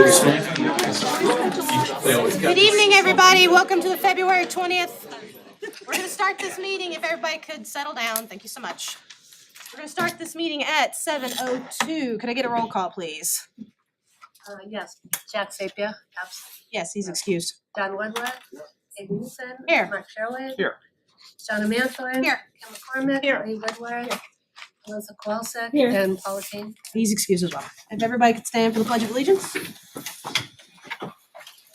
Good evening, everybody. Welcome to the February 20th. We're going to start this meeting. If everybody could settle down. Thank you so much. We're going to start this meeting at 7:02. Could I get a roll call, please? Yes, Jack Sapia, absent. Yes, he's excused. Don Woodward. Ed Newsom. Here. Mark Sherwood. Here. Shauna Manthorn. Here. Kim McCormick. Here. Lee Woodward. Here. Melissa Kowalczyk. Here. And Paula Kane. He's excused as well. If everybody could stand for the Pledge of Allegiance.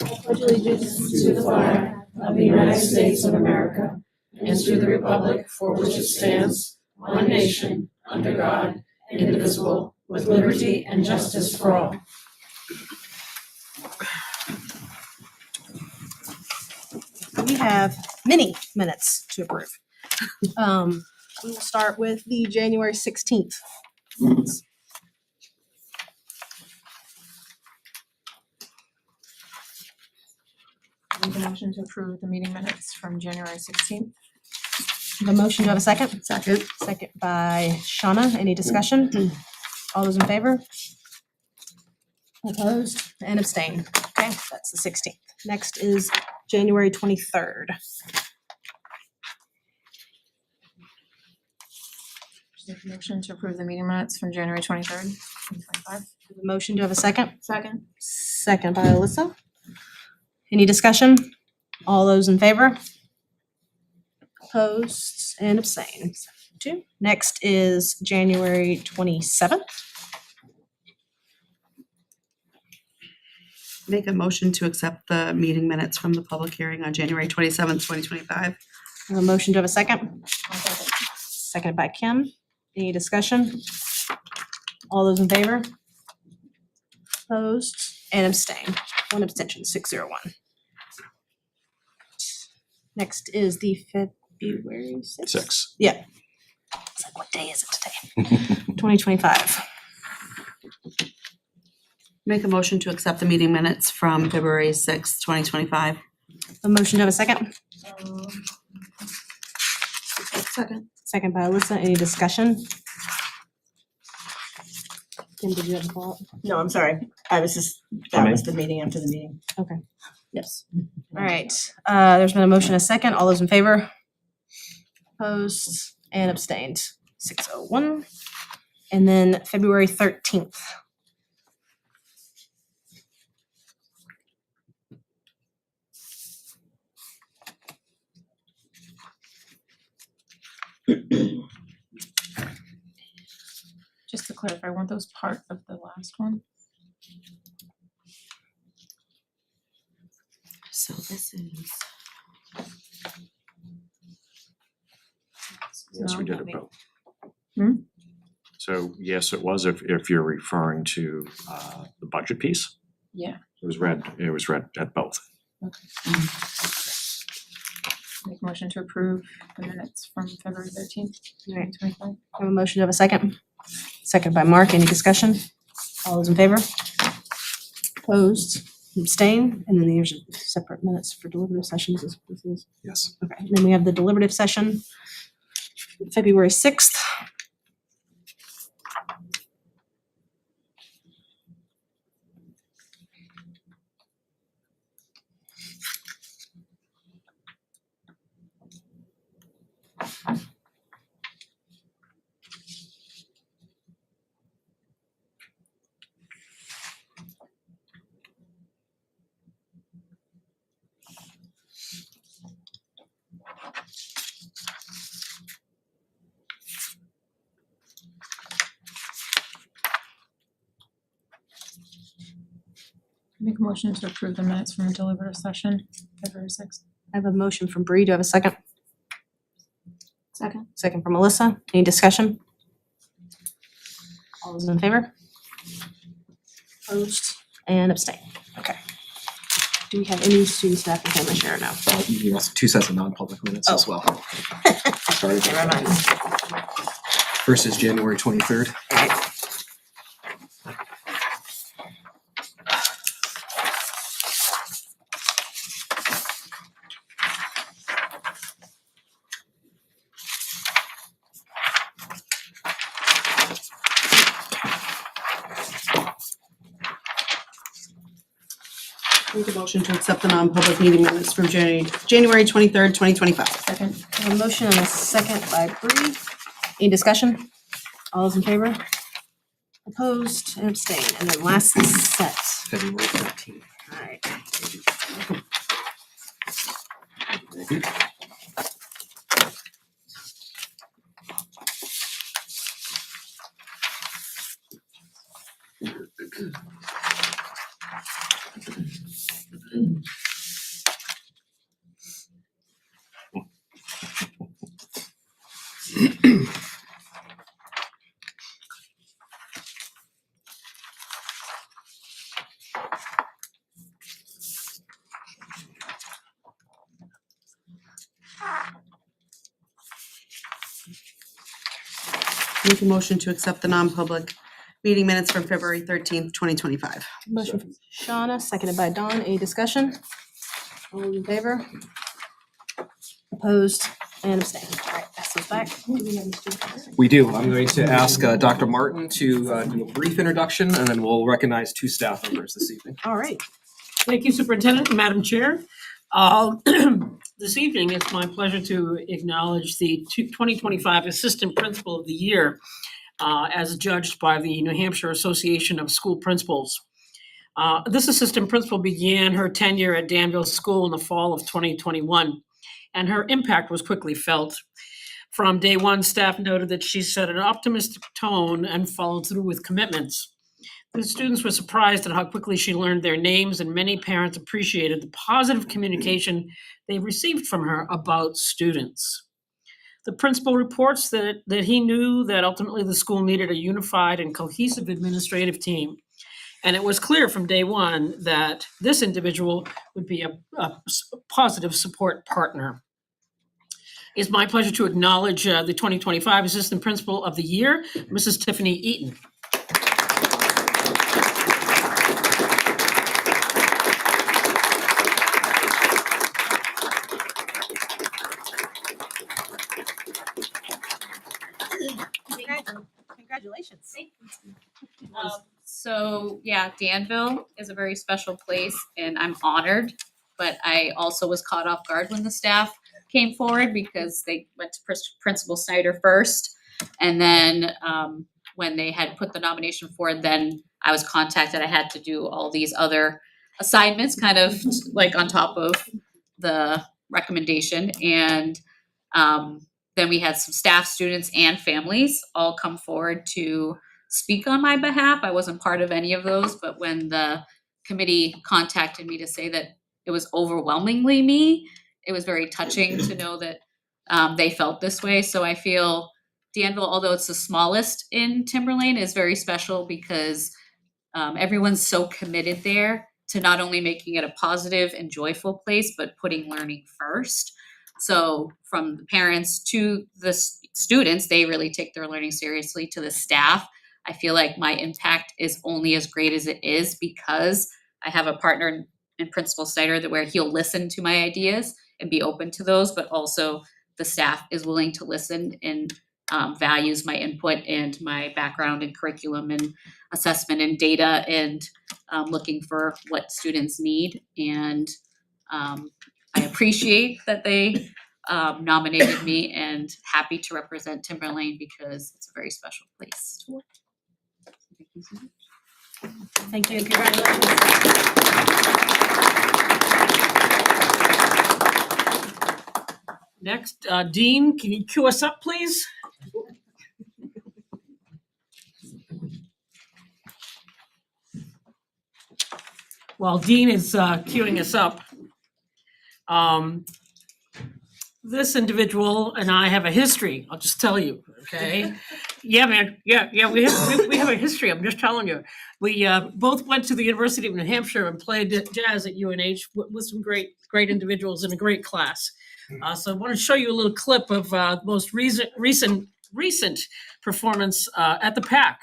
I pledge allegiance to the flag of the United States of America and to the republic for which it stands, one nation, under God, indivisible, with liberty and justice for all. We have many minutes to approve. We will start with the January 16th minutes. Make a motion to approve the meeting minutes from January 16th. The motion, do you have a second? Second. Second by Shauna. Any discussion? All those in favor? Opposed and abstain. Okay, that's the 16th. Next is January 23rd. Make a motion to approve the meeting minutes from January 23rd, 2025. The motion, do you have a second? Second. Second by Alyssa. Any discussion? All those in favor? Opposed and abstain. 2. Next is January 27th. Make a motion to accept the meeting minutes from the public hearing on January 27th, 2025. A motion, do you have a second? Seconded by Kim. Any discussion? All those in favor? Opposed and abstain. 1 abstention, 601. Next is the February 6th? 6. Yeah. It's like, what day is it today? 2025. Make a motion to accept the meeting minutes from February 6th, 2025. A motion, do you have a second? Second. Second by Alyssa. Any discussion? Kim, did you have a thought? No, I'm sorry. I was just, that was the meeting after the meeting. Okay. Yes. All right. There's been a motion, a second. All those in favor? Opposed and abstained. 601. And then February 13th. Just to clarify, weren't those part of the last one? So this is, Yes, we No, did it I both. Hmm? So yes, it was if you're referring to the budget piece. Yeah. It was read at both. Make a motion to approve the minutes from February 13th, 2025. I have a motion, do I have a second? Second by Mark. Any discussion? All those in favor? Opposed? Abstain? And then there's separate minutes for deliberative sessions. This is Yes. okay. And then we have the deliberative session, February 6th. Make a motion to approve the minutes from deliberative session, February 6th. I have a motion from Bree. Do I have a second? Second. Second from Melissa. Any discussion? All those in favor? Opposed and abstain. Okay. Do we have any student, staff, and family share now? You also 2 sets of non-public minutes as well. Sorry about Never mind. that. First is January 23rd. Make a motion to accept the non-public meeting minutes from January 23rd, 2025. Second. A motion and a second by Bree. Any discussion? All those in favor? Opposed and abstained. And then last set. February 13th. All right. Make a motion to accept the non-public meeting minutes from February 13th, 2025. Motion from Shauna, seconded by Dawn. Any discussion? All those in favor? Opposed and abstained. All right, pass those back. Do we have any students? We do. I'm going to ask Dr. Martin to do a brief introduction, and then we'll recognize 2 staff members this evening. All right. Thank you, Superintendent and Madam Chair. This evening, it's my pleasure to acknowledge the 2025 Assistant Principal of the Year as judged by the New Hampshire Association of School Principals. This assistant principal began her tenure at Danville School in the fall of 2021, and her impact was quickly felt. From day one, staff noted that she set an optimistic tone and followed through with commitments. The students were surprised at how quickly she learned their names, and many parents appreciated the positive communication they received from her about students. The principal reports that he knew that ultimately the school needed a unified and cohesive administrative team. And it was clear from day one that this individual would be a positive support partner. It's my pleasure to acknowledge the 2025 Assistant Principal of the Year, Mrs. Tiffany Eaton. Congratulations. So yeah, Danville is a very special place and I'm honored, but I also was caught off guard when the staff came forward because they went to Principal Snyder first. And then when they had put the nomination forward, then I was contacted. I had to do all these other assignments kind of like on top of the recommendation. And then we had some staff, students, and families all come forward to speak on my behalf. I wasn't part of any of those, but when the committee contacted me to say that it was overwhelmingly me, it was very touching to know that they felt this way. So I feel Danville, although it's the smallest in Timberlane, is very special because everyone's so committed there to not only making it a positive and joyful place, but putting learning first. So from the parents to the students, they really take their learning seriously. To the staff, I feel like my impact is only as great as it is because I have a partner in Principal Snyder where he'll listen to my ideas and be open to those, but also the staff is willing to listen and values my input and my background in curriculum and assessment and data and looking for what students need. And I appreciate that they nominated me and happy to represent Timberlane because it's a very special place to work. Thank you and congratulations. Next, Dean, can you cue us up, please? While Dean is queuing us up, this individual and I have a history. I'll just tell you, okay? Yeah, man. Yeah. We have a history. I'm just telling you. We both went to the University of New Hampshire and played jazz at UNH with some great individuals in a great class. So I want to show you a little clip of the most recent performance at the PAC.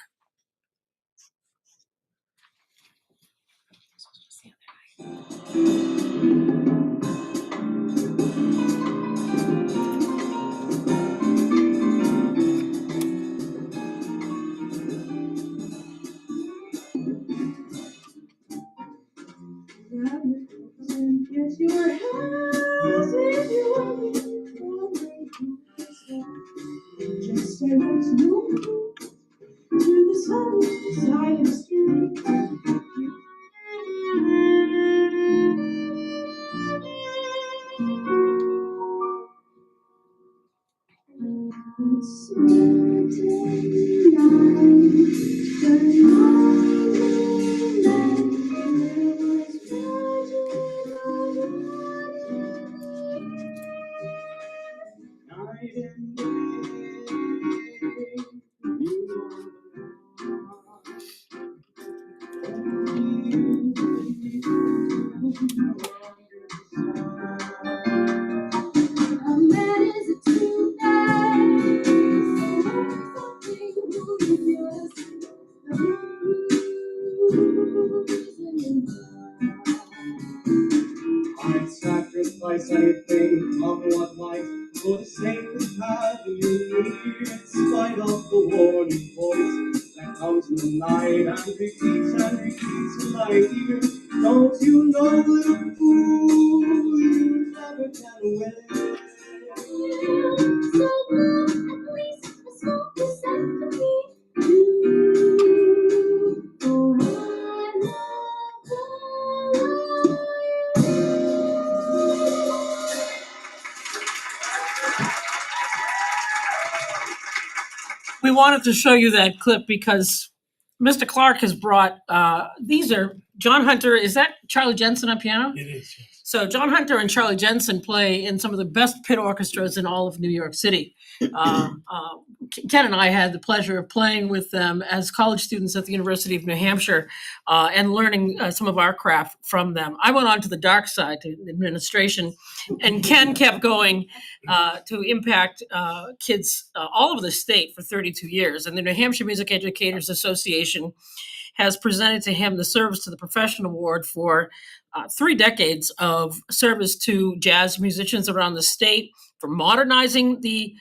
grab your clothes and get your hands if you want me. Just say what's new to the sunny side of the street. It's Saturday night, the night I'd sacrifice anything of what might for the sake of having you near, in spite of the warning voice that comes in the night and repeats in my ear. Don't you know, little fool, you never can win. So good, at least the smoke is set to me. For I love the We wanted to show you that clip because Mr. Clark has brought, these are John Hunter, is that Charlie Jensen on piano? It is, yes. So John Hunter and Charlie Jensen play in some of the best pit orchestras in all of New York City. Ken and I had the pleasure of playing with them as college students at the University of New Hampshire and learning some of our craft from them. I went on to the dark side, to administration, and Ken kept going to impact kids all over the state for 32 years. And the New Hampshire Music Educators Association has presented to him the Service to the Profession Award for 3 decades of service to jazz musicians around the state, for modernizing the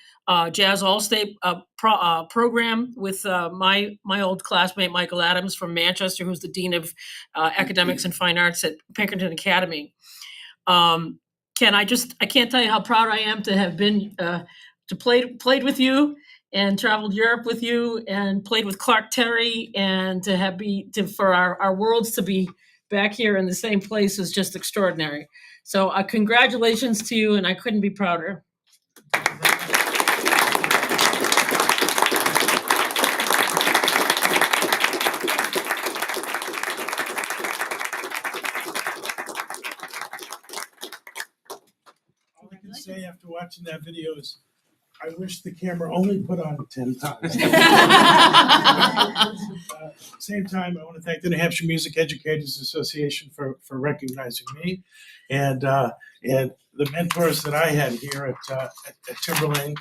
Jazz All-State program with my old classmate, Michael Adams from Manchester, who's the Dean of Academics and Fine Arts at Pinkerton Academy. Ken, I can't tell you how proud I am to have been, played with you and traveled Europe with you and played with Clark Terry, and for our worlds to be back here in the same place is just extraordinary. So congratulations to you, and I couldn't be prouder. All I can say after watching that video is, I wish the camera only put on 10 times. Same time, I want to thank the New Hampshire Music Educators Association for recognizing me, and the mentors that I had here at Timberlane,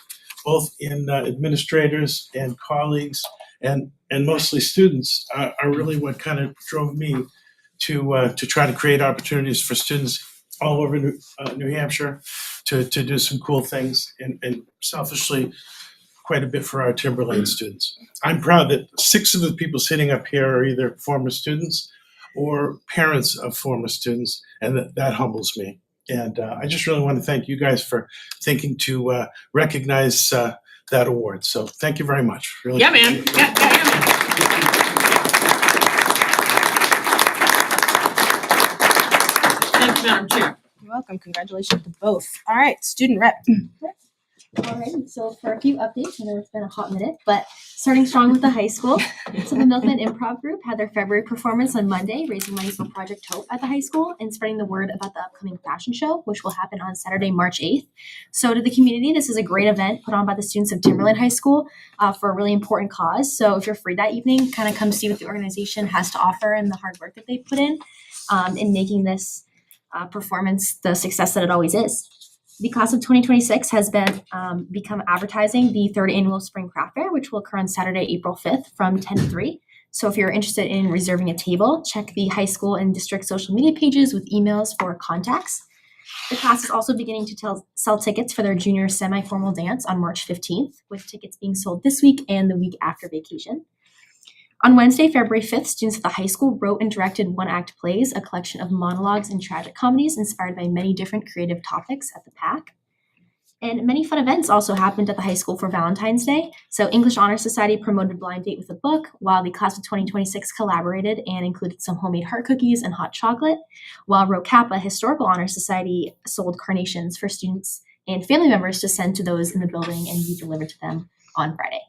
both in administrators and colleagues and mostly students, are really what kind of drove me to try to create opportunities for students all over New Hampshire to do some cool things, and selfishly quite a bit for our Timberlane students. I'm proud that 6 of the people sitting up here are either former students or parents of former students, and that humbles me. And I just really want to thank you guys for thinking to recognize that award. So thank you very much. Really Yeah, man. Yeah, man. Thank you, Madam Chair. You're welcome. Congratulations to both. All right, student rep. All right, so for a few updates, I know it's been a hot minute, but starting strong with the high school. So the Milkman Improv Group had their February performance on Monday, raising money for Project Hope at the high school and spreading the word about the upcoming fashion show, which will happen on Saturday, March 8th. So to the community, this is a great event put on by the students of Timberlane High School for a really important cause. So if you're free that evening, kind of come see what the organization has to offer and the hard work that they put in making this performance the success that it always is. The class of 2026 has been become advertising the 3rd annual Spring Craft Fair, which will occur on Saturday, April 5th from 10 to 3. So if you're interested in reserving a table, check the high school and district social media pages with emails for contacts. The class is also beginning to sell tickets for their junior semi-formal dance on March 15th, with tickets being sold this week and the week after vacation. On Wednesday, February 5th, students at the high school wrote and directed one-act plays, a collection of monologues and tragic comedies inspired by many different creative topics at the PAC. And many fun events also happened at the high school for Valentine's Day. So English Honor Society promoted Blind Date with a Book, while the class of 2026 collaborated and included some homemade heart cookies and hot chocolate, while Rho Kappa Historical Honor Society sold carnations for students and family members to send to those in the building and be delivered to them on Friday.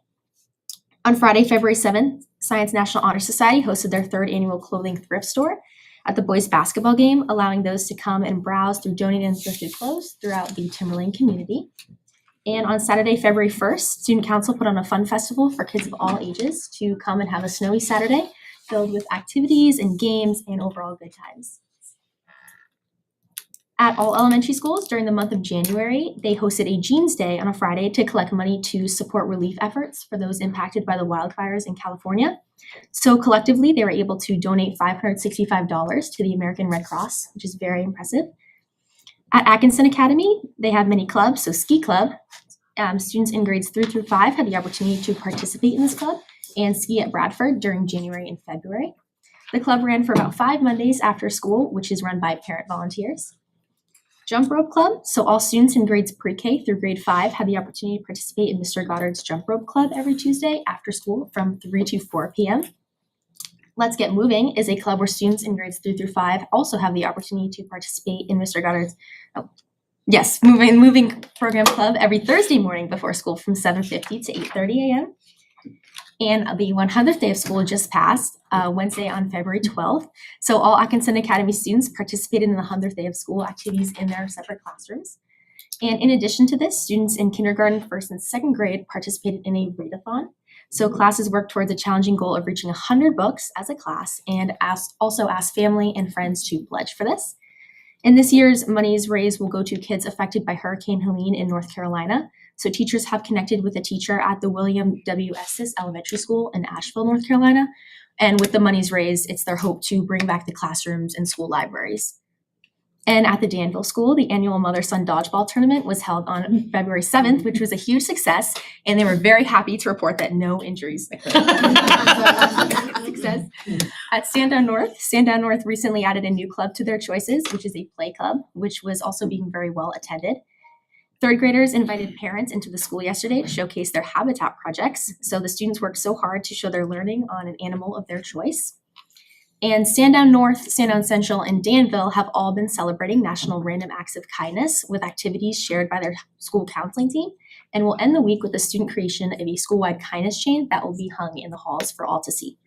On Friday, February 7th, Science National Honor Society hosted their 3rd annual clothing thrift store at the boys basketball game, allowing those to come and browse through donated and thrifted clothes throughout the Timberlane community. And on Saturday, February 1st, Student Council put on a fun festival for kids of all ages to come and have a snowy Saturday filled with activities and games and overall good times. At all elementary schools during the month of January, they hosted a Jeans Day on a Friday to collect money to support relief efforts for those impacted by the wildfires in California. So collectively, they were able to donate $565 to the American Red Cross, which is very impressive. At Atkinson Academy, they have many clubs. So Ski Club, students in grades 3 through 5 had the opportunity to participate in this club and ski at Bradford during January and February. The club ran for about 5 Mondays after school, which is run by parent volunteers. Jump Rope Club, so all students in grades pre-K through grade 5 had the opportunity to participate in Mr. Goddard's Jump Rope Club every Tuesday after school from 3 to 4 p.m. Let's Get Moving is a club where students in grades 3 through 5 also have the opportunity to participate in Mr. Goddard's Moving Program Club every Thursday morning before school from 7:50 to 8:30 a.m. And the 100th day of school just passed, Wednesday on February 12th. So all Atkinson Academy students participated in the 100th day of school activities in their separate classrooms. And in addition to this, students in kindergarten, 1st and 2nd grade participated in a readathon. So classes worked towards a challenging goal of reaching 100 books as a class and also asked family and friends to pledge for this. And this year's monies raised will go to kids affected by Hurricane Helene in North Carolina. So teachers have connected with a teacher at the William W. Estes Elementary School in Asheville, North Carolina. And with the monies raised, it's their hope to bring back the classrooms and school libraries. And at the Danville School, the annual Mother-Son Dodgeball Tournament was held on February 7th, which was a huge success. And they were very happy to report that no injuries occurred. Success. At Sandown North recently added a new club to their choices, which is a play club, which was also being very well attended. 3rd graders invited parents into the school yesterday to showcase their habitat projects. So the students worked so hard to show their learning on an animal of their choice. And Sandown North, Sandown Central, and Danville have all been celebrating National Random Acts of Kindness with activities shared by their school counseling team. And we'll end the week with the student creation of a school-wide kindness chain that will be hung in the halls for all to see.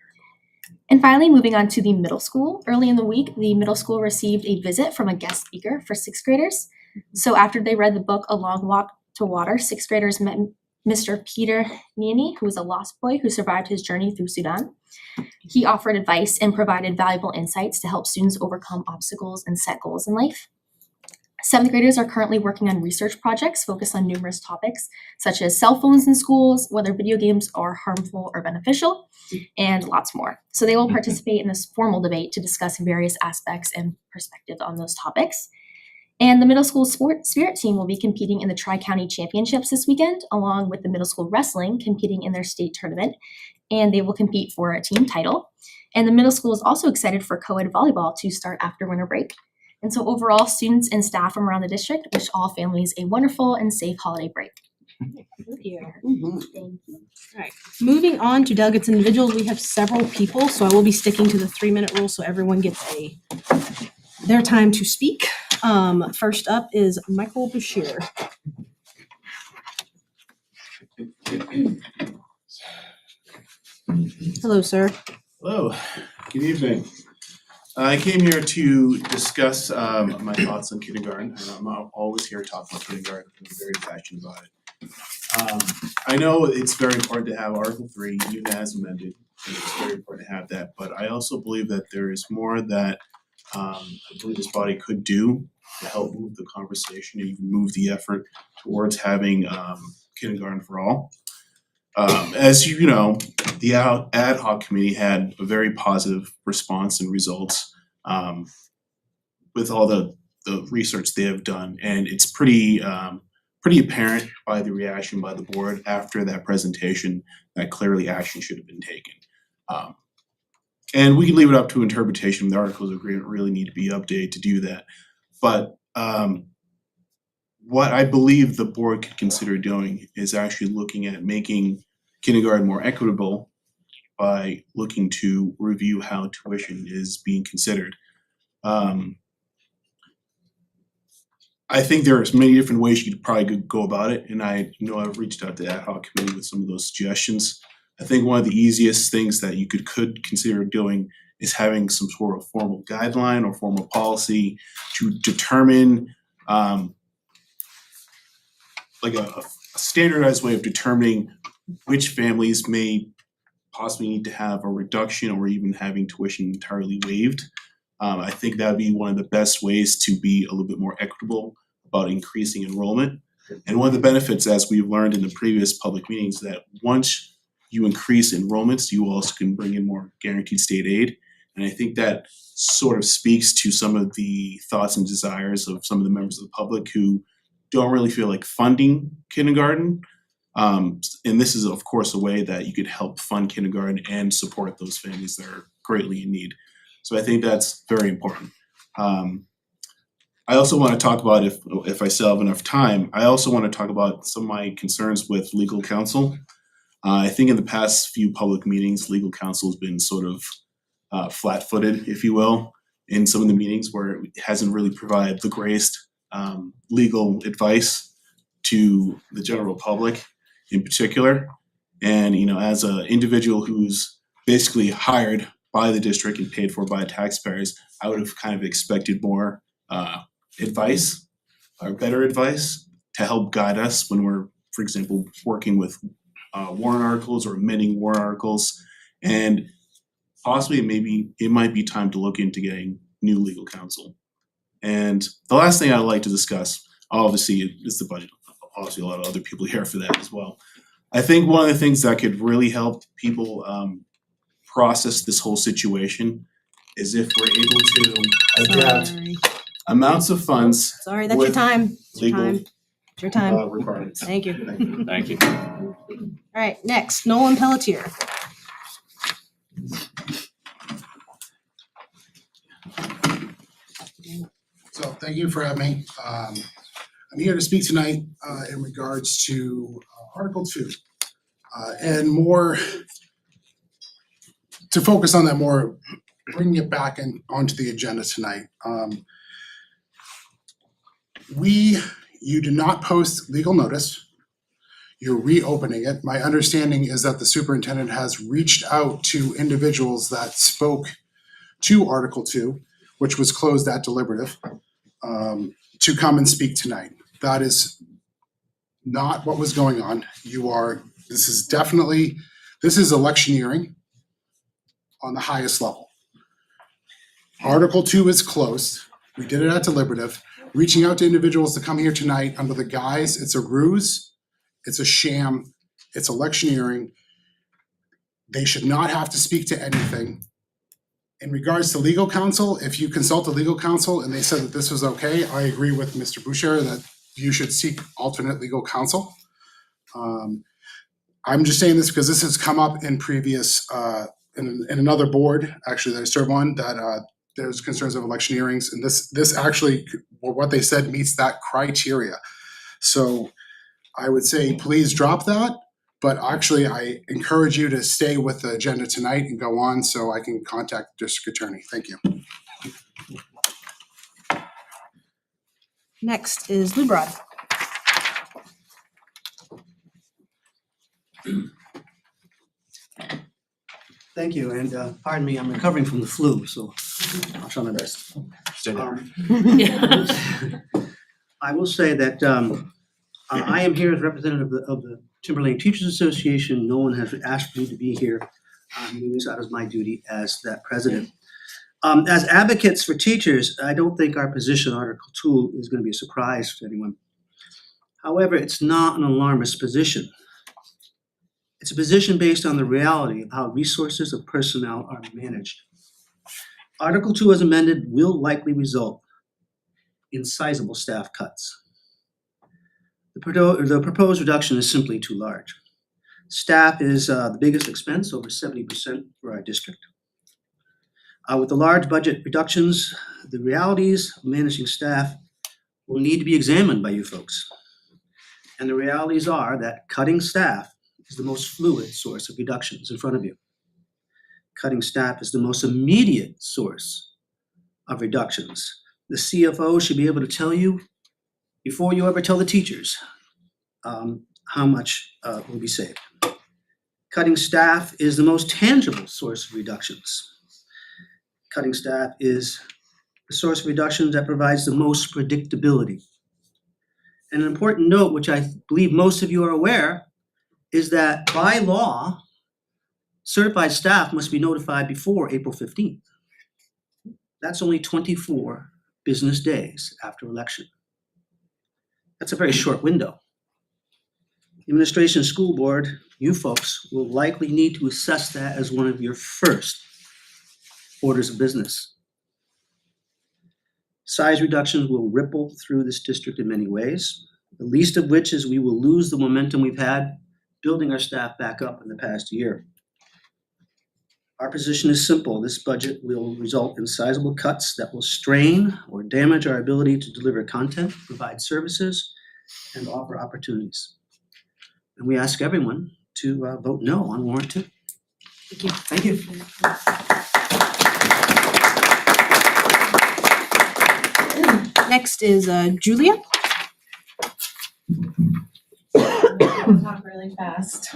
And finally, moving on to the middle school. Early in the week, the middle school received a visit from a guest speaker for 6th graders. So after they read the book A Long Walk to Water, 6th graders met Mr. Peter Niani, who was a lost boy who survived his journey through Sudan. He offered advice and provided valuable insights to help students overcome obstacles and set goals in life. 7th graders are currently working on research projects focused on numerous topics, such as cell phones in schools, whether video games are harmful or beneficial, and lots more. So they will participate in this formal debate to discuss various aspects and perspectives on those topics. And the middle school spirit team will be competing in the Tri-County Championships this weekend, along with the middle school wrestling competing in their state tournament. And they will compete for a team title. And the middle school is also excited for co-ed volleyball to start after winter break. And so overall, students and staff from around the district wish all families a wonderful and safe holiday break. Thank you. All right, moving on to delegates and individuals, we have several people, so I will be sticking to the 3-minute rule so everyone gets their time to speak. First up is Michael Bashir. Hello, sir. Hello, good evening. I came here to discuss my thoughts on kindergarten, and I'm always here talking about kindergarten. I'm very passionate about it. I know it's very important to have Article 3, even as amended, and it's very important to have that, but I also believe that there is more that I believe this body could do to help move the conversation and even move the effort towards having kindergarten for all. As you know, the ad hoc committee had a very positive response and results with all the research they have done, and it's pretty apparent by the reaction by the board after that presentation that clearly action should have been taken. And we can leave it up to interpretation. The Articles of Agreement really need to be updated to do that. But what I believe the board could consider doing is actually looking at making kindergarten more equitable by looking to review how tuition is being considered. I think there's many different ways you could probably go about it, and I know I've reached out to the ad hoc committee with some of those suggestions. I think one of the easiest things that you could consider doing is having some sort of formal guideline or formal policy to determine like a standardized way of determining which families may possibly need to have a reduction or even having tuition entirely waived. I think that would be one of the best ways to be a little bit more equitable about increasing enrollment. And one of the benefits, as we've learned in the previous public meetings, that once you increase enrollments, you also can bring in more guaranteed state aid. And I think that sort of speaks to some of the thoughts and desires of some of the members of the public who don't really feel like funding kindergarten. And this is, of course, a way that you could help fund kindergarten and support those families that are greatly in need. So I think that's very important. I also want to talk about, if I still have enough time, I also want to talk about some of my concerns with legal counsel. I think in the past few public meetings, legal counsel has been sort of flat-footed, if you will, in some of the meetings where it hasn't really provided the greatest legal advice to the general public in particular. And, you know, as an individual who's basically hired by the district and paid for by taxpayers, I would have kind of expected more advice or better advice to help guide us when we're, for example, working with warrant articles or amending warrant articles. And possibly maybe it might be time to look into getting new legal counsel. And the last thing I'd like to discuss, obviously, is the budget. Obviously, a lot of other people here for that as well. I think one of the things that could really help people process this whole situation is if we're able to adapt amounts of funds. Sorry, that's your with time. It's your legal, time. It's your time. requirements. Thank you. Thank you. All right, next, Nolan Pelletier. So thank you for having me. I'm here to speak tonight in regards to Article 2 and more to focus on that more, bringing it back onto the agenda tonight. You did not post legal notice. You're reopening it. My understanding is that the superintendent has reached out to individuals that spoke to Article 2, which was closed at deliberative, to come and speak tonight. That is not what was going on. This is electioneering on the highest level. Article 2 is closed. We did it at deliberative. Reaching out to individuals to come here tonight under the guise, it's a ruse, it's a sham, it's electioneering. They should not have to speak to anything. In regards to legal counsel, if you consult the legal counsel and they said that this was okay, I agree with Mr. Boucher that you should seek alternate legal counsel. I'm just saying this because this has come up in previous, in another board, actually, that I serve on, that there's concerns of electioneerings, and this actually, what they said meets that criteria. So I would say, please drop that. But actually, I encourage you to stay with the agenda tonight and go on so I can contact the district attorney. Thank you. Next is Lou Brod. Thank you, and pardon me, I'm recovering from the flu, so I'll try my best. I will say that I am here as representative of the Timberlane Teachers Association. No one has asked me to be here. I'm doing this out of my duty as that president. As advocates for teachers, I don't think our position on Article 2 is going to be a surprise to anyone. However, it's not an alarmist position. It's a position based on the reality of how resources of personnel are managed. Article 2 as amended will likely result in sizable staff cuts. The proposed reduction is simply too large. Staff is the biggest expense, over 70% for our district. With the large budget reductions, the realities of managing staff will need to be examined by you folks. And the realities are that cutting staff is the most fluid source of reductions in front of you. Cutting staff is the most immediate source of reductions. The CFO should be able to tell you before you ever tell the teachers how much will be saved. Cutting staff is the most tangible source of reductions. Cutting staff is the source of reductions that provides the most predictability. And an important note, which I believe most of you are aware, is that by law, certified staff must be notified before April 15th. That's only 24 business days after election. That's a very short window. The administration school board, you folks, will likely need to assess that as one of your first orders of business. Size reductions will ripple through this district in many ways, the least of which is we will lose the momentum we've had building our staff back up in the past year. Our position is simple. This budget will result in sizable cuts that will strain or damage our ability to deliver content, provide services, and offer opportunities. And we ask everyone to vote no on warrant 2. Thank you. Next is Julia. Talk really fast.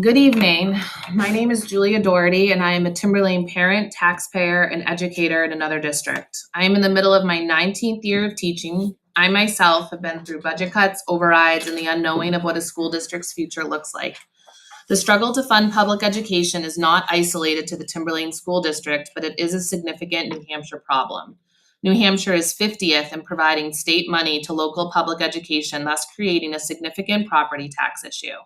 Good evening. My name is Julia Doherty, and I am a Timberlane parent, taxpayer, and educator in another district. I am in the middle of my 19th year of teaching. I myself have been through budget cuts, overrides, and the unknowing of what a school district's future looks like. The struggle to fund public education is not isolated to the Timberlane School District, but it is a significant New Hampshire problem. New Hampshire is 50th in providing state money to local public education, thus creating a significant property tax issue.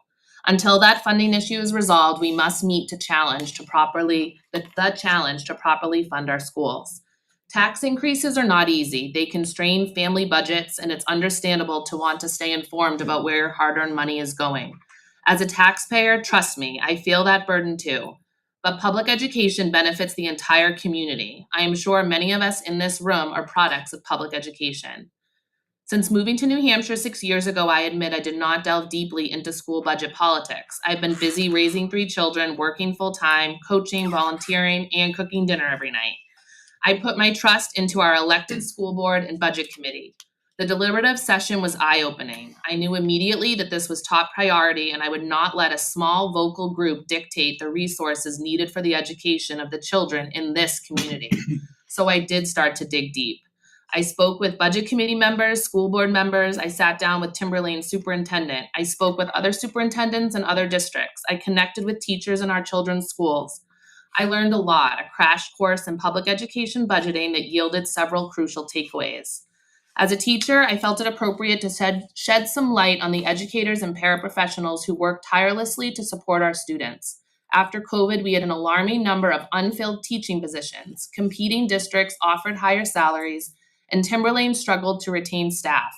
Until that funding issue is resolved, we must meet the challenge to properly fund our schools. Tax increases are not easy. They constrain family budgets, and it's understandable to want to stay informed about where your hard-earned money is going. As a taxpayer, trust me, I feel that burden too. But public education benefits the entire community. I am sure many of us in this room are products of public education. Since moving to New Hampshire 6 years ago, I admit I did not delve deeply into school budget politics. I've been busy raising 3 children, working full-time, coaching, volunteering, and cooking dinner every night. I put my trust into our elected school board and budget committee. The deliberative session was eye-opening. I knew immediately that this was top priority, and I would not let a small vocal group dictate the resources needed for the education of the children in this community. So I did start to dig deep. I spoke with budget committee members, school board members. I sat down with Timberlane superintendent. I spoke with other superintendents in other districts. I connected with teachers in our children's schools. I learned a lot, a crash course in public education budgeting that yielded several crucial takeaways. As a teacher, I felt it appropriate to shed some light on the educators and paraprofessionals who work tirelessly to support our students. After COVID, we had an alarming number of unfilled teaching positions. Competing districts offered higher salaries, and Timberlane struggled to retain staff.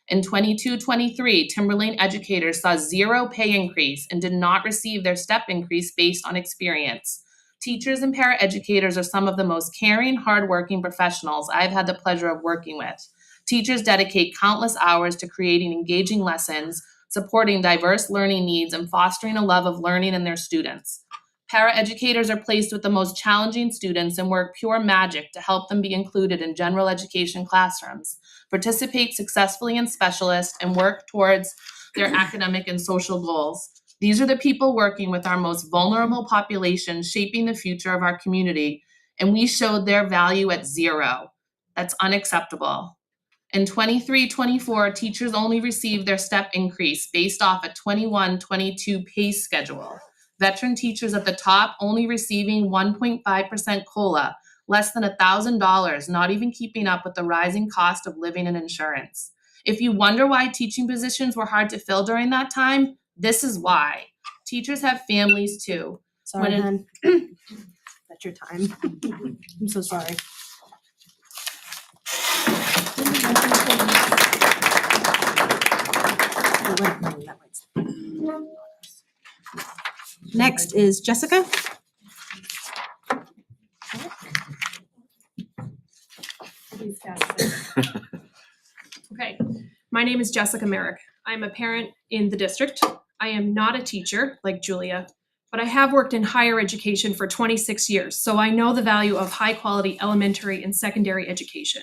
In 22-23, Timberlane educators saw 0 pay increase and did not receive their step increase based on experience. Teachers and paraeducators are some of the most caring, hardworking professionals I've had the pleasure of working with. Teachers dedicate countless hours to creating engaging lessons, supporting diverse learning needs, and fostering a love of learning in their students. Paraeducators are placed with the most challenging students and work pure magic to help them be included in general education classrooms, participate successfully in specialists, and work towards their academic and social goals. These are the people working with our most vulnerable population, shaping the future of our community, and we showed their value at 0. That's unacceptable. In 23-24, teachers only received their step increase based off a 21-22 pay schedule. Veteran teachers at the top only receiving 1.5% COLA, less than $1,000, not even keeping up with the rising cost of living and insurance. If you wonder why teaching positions were hard to fill during that time, this is why. Teachers have families too. Sorry, hon. That's your time. I'm so sorry. Next is Jessica. Okay, my name is Jessica Merrick. I'm a parent in the district. I am not a teacher like Julia, but I have worked in higher education for 26 years, so I know the value of high-quality elementary and secondary education.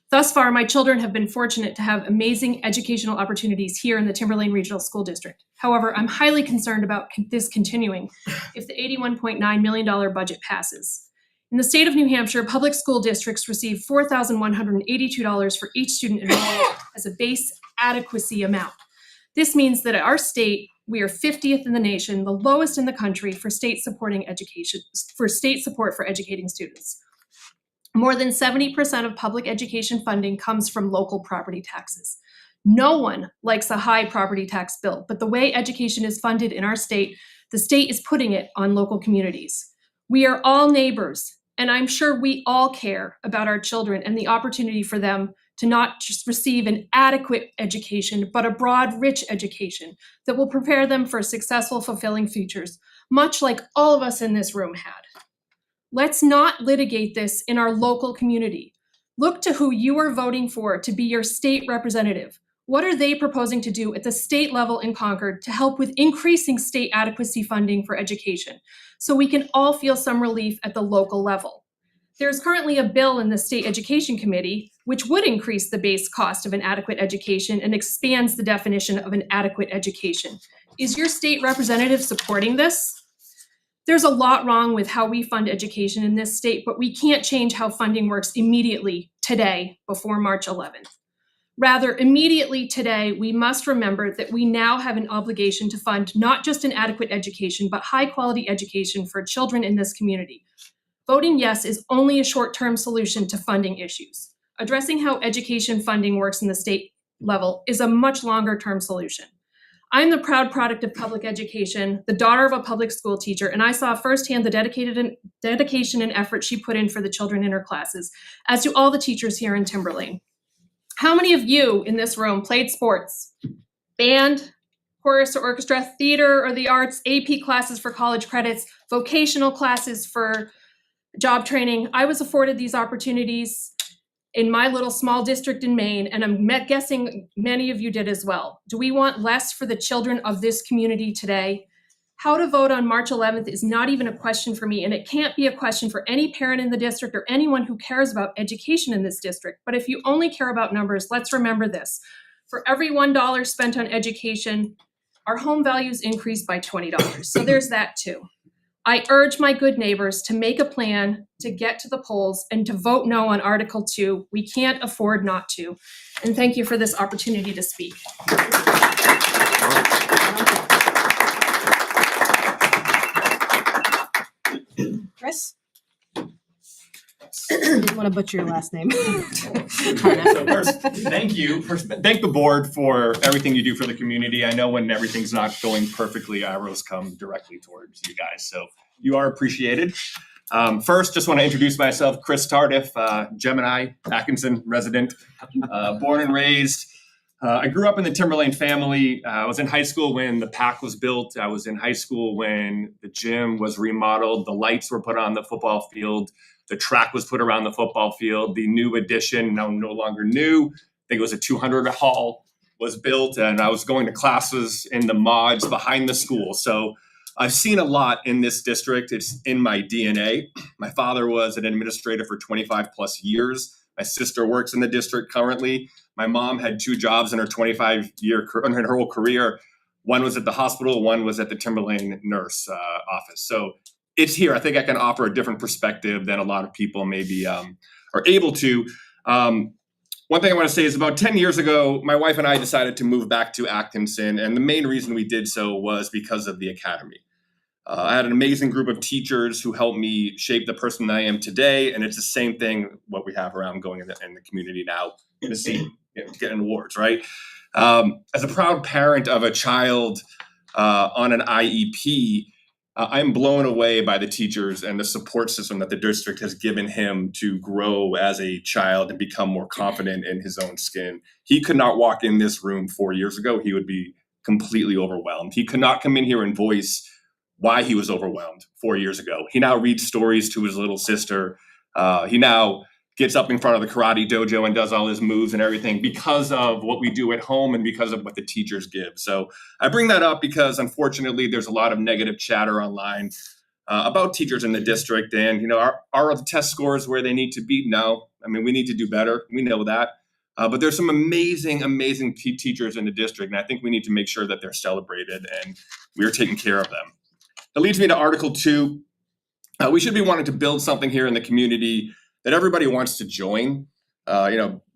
Thus far, my children have been fortunate to have amazing educational opportunities here in the Timberlane Regional School District. However, I'm highly concerned about this continuing if the $81.9 million budget passes. In the state of New Hampshire, public school districts receive $4,182 for each student enrolled as a base adequacy amount. This means that at our state, we are 50th in the nation, the lowest in the country for state support for educating students. More than 70% of public education funding comes from local property taxes. No one likes a high property tax bill, but the way education is funded in our state, the state is putting it on local communities. We are all neighbors, and I'm sure we all care about our children and the opportunity for them to not just receive an adequate education, but a broad, rich education that will prepare them for successful, fulfilling futures, much like all of us in this room had. Let's not litigate this in our local community. Look to who you are voting for to be your state representative. What are they proposing to do at the state level in Concord to help with increasing state adequacy funding for education so we can all feel some relief at the local level? There's currently a bill in the State Education Committee which would increase the base cost of an adequate education and expands the definition of an adequate education. Is your state representative supporting this? There's a lot wrong with how we fund education in this state, but we can't change how funding works immediately today before March 11th. Rather, immediately today, we must remember that we now have an obligation to fund not just an adequate education, but high-quality education for children in this community. Voting yes is only a short-term solution to funding issues. Addressing how education funding works in the state level is a much longer-term solution. I'm the proud product of public education, the daughter of a public school teacher, and I saw firsthand the dedication and effort she put in for the children in her classes, as do all the teachers here in Timberlane. How many of you in this room played sports? Band, chorus or orchestra, theater or the arts, AP classes for college credits, vocational classes for job training? I was afforded these opportunities in my little small district in Maine, and I'm guessing many of you did as well. Do we want less for the children of this community today? How to vote on March 11th is not even a question for me, and it can't be a question for any parent in the district or anyone who cares about education in this district. But if you only care about numbers, let's remember this. For every $1 spent on education, our home values increase by $20. So there's that too. I urge my good neighbors to make a plan to get to the polls and to vote no on Article 2. We can't afford not to. And thank you for this opportunity to speak. Chris? Didn't want to butcher your last name. So first, thank you. First, thank the board for everything you do for the community. I know when everything's not going perfectly, arrows come directly towards you guys, so you are appreciated. First, just want to introduce myself, Chris Tardif, Gemini, Atkinson resident, born and raised. I grew up in the Timberlane family. I was in high school when the PAC was built. I was in high school when the gym was remodeled, the lights were put on the football field, the track was put around the football field, the new addition, now no longer new, I think it was a 200 hall, was built, and I was going to classes in the mods behind the school. So I've seen a lot in this district. It's in my DNA. My father was an administrator for 25 plus years. My sister works in the district currently. My mom had 2 jobs in her in her whole career. One was at the hospital, one was at the Timberlane nurse office. So it's here. I think I can offer a different perspective than a lot of people maybe are able to. One thing I want to say is about 10 years ago, my wife and I decided to move back to Atkinson. And the main reason we did so was because of the academy. I had an amazing group of teachers who helped me shape the person I am today. And it's the same thing what we have around going in the community now to see, getting awards, right? As a proud parent of a child on an IEP, I'm blown away by the teachers and the support system that the district has given him to grow as a child and become more confident in his own skin. He could not walk in this room 4 years ago. He would be completely overwhelmed. He could not come in here and voice why he was overwhelmed 4 years ago. He now reads stories to his little sister. He now gets up in front of the karate dojo and does all his moves and everything because of what we do at home and because of what the teachers give. So I bring that up because unfortunately there's a lot of negative chatter online about teachers in the district. And, you know, are the test scores where they need to be? No. I mean, we need to do better. We know that. But there's some amazing teachers in the district. And I think we need to make sure that they're celebrated and we're taking care of them. That leads me to Article 2. We should be wanting to build something here in the community that everybody wants to join.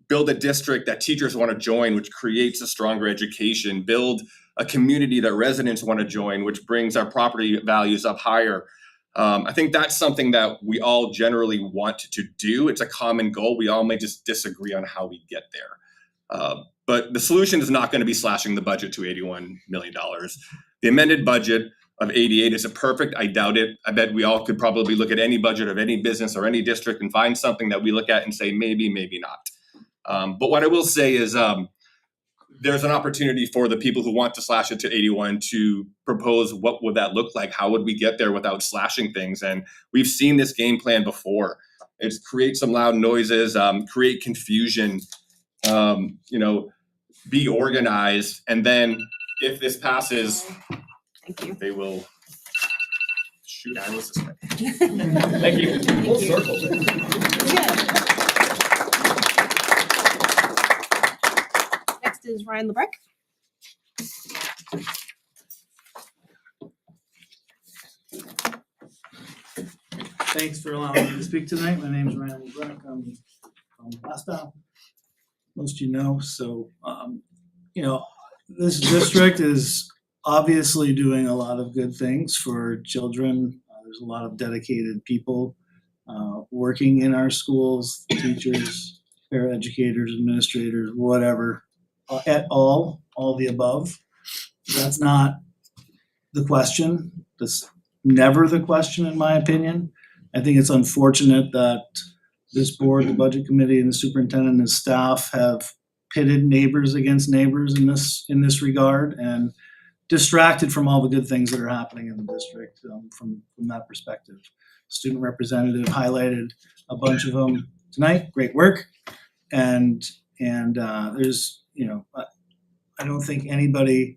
Build a district that teachers want to join, which creates a stronger education. Build a community that residents want to join, which brings our property values up higher. I think that's something that we all generally want to do. It's a common goal. We all may just disagree on how we get there. But the solution is not going to be slashing the budget to $81 million. The amended budget of 88, is it perfect? I doubt it. I bet we all could probably look at any budget of any business or any district and find something that we look at and say, maybe, maybe not. But what I will say is there's an opportunity for the people who want to slash it to 81 to propose what would that look like? How would we get there without slashing things? And we've seen this game plan before. It's create some loud noises, create confusion, be organized. And then if this passes, they will shoot arrows this way. Thank you. Full circle. Next is Ryan LeBrecq. Thanks for allowing me to speak tonight. My name is Ryan LeBrecq. I'm from Glasgow. Most of you know. So, this district is obviously doing a lot of good things for children. There's a lot of dedicated people working in our schools, teachers, paraeducators, administrators, whatever, at all the above. That's not the question. That's never the question, in my opinion. I think it's unfortunate that this board, the budget committee, and the superintendent and his staff have pitted neighbors against neighbors in this regard and distracted from all the good things that are happening in the district from that perspective. Student representative highlighted a bunch of them tonight. Great work. And there's, I don't think anybody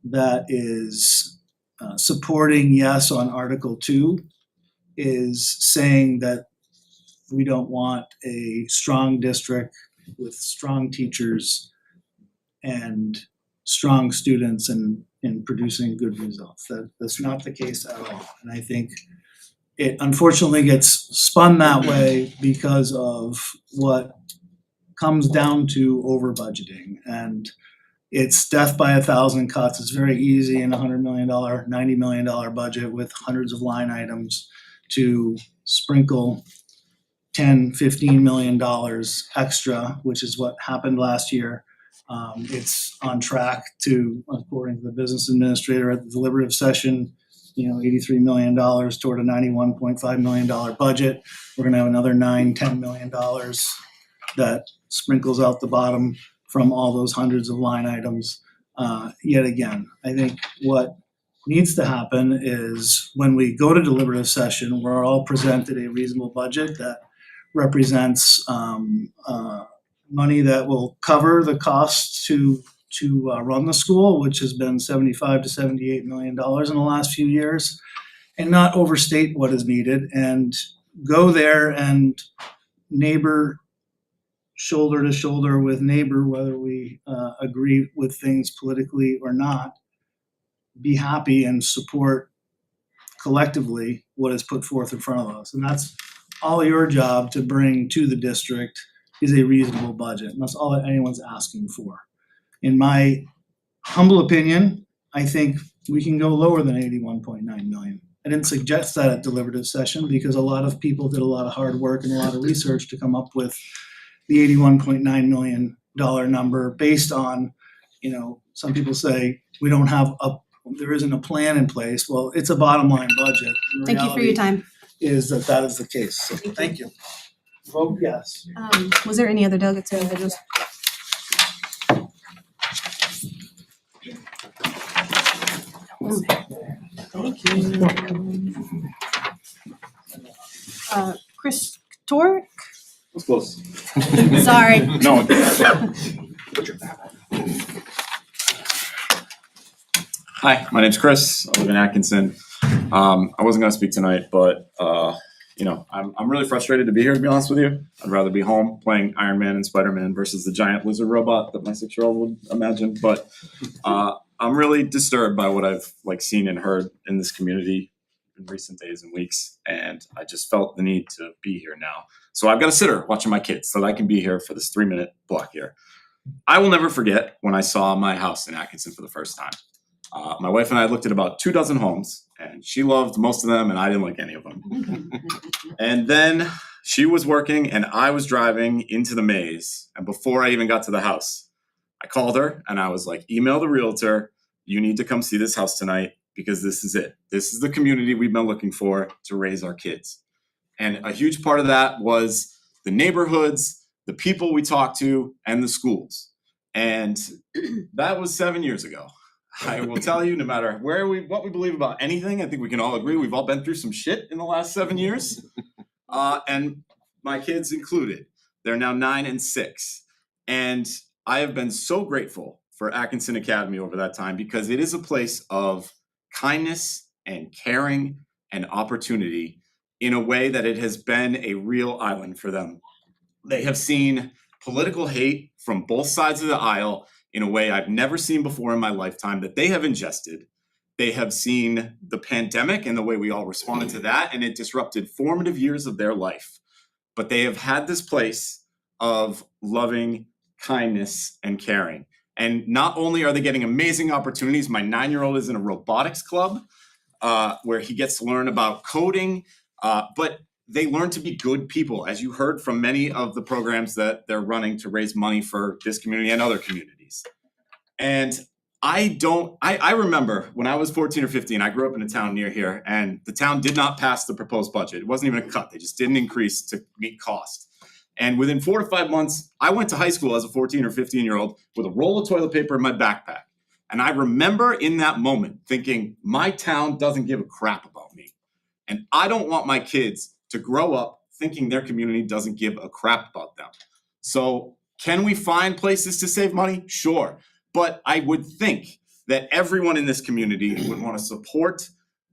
that is supporting yes on Article 2 is saying that we don't want a strong district with strong teachers and strong students and producing good results. That's not the case at all. And I think it unfortunately gets spun that way because of what comes down to over budgeting. And it's death by 1,000 cuts. It's very easy in a $100 million, $90 million budget with hundreds of line items to sprinkle $10, $15 million extra, which is what happened last year. It's on track to, according to the business administrator at the deliberative session, $83 million toward a $91.5 million budget. We're gonna have another $10 million that sprinkles out the bottom from all those hundreds of line items. Yet again, I think what needs to happen is when we go to deliberative session, we're all presented a reasonable budget that represents money that will cover the costs to run the school, which has been $75 to $78 million in the last few years, and not overstate what is needed and go there and neighbor shoulder to shoulder with neighbor, whether we agree with things politically or not, be happy and support collectively what is put forth in front of us. And that's all your job to bring to the district is a reasonable budget. And that's all that anyone's asking for. In my humble opinion, I think we can go lower than 81.9 million. I didn't suggest that at deliberative session because a lot of people did a lot of hard work and a lot of research to come up with the $81.9 million number based on, some people say we don't have there isn't a plan in place. Well, it's a bottom line budget. The Thank you for your reality time. is that that is the case. So thank you. Vote yes. Was there any other delegates or individuals? Thank you. Chris Torek? That's close. Sorry. No. Hi, my name's Chris. I live in Atkinson. I wasn't gonna speak tonight, but I'm really frustrated to be here, to be honest with you. I'd rather be home playing Iron Man and Spider-Man versus the giant lizard robot that my 6-year-old would imagine. But I'm really disturbed by what I've seen and heard in this community in recent days and weeks, and I just felt the need to be here now. So I've got a sitter watching my kids so that I can be here for this 3-minute block here. I will never forget when I saw my house in Atkinson for the first time. My wife and I looked at about 24 homes, and she loved most of them, and I didn't like any of them. And then she was working, and I was driving into the maze, and before I even got to the house, I called her, and I was like, email the realtor, you need to come see this house tonight, because this is it. This is the community we've been looking for to raise our kids. And a huge part of that was the neighborhoods, the people we talked to, and the schools. And that was 7 years ago. I will tell you, no matter what we believe about anything, I think we can all agree we've all been through some shit in the last 7 years. And my kids included. They're now 9 and 6. And I have been so grateful for Atkinson Academy over that time, because it is a place of kindness and caring and opportunity in a way that it has been a real island for them. They have seen political hate from both sides of the aisle in a way I've never seen before in my lifetime that they have ingested. They have seen the pandemic and the way we all responded to that, and it disrupted formative years of their life. But they have had this place of loving kindness and caring. And not only are they getting amazing opportunities, my 9-year-old is in a robotics club where he gets to learn about coding, but they learn to be good people, as you heard from many of the programs that they're running to raise money for this community and other communities. And I remember when I was 14 or 15, I grew up in a town near here, and the town did not pass the proposed budget. It wasn't even a cut. They just didn't increase to meet cost. And within 4 to 5 months, I went to high school as a 14 or 15-year-old with a roll of toilet paper in my backpack. And I remember in that moment thinking, my town doesn't give a crap about me. And I don't want my kids to grow up thinking their community doesn't give a crap about them. So can we find places to save money? Sure. But I would think that everyone in this community would want to support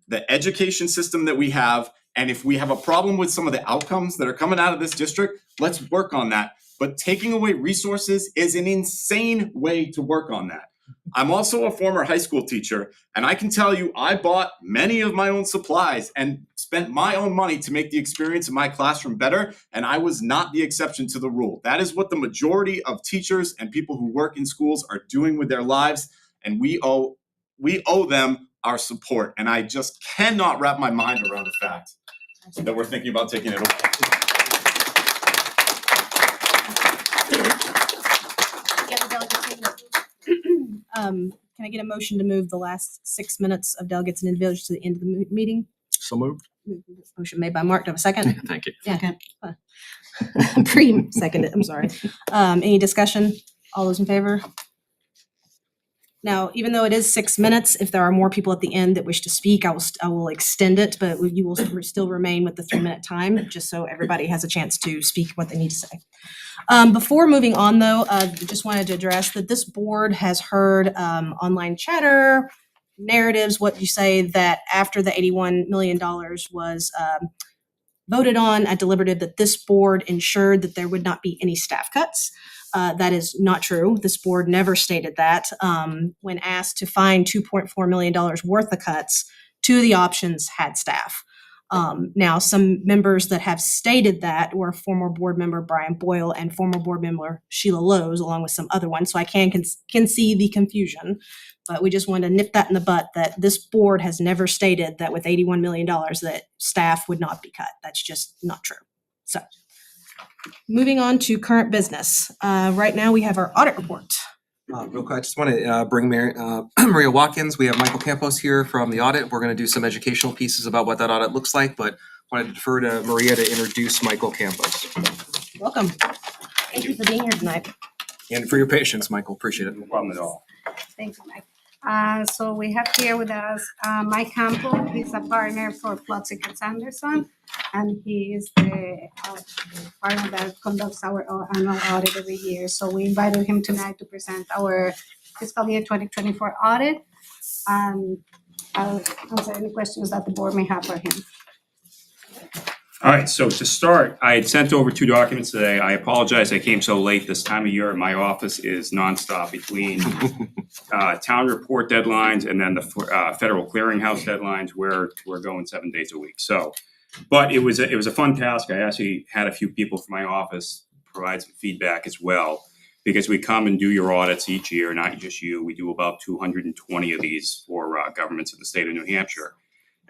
the education system that we have. And if we have a problem with some of the outcomes that are coming out of this district, let's work on that. But taking away resources is an insane way to work on that. I'm also a former high school teacher, and I can tell you I bought many of my own supplies and spent my own money to make the experience in my classroom better, and I was not the exception to the rule. That is what the majority of teachers and people who work in schools are doing with their lives, and we owe them our support. And I just cannot wrap my mind around the fact that we're thinking about taking it away. Can I get a motion to move the last 6 minutes of delegates and individuals to the end of the meeting? So moved. Motion made by Mark. Do I have a second? Thank you. Yeah. Pre-seconded, I'm sorry. Any discussion? All those in favor? Now, even though it is 6 minutes, if there are more people at the end that wish to speak, I will extend it, but you will still remain with the 3-minute time, just so everybody has a chance to speak what they need to say. Before moving on, though, just wanted to address that this board has heard online chatter, narratives, what you say, that after the $81 million was voted on at deliberative, that this board ensured that there would not be any staff cuts. That is not true. This board never stated that. When asked to find $2.4 million worth of cuts, 2 of the options had staff. Now, some members that have stated that were former board member Brian Boyle and former board member Sheila Lowe's, along with some other ones. So I can see the confusion, but we just want to nip that in the butt that this board has never stated that with $81 million that staff would not be cut. That's just not true. So moving on to current business. Right now we have our audit report. Real quick, I just want to bring Maria Watkins. We have Michael Campos here from the audit. We're going to do some educational pieces about what that audit looks like, but wanted to defer to Maria to introduce Michael Campos. Welcome. Thank you for being here tonight. And for your patience, Michael. Appreciate it. No problem at all. Thank you, Mike. So we have here with us Mike Campbell. He's a partner for Plotzik & Sanderson, and he is the partner that conducts our annual audit every year. So we invited him tonight to present our fiscal year 2024 audit. I'll answer any questions that the board may have for him. All right, so to start, I had sent over 2 documents today. I apologize I came so late. This time of year, my office is nonstop between town report deadlines and then the federal clearinghouse deadlines where we're going 7 days a week. So, but it was a fun task. I actually had a few people from my office provide some feedback as well, because we come and do your audits each year, not just you. We do about 220 of these for governments in the state of New Hampshire.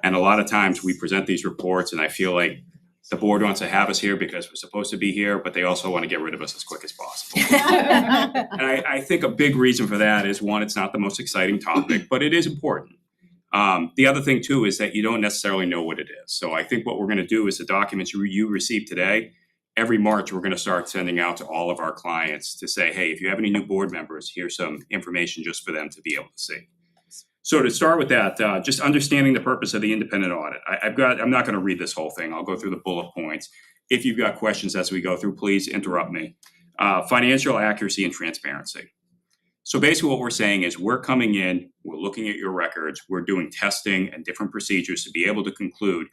And a lot of times we present these reports and I feel like the board wants to have us here because we're supposed to be here, but they also want to get rid of us as quick as possible. And I think a big reason for that is, one, it's not the most exciting topic, but it is important. The other thing too is that you don't necessarily know what it is. So I think what we're going to do is the documents you receive today, every March, we're going to start sending out to all of our clients to say, hey, if you have any new board members, here's some information just for them to be able to see. So to start with that, just understanding the purpose of the independent audit. I'm not going to read this whole thing. I'll go through the bullet points. If you've got questions as we go through, please interrupt me. Financial accuracy and transparency. So basically what we're saying is we're coming in, we're looking at your records, we're doing testing and different procedures to be able to conclude,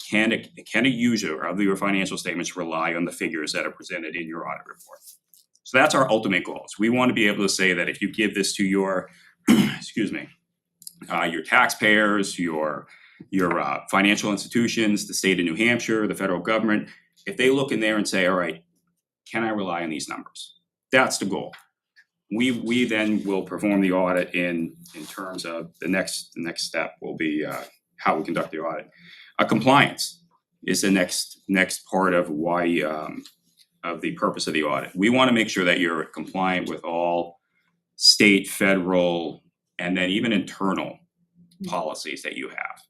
can a user of your financial statements rely on the figures that are presented in your audit report? So that's our ultimate goals. We want to be able to say that if you give this to your, excuse me, your taxpayers, your financial institutions, the state of New Hampshire, the federal government, if they look in there and say, all right, can I rely on these numbers? That's the goal. We then will perform the audit in terms of the next step will be how we conduct the audit. Compliance is the next part of why of the purpose of the audit. We want to make sure that you're compliant with all state, federal, and then even internal policies that you have.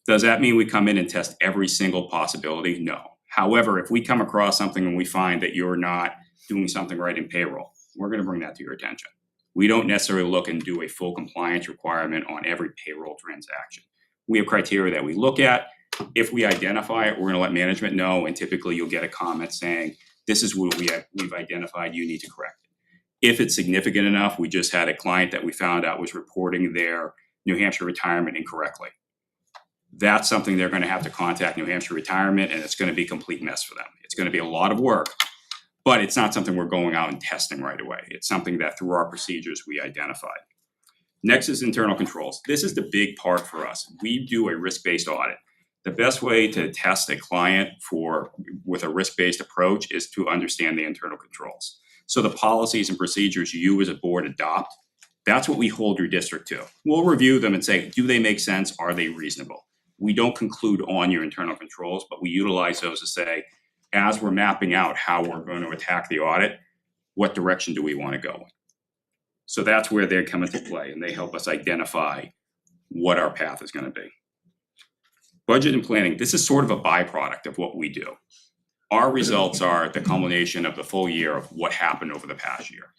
Does that mean we come in and test every single possibility? No. However, if we come across something and we find that you're not doing something right in payroll, we're going to bring that to your attention. We don't necessarily look and do a full compliance requirement on every payroll transaction. We have criteria that we look at. If we identify it, we're going to let management know, and typically you'll get a comment saying, this is what we've identified, you need to correct it. If it's significant enough, we just had a client that we found out was reporting their New Hampshire retirement incorrectly. That's something they're going to have to contact New Hampshire Retirement, and it's going to be a complete mess for them. It's going to be a lot of work, but it's not something we're going out and testing right away. It's something that through our procedures we identified. Next is internal controls. This is the big part for us. We do a risk-based audit. The best way to test a client with a risk-based approach is to understand the internal controls. So the policies and procedures you as a board adopt, that's what we hold your district to. We'll review them and say, do they make sense? Are they reasonable? We don't conclude on your internal controls, but we utilize those to say, as we're mapping out how we're going to attack the audit, what direction do we want to go in? So that's where they come into play, and they help us identify what our path is going to be. Budget and planning, this is sort of a byproduct of what we do. Our results are the culmination of the full year of what happened over the past year.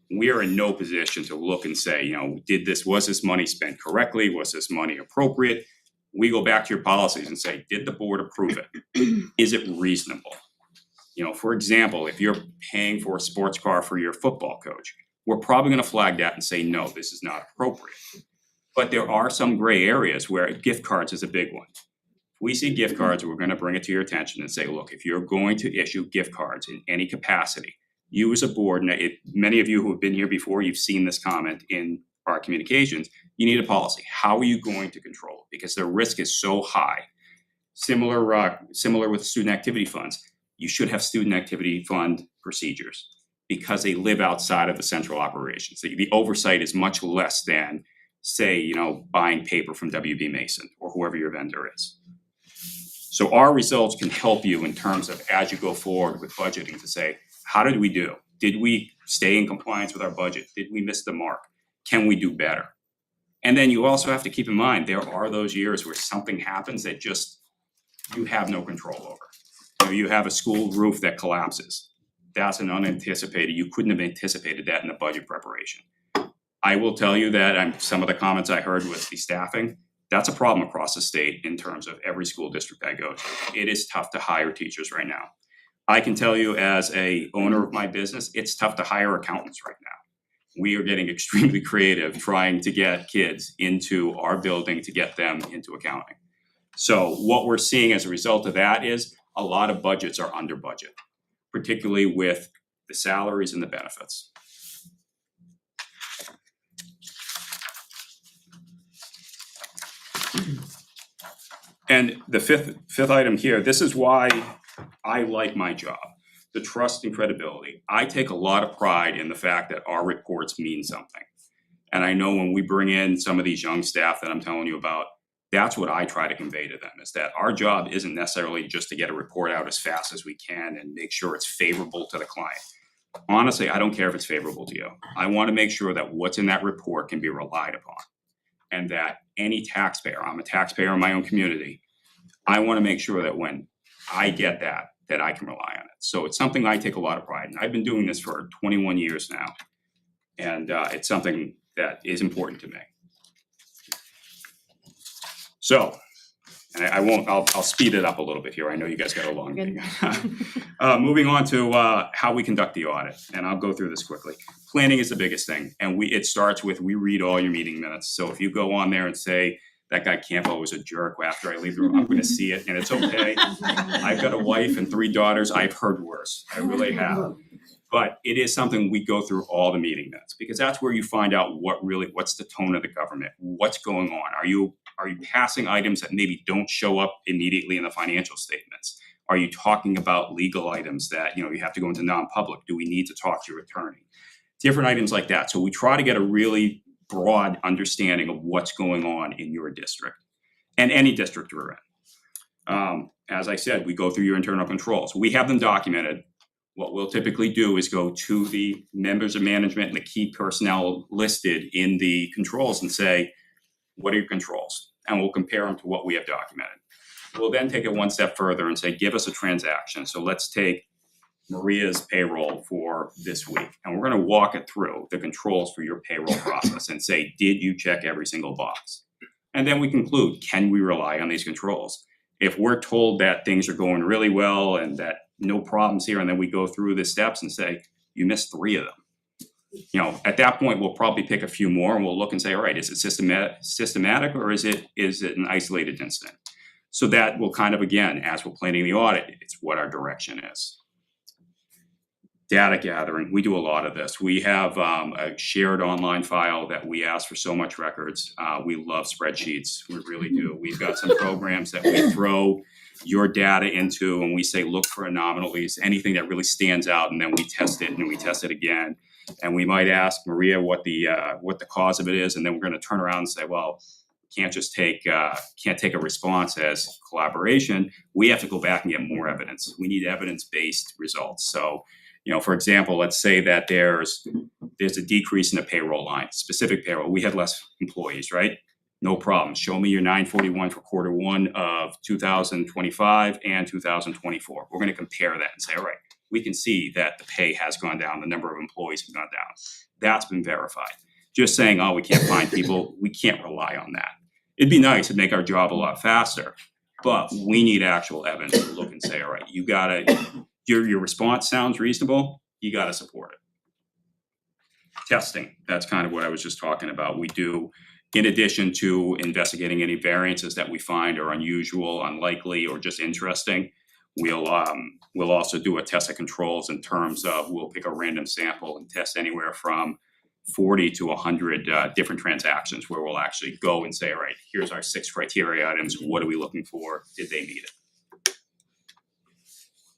We are in no position to look and say, was this money spent correctly? Was this money appropriate? We go back to your policies and say, did the board approve it? Is it reasonable? For example, if you're paying for a sports car for your football coach, we're probably going to flag that and say, no, this is not appropriate. But there are some gray areas where gift cards is a big one. We see gift cards, we're going to bring it to your attention and say, look, if you're going to issue gift cards in any capacity, you as a board, and many of you who have been here before, you've seen this comment in our communications, you need a policy. How are you going to control it? Because the risk is so high. Similar with student activity funds, you should have student activity fund procedures because they live outside of the central operations. The oversight is much less than, say, buying paper from WB Mason or whoever your vendor is. So our results can help you in terms of as you go forward with budgeting to say, how did we do? Did we stay in compliance with our budget? Did we miss the mark? Can we do better? And then you also have to keep in mind, there are those years where something happens that just you have no control over. You know, you have a school roof that collapses. That's an unanticipated, you couldn't have anticipated that in the budget preparation. I will tell you that some of the comments I heard with the staffing, that's a problem across the state in terms of every school district I go to. It is tough to hire teachers right now. I can tell you as a owner of my business, it's tough to hire accountants right now. We are getting extremely creative trying to get kids into our building to get them into accounting. So what we're seeing as a result of that is a lot of budgets are under budget, particularly with the salaries and the benefits. And the fifth item here, this is why I like my job, the trust and credibility. I take a lot of pride in the fact that our reports mean something. And I know when we bring in some of these young staff that I'm telling you about, that's what I try to convey to them, is that our job isn't necessarily just to get a report out as fast as we can and make sure it's favorable to the client. Honestly, I don't care if it's favorable to you. I want to make sure that what's in that report can be relied upon. And that any taxpayer, I'm a taxpayer in my own community, I want to make sure that when I get that I can rely on it. So it's something I take a lot of pride in. I've been doing this for 21 years now. And it's something that is important to me. So, and I'll speed it up a little bit here. I know you guys got a long meeting. Moving on to how we conduct the audit, and I'll go through this quickly. Planning is the biggest thing, and it starts with, we read all your meeting minutes. So if you go on there and say, that guy Campo was a jerk after I leave the room, I'm gonna see it, and it's okay. I've got a wife and 3 daughters. I've heard worse. I really have. But it is something we go through all the meeting minutes, because that's where you find out what's the tone of the government, what's going on. Are you passing items that maybe don't show up immediately in the financial statements? Are you talking about legal items that, you have to go into non-public? Do we need to talk to your attorney? Different items like that. So we try to get a really broad understanding of what's going on in your district and any district we're in. As I said, we go through your internal controls. We have them documented. What we'll typically do is go to the members of management and the key personnel listed in the controls and say, what are your controls? And we'll compare them to what we have documented. We'll then take it one step further and say, give us a transaction. So let's take Maria's payroll for this week, and we're going to walk it through the controls for your payroll process and say, did you check every single box? And then we conclude, can we rely on these controls? If we're told that things are going really well and that no problems here, and then we go through the steps and say, you missed 3 of them. At that point, we'll probably pick a few more and we'll look and say, all right, is it systematic or is it an isolated incident? So that will kind of, again, as we're planning the audit, it's what our direction is. Data gathering, we do a lot of this. We have a shared online file that we ask for so much records. We love spreadsheets, we really do. We've got some programs that we throw your data into and we say, look for anomalies, anything that really stands out, and then we test it and we test it again. And we might ask Maria what the cause of it is, and then we're going to turn around and say, well, can't just take a response as collaboration. We have to go back and get more evidence. We need evidence-based results. So, for example, let's say that there's a decrease in the payroll line, specific payroll. We had less employees, right? No problem. Show me your 941 for quarter 1 of 2025 and 2024. We're going to compare that and say, all right, we can see that the pay has gone down, the number of employees have gone down. That's been verified. Just saying, oh, we can't find people, we can't rely on that. It'd be nice to make our job a lot faster, but we need actual evidence to look and say, all right, you gotta, your response sounds reasonable, you gotta support it. Testing, that's kind of what I was just talking about. We do, in addition to investigating any variances that we find are unusual, unlikely, or just interesting, we'll also do a test of controls in terms of, we'll pick a random sample and test anywhere from 40 to 100 different transactions, where we'll actually go and say, all right, here's our 6 criteria items. What are we looking for? Did they meet it?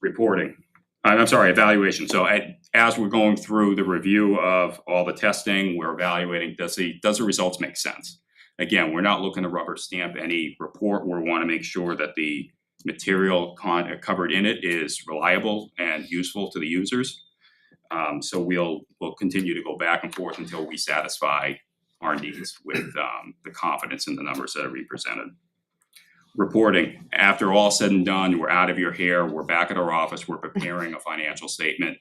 Reporting. Evaluation. So as we're going through the review of all the testing, we're evaluating, does the results make sense? Again, we're not looking to rubber stamp any report. We want to make sure that the material covered in it is reliable and useful to the users. So we'll continue to go back and forth until we satisfy our needs with the confidence in the numbers that are represented. Reporting, after all said and done, we're out of your hair, we're back at our office, we're preparing a financial statement,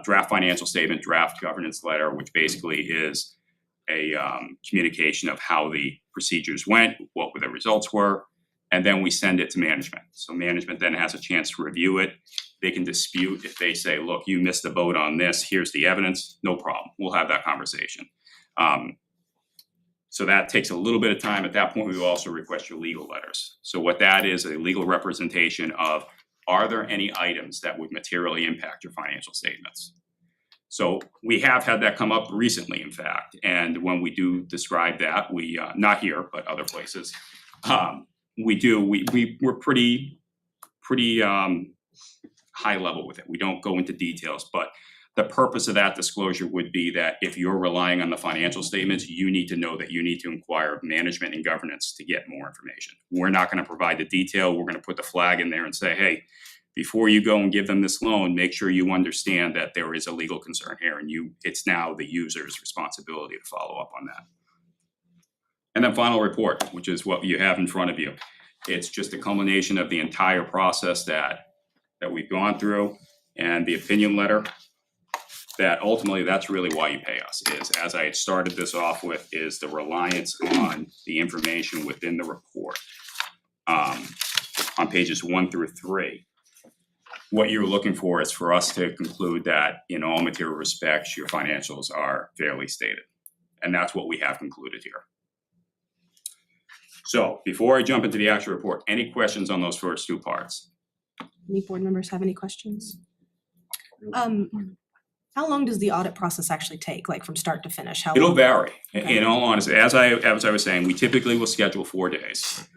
draft financial statement, draft governance letter, which basically is a communication of how the procedures went, what the results were, and then we send it to management. So management then has a chance to review it. They can dispute if they say, look, you missed the boat on this, here's the evidence, no problem, we'll have that conversation. So that takes a little bit of time. At that point, we will also request your legal letters. So what that is, a legal representation of, are there any items that would materially impact your financial statements? So we have had that come up recently, in fact, and when we do describe that, we, not here, but other places, we're pretty high level with it. We don't go into details, but the purpose of that disclosure would be that if you're relying on the financial statements, you need to know that you need to inquire of management and governance to get more information. We're not going to provide the detail. We're going to put the flag in there and say, hey, before you go and give them this loan, make sure you understand that there is a legal concern here, and it's now the user's responsibility to follow up on that. And then final report, which is what you have in front of you. It's just a culmination of the entire process that we've gone through, and the opinion letter. That ultimately, that's really why you pay us, is, as I had started this off with, is the reliance on the information within the report. On pages 1 through 3. What you're looking for is for us to conclude that in all material respects, your financials are fairly stated. And that's what we have concluded here. So before I jump into the actual report, any questions on those first two parts? Any board members have any questions? How long does the audit process actually take, like from start to finish? How It'll long? vary. Okay. In all honesty, as I was saying, we typically will schedule 4 days.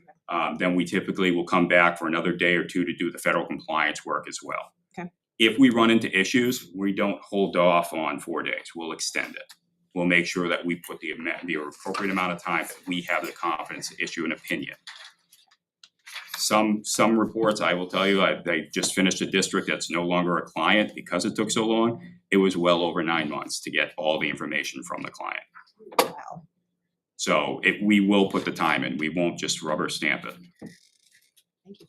Then we typically will come back for another day or two to do the federal compliance work as well. Okay. If we run into issues, we don't hold off on 4 days. We'll extend it. We'll make sure that we put the appropriate amount of time that we have the confidence to issue an opinion. Some reports, I will tell you, they just finished a district that's no longer a client because it took so long. It was well over 9 months to get all the information from the client. Wow. So we will put the time in. We won't just rubber stamp it. Thank you.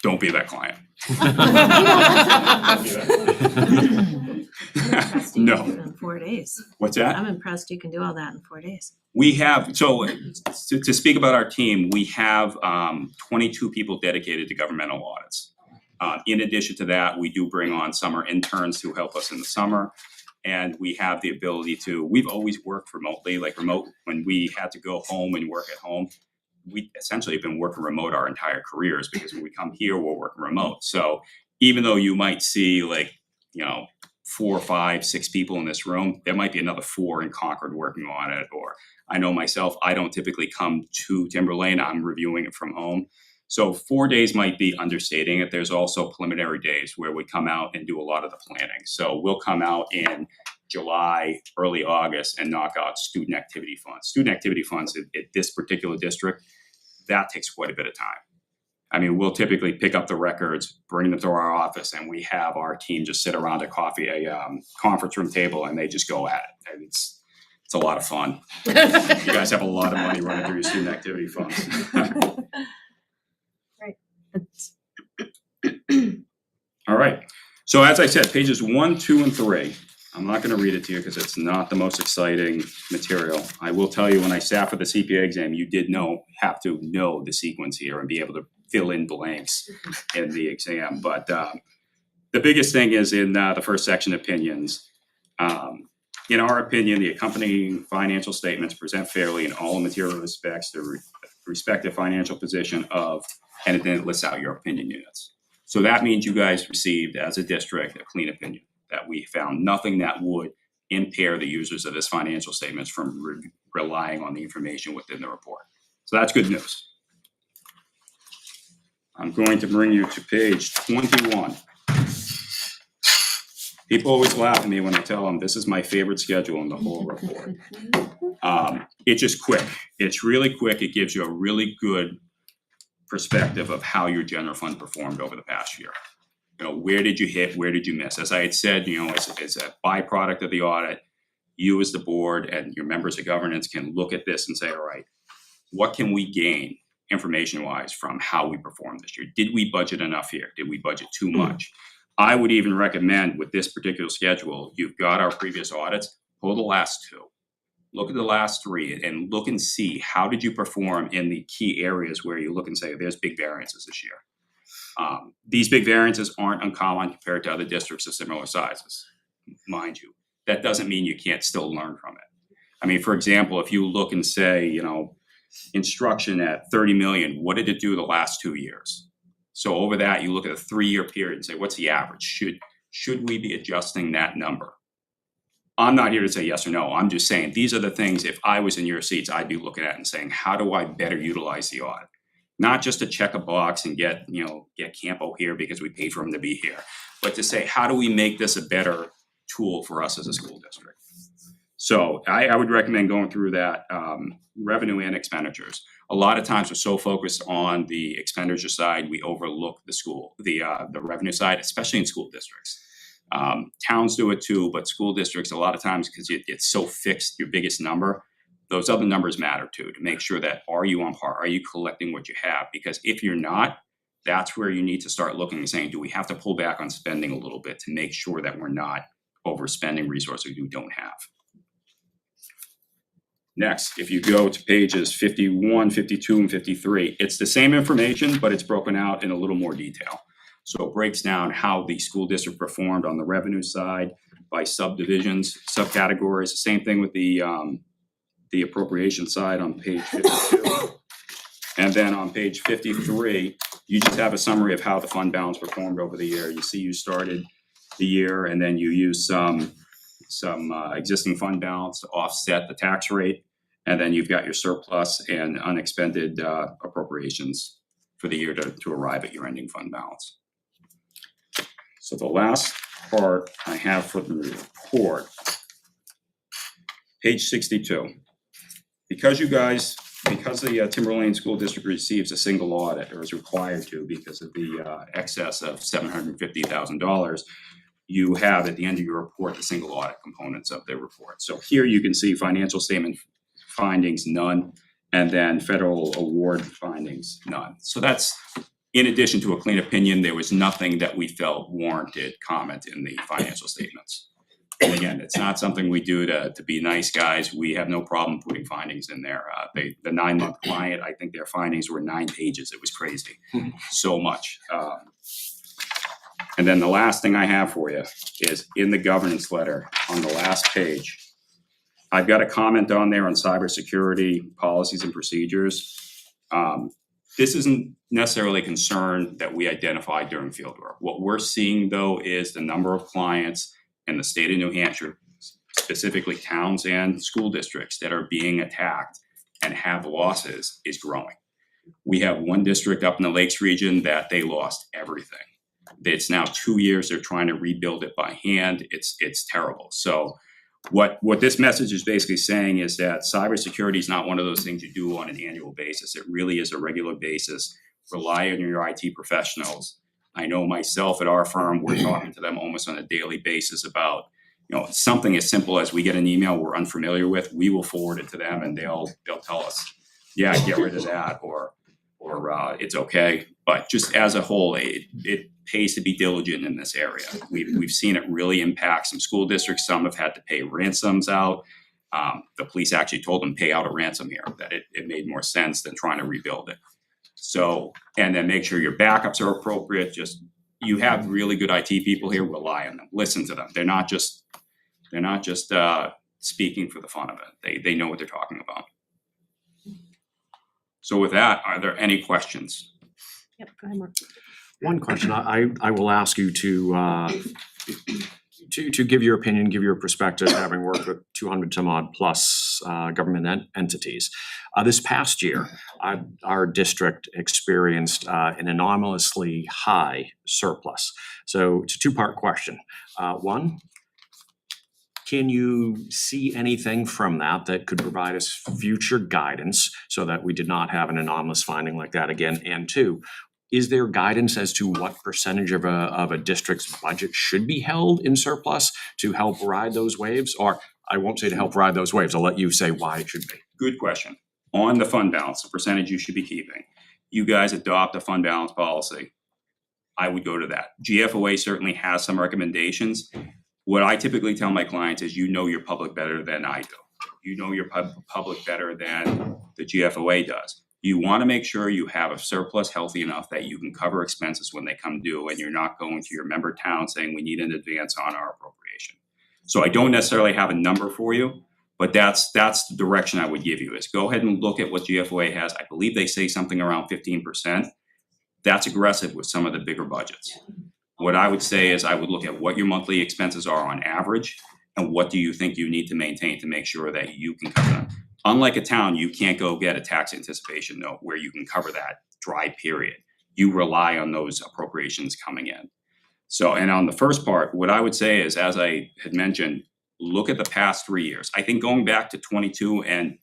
Don't be that client. No. In 4 days. What's that? I'm impressed you can do all that in 4 days. We have, so to speak about our team, we have 22 people dedicated to governmental audits. In addition to that, we do bring on summer interns who help us in the summer. And we have the ability to, we've always worked remotely, like when we had to go home and work at home, we essentially have been working remote our entire careers, because when we come here, we're working remote. So even though you might see 4, 5, 6 people in this room, there might be another 4 in Concord working on it. Or I know myself, I don't typically come to Timberlane, I'm reviewing it from home. So 4 days might be understating it. There's also preliminary days where we come out and do a lot of the planning. So we'll come out in July, early August, and knock out student activity funds. Student activity funds at this particular district, that takes quite a bit of time. I mean, we'll typically pick up the records, bring them to our office, and we have our team just sit around a conference room table, and they just go at it. And it's a lot of fun. You guys have a lot of money running through your student activity funds. All right. So as I said, pages 1, 2, and 3. I'm not going to read it to you because it's not the most exciting material. I will tell you, when I sat for the CPA exam, you did have to know the sequence here and be able to fill in blanks in the exam. But the biggest thing is in the first section, opinions. In our opinion, the accompanying financial statements present fairly in all material respects the respective financial position of, and then it lists out your opinion units. So that means you guys received, as a district, a clean opinion, that we found nothing that would impair the users of this financial statements from relying on the information within the report. So that's good news. I'm going to bring you to page 21. People always laugh at me when I tell them this is my favorite schedule in the whole report. It's just quick. It's really quick. It gives you a really good perspective of how your general fund performed over the past year. You know, where did you hit, where did you miss? As I had said, you know, as a byproduct of the audit, you as the board and your members of governance can look at this and say, all right, what can we gain information-wise from how we performed this year? Did we budget enough here? Did we budget too much? I would even recommend with this particular schedule, you've got our previous audits, pull the last two. Look at the last three and look and see how did you perform in the key areas where you look and say, there's big variances this year. These big variances aren't uncommon compared to other districts of similar sizes, mind you. That doesn't mean you can't still learn from it. I mean, for example, if you look and say, you know, instruction at 30 million, what did it do the last 2 years? So over that, you look at a 3-year period and say, what's the average? Should we be adjusting that number? I'm not here to say yes or no. I'm just saying these are the things, if I was in your seats, I'd be looking at and saying, how do I better utilize the audit? Not just to check a box and get Campo here because we paid for him to be here, but to say, how do we make this a better tool for us as a school district? So I would recommend going through that revenue and expenditures. A lot of times we're so focused on the expenditure side, we overlook the revenue side, especially in school districts. Towns do it too, but school districts, a lot of times, because it's so fixed, your biggest number, those other numbers matter too, to make sure that are you on par? Are you collecting what you have? Because if you're not, that's where you need to start looking and saying, do we have to pull back on spending a little bit to make sure that we're not overspending resources we don't have? Next, if you go to pages 51, 52, and 53, it's the same information, but it's broken out in a little more detail. So it breaks down how the school district performed on the revenue side by subdivisions, subcategories. Same thing with the appropriation side on page 52. And then on page 53, you just have a summary of how the fund balance performed over the year. You see you started the year and then you use some existing fund balance to offset the tax rate. And then you've got your surplus and unexpended appropriations for the year to arrive at your ending fund balance. So the last part I have for the report, page 62. Because the Timberlane School District receives a single audit, or is required to because of the excess of $750,000, you have at the end of your report the single audit components of the report. So here you can see financial statement findings, none, and then federal award findings, none. So that's in addition to a clean opinion. There was nothing that we felt warranted comment in the financial statements. And again, it's not something we do to be nice guys. We have no problem putting findings in there. The 9-month client, I think their findings were 9 pages. It was crazy, so much. And then the last thing I have for you is in the governance letter on the last page. I've got a comment on there on cybersecurity policies and procedures. This isn't necessarily a concern that we identified during fieldwork. What we're seeing though is the number of clients in the state of New Hampshire, specifically towns and school districts that are being attacked and have losses is growing. We have one district up in the Lakes region that they lost everything. It's now 2 years they're trying to rebuild it by hand. It's terrible. So what this message is basically saying is that cybersecurity is not one of those things you do on an annual basis. It really is a regular basis. Rely on your IT professionals. I know myself at our firm, we're talking to them almost on a daily basis about, something as simple as we get an email we're unfamiliar with, we will forward it to them and they'll tell us, yeah, get rid of that or it's okay. But just as a whole, it pays to be diligent in this area. We've seen it really impact some school districts. Some have had to pay ransoms out. The police actually told them pay out a ransom here, that it made more sense than trying to rebuild it. So, and then make sure your backups are appropriate. Just, you have really good IT people here, rely on them, listen to them. They're not just speaking for the fun of it. They know what they're talking about. So with that, are there any questions? Yep, go ahead, Mark. One question, I will ask you to give your opinion, give your perspective, having worked with 200 some odd plus government entities. This past year, our district experienced an anomalously high surplus. So it's a two-part question. One, can you see anything from that could provide us future guidance so that we did not have an anomalous finding like that again? And two, Is there guidance as to what percentage of a district's budget should be held in surplus to help ride those waves? Or I won't say to help ride those waves, I'll let you say why it should be. Good question. On the fund balance, the percentage you should be keeping, you guys adopt a fund balance policy, I would go to that. GFOA certainly has some recommendations. What I typically tell my clients is, you know your public better than I do. You know your public better than the GFOA does. You want to make sure you have a surplus healthy enough that you can cover expenses when they come due, and you're not going to your member town saying we need an advance on our appropriation. So I don't necessarily have a number for you, but that's the direction I would give you, is go ahead and look at what GFOA has. I believe they say something around 15%. That's aggressive with some of the bigger budgets. What I would say is I would look at what your monthly expenses are on average, and what do you think you need to maintain to make sure that you can cover them. Unlike a town, you can't go get a tax anticipation note where you can cover that dry period. You rely on those appropriations coming in. So, and on the first part, what I would say is, as I had mentioned, look at the past 3 years. I think going back to 22 and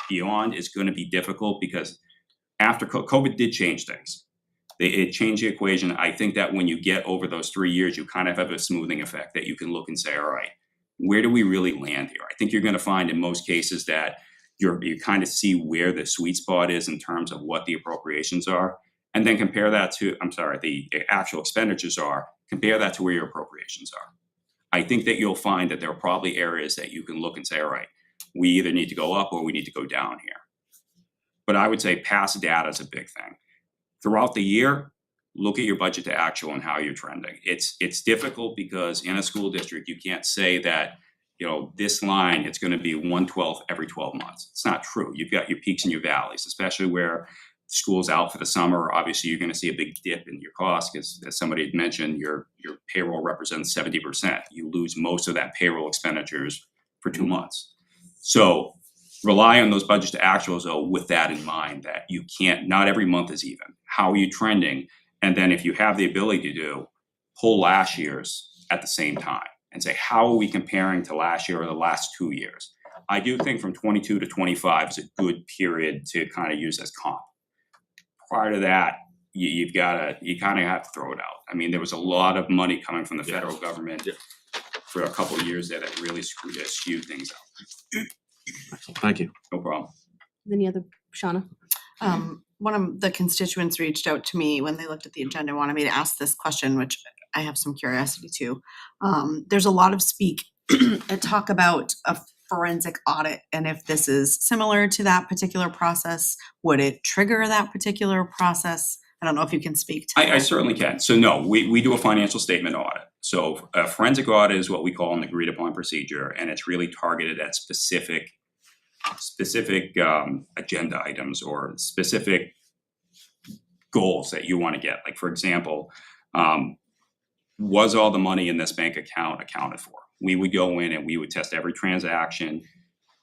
beyond is going to be difficult, because after COVID did change things. It changed the equation. I think that when you get over those 3 years, you kind of have a smoothing effect that you can look and say, all right, where do we really land here? I think you're going to find in most cases that you kind of see where the sweet spot is in terms of what the appropriations are, and then compare that to, the actual expenditures are, compare that to where your appropriations are. I think that you'll find that there are probably areas that you can look and say, all right, we either need to go up or we need to go down here. But I would say past data is a big thing. Throughout the year, look at your budget to actual and how you're trending. It's difficult because in a school district, you can't say that, this line, it's going to be 1/12 every 12 months. It's not true. You've got your peaks and your valleys, especially where school's out for the summer. Obviously, you're going to see a big dip in your cost because, as somebody had mentioned, your payroll represents 70%. You lose most of that payroll expenditures for 2 months. So rely on those budgets to actuals, though, with that in mind, that you can't, not every month is even. How are you trending? And then if you have the ability to pull last year's at the same time and say, how are we comparing to last year or the last 2 years? I do think from 22 to 25 is a good period to kind of use as comp. Prior to that, you kind of have to throw it out. I mean, there was a lot of money coming from the federal government for a couple of years there that really skewed things out. Thank you. No problem. Any other, Shauna? One of the constituents reached out to me when they looked at the agenda, wanted me to ask this question, which I have some curiosity to. There's a lot of speak and talk about a forensic audit, and if this is similar to that particular process, would it trigger that particular process? I don't know if you can speak to I certainly can. So no, we do a financial statement audit. So a forensic audit is what we call an agreed upon procedure, and it's really targeted at specific agenda items or specific goals that you want to get. Like, for example, was all the money in this bank account accounted for? We would go in and we would test every transaction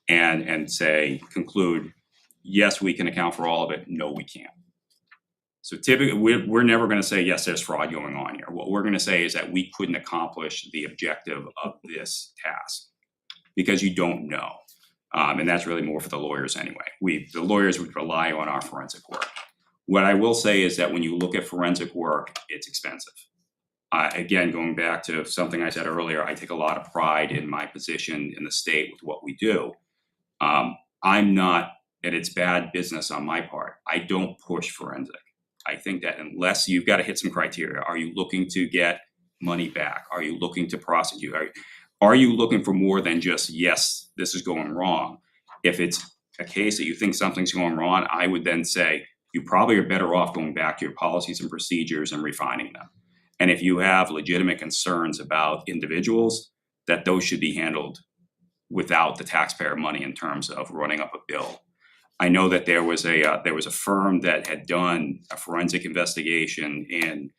and say, conclude, yes, we can account for all of it. No, we can't. So typically, we're never going to say, yes, there's fraud going on here. What we're going to say is that we couldn't accomplish the objective of this task because you don't know. And that's really more for the lawyers anyway. The lawyers would rely on our forensic work. What I will say is that when you look at forensic work, it's expensive. Again, going back to something I said earlier, I take a lot of pride in my position in the state with what we do. I'm not, and it's bad business on my part, I don't push forensic. I think that unless you've got to hit some criteria, are you looking to get money back? Are you looking to prosecute? Are you looking for more than just, yes, this is going wrong? If it's a case that you think something's going wrong, I would then say you probably are better off going back to your policies and procedures and refining them. And if you have legitimate concerns about individuals, that those should be handled without the taxpayer money in terms of running up a bill. I know that there was a firm that had done a forensic investigation in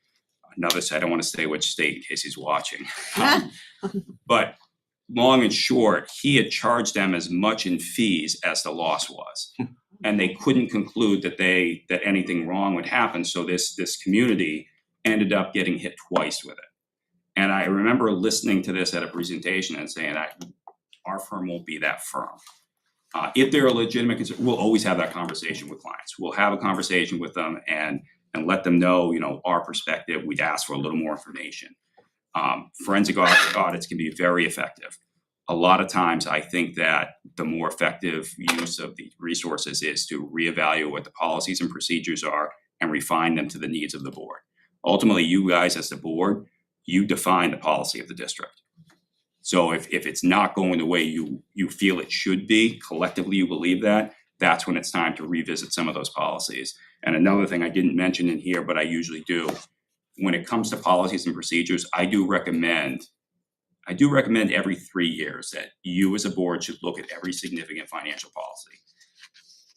another state. I don't want to say which state in case he's watching. But long and short, he had charged them as much in fees as the loss was. And they couldn't conclude that anything wrong would happen. So this community ended up getting hit twice with it. And I remember listening to this at a presentation and saying, our firm won't be that firm. If they're a legitimate concern, we'll always have that conversation with clients. We'll have a conversation with them, and and let them know, you know, our perspective. We'd ask for a little more information. Forensic audits can be very effective. A lot of times, I think that the more effective use of the resources is to reevaluate what the policies and procedures are and refine them to the needs of the board. Ultimately, you guys as the board, you define the policy of the district. So if it's not going the way you feel it should be, collectively you believe that, that's when it's time to revisit some of those policies. And another thing I didn't mention in here, but I usually do, when it comes to policies and procedures, I do recommend every 3 years that you as a board should look at every significant financial policy.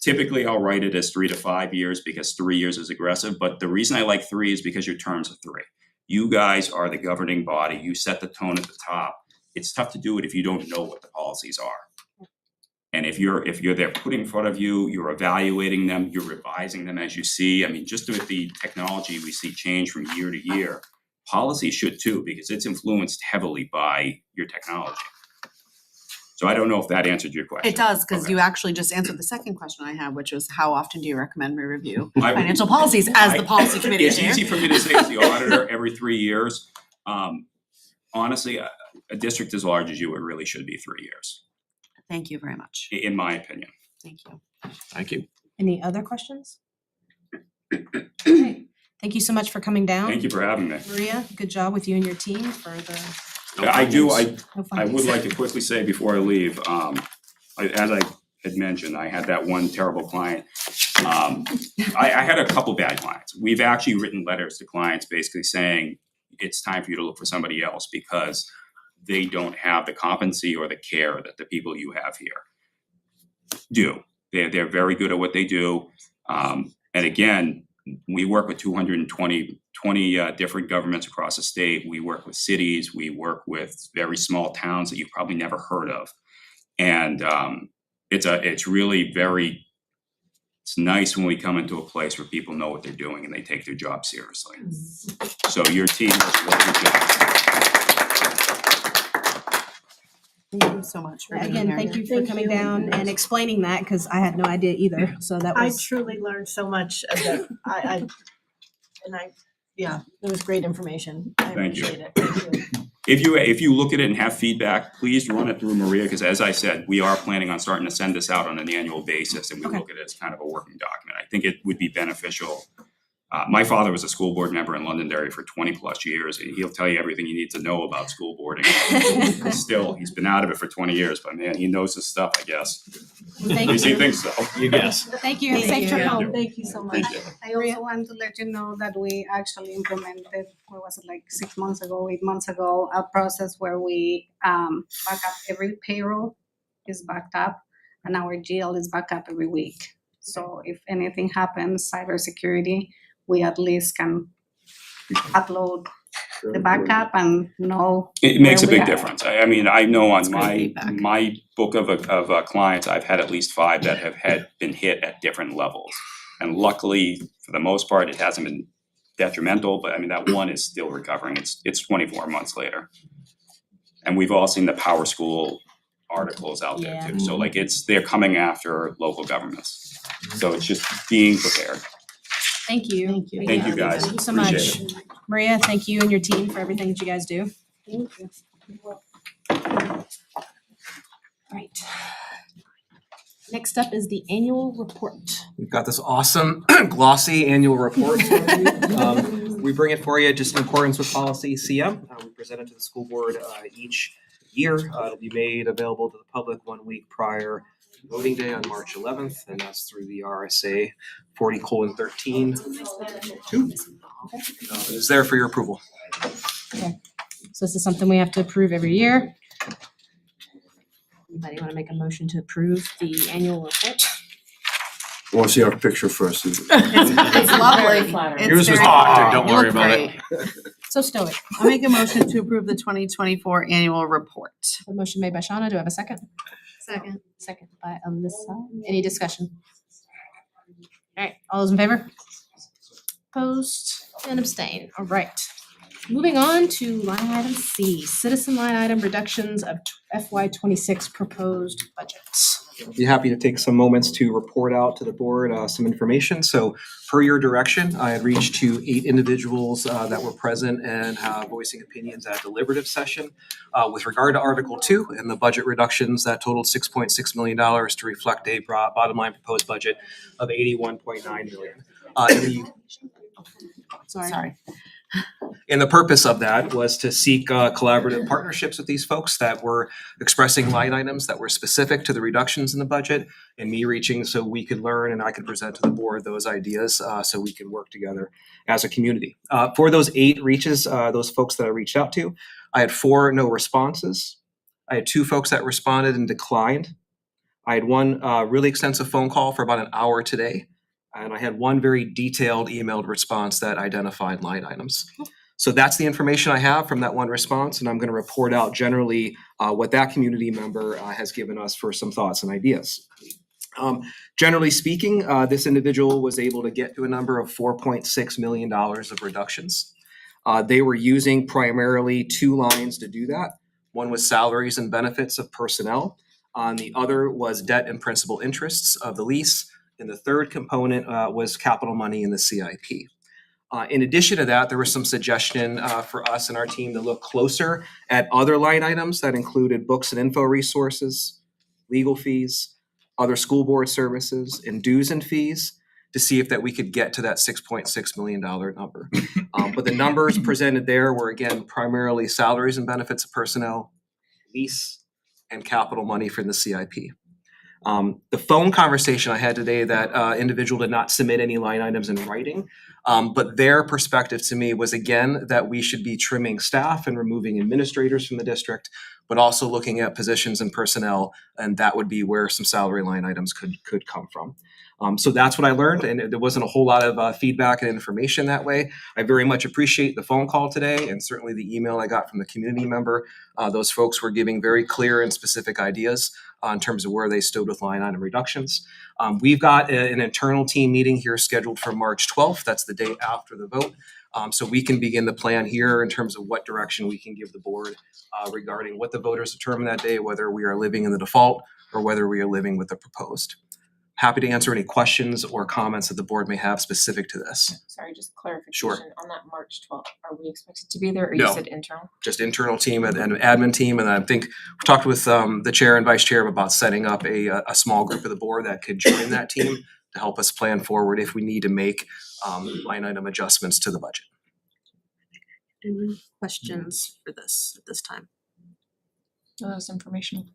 Typically, I'll write it as 3 to 5 years because 3 years is aggressive, but the reason I like 3 is because your terms are 3. You guys are the governing body, you set the tone at the top. It's tough to do it if you don't know what the policies are. And if you're there put in front of you, you're evaluating them, you're revising them as you see. I mean, just with the technology we see change from year to year, policy should too, because it's influenced heavily by your technology. So I don't know if that answered your question. It does, because Okay. you actually just answered the second question I had, which was how often do you recommend we review I- financial policies as the policy committee It's chair? easy for me to say as the auditor every 3 years. Honestly, a district as large as you, it really should be 3 years, Thank you very much. in my opinion. Thank you. Thank you. Any other questions? Okay. Thank you so much for coming down. Thank you for having me. Maria, good job with you and your team for the. I No I would findings. like to quickly say before I leave, as I had mentioned, I had that one terrible client. I had a couple bad clients. We've actually written letters to clients basically saying it's time for you to look for somebody else because they don't have the competency or the care that the people you have here do. They're very good at what they do. And again, we work with 220 different governments across the state. We work with cities. We work with very small towns that you've probably never heard of. And it's really very, it's nice when we come into a place where people know what they're doing and they take their job seriously. So your team does a really good job. Thank you so much for being Again, here. thank you for coming down and explaining that, because I had no idea either, so that I was, truly learned so much of it. Yeah, it was great information. I Thank you. appreciate it. Thank you. If you look at it and have feedback, please run it through Maria, because as I said, we are planning on starting to send this out on an annual basis, and we Okay. look at it as kind of a working document. I think it would be beneficial. My father was a school board member in Londonderry for 20 plus years, and he'll tell you everything you need to know about school boarding. Still, he's been out of it for 20 years, but man, he knows his stuff, I guess. Thank At least he you. thinks so. You guess. Thank you, and safe trip home. Thank you so much. Thank you. I also want to let you know that we actually implemented, what was it, like 6 months ago, 8 months ago, a process where we back up every payroll is backed up and our GL is backed up every week. So if anything happens, cybersecurity, we at least can upload the backup and know. It makes a where we big are. difference. I mean, I know on great my feedback. my book of clients, I've had at least 5 that have been hit at different levels. And luckily, for the most part, it hasn't been detrimental, but I mean, that one is still recovering. It's 24 months later. And we've all seen the Power School articles out there Yeah. too. So like they're coming after local governments. So it's just being prepared. Thank you. Thank you. Thank you guys. Thank you so Appreciate much. Maria, thank you and your team for everything that you guys do. Thank you. Right. Next up is the annual report. We've got this awesome glossy annual report for you. We bring it for you just in accordance with policy CM. We present it to the school board each year. It'll be made available to the public 1 week prior to voting day on March 11th, and that's through the RSA 40:13. It is there for your approval. Okay. So this is something we have to approve every year. Anybody want to make a motion to approve the annual report? I want to see our picture first. It's lovely. It's Yours was very- doctored, don't You worry look about it. great. So stoic. I'll make a motion to approve the 2024 annual report. A motion made by Shauna. Do I have a second? Second. Second by Alyssa. Any discussion? All right, all those in favor? Opposed and abstain. All right. Moving on to line item C, citizen line item reductions of FY 26 proposed budgets. Be happy to take some moments to report out to the board some information. So per your direction, I had reached to 8 individuals that were present and voicing opinions at a deliberative session with regard to Article 2 and the budget reductions that totaled $6.6 million to reflect a bottom line proposed budget of $81.9 million. Sorry. And the purpose of that was to seek collaborative partnerships with these folks that were expressing line items that were specific to the reductions in the budget, and me reaching so we could learn and I could present to the board those ideas so we can work together as a community. For those 8 reaches, those folks that I reached out to, I had 4 no responses. I had 2 folks that responded and declined. I had 1 really extensive phone call for about an hour today. And I had 1 very detailed emailed response that identified line items. So that's the information I have from that 1 response, and I'm going to report out generally what that community member has given us for some thoughts and ideas. Generally speaking, this individual was able to get to a number of $4.6 million of reductions. They were using primarily 2 lines to do that. One was salaries and benefits of personnel. The other was debt and principal interests of the lease. And the third component was capital money in the CIP. In addition to that, there was some suggestion for us and our team to look closer at other line items that included books and info resources, legal fees, other school board services, and dues and fees to see if that we could get to that $6.6 million number. But the numbers presented there were, again, primarily salaries and benefits of personnel, lease, and capital money from the CIP. The phone conversation I had today, that individual did not submit any line items in writing, but their perspective to me was, again, that we should be trimming staff and removing administrators from the district, but also looking at positions and personnel, and that would be where some salary line items could come from. So that's what I learned, and there wasn't a whole lot of feedback and information that way. I very much appreciate the phone call today, and certainly the email I got from the community member. Those folks were giving very clear and specific ideas in terms of where they stood with line item reductions. We've got an internal team meeting here scheduled for March 12th. That's the day after the vote. So we can begin the plan here in terms of what direction we can give the board regarding what the voters determine that day, whether we are living in the default or whether we are living with the proposed. Happy to answer any questions or comments that the board may have specific to this. Sorry, just clarification. Sure. On that March 12th, are we expected to be there or No. you said internal? Just internal team and admin team, and I think we talked with the chair and vice chair about setting up a small group of the board that could join that team to help us plan forward if we need to make line item adjustments to the budget. Any questions for this at this time? That's informational.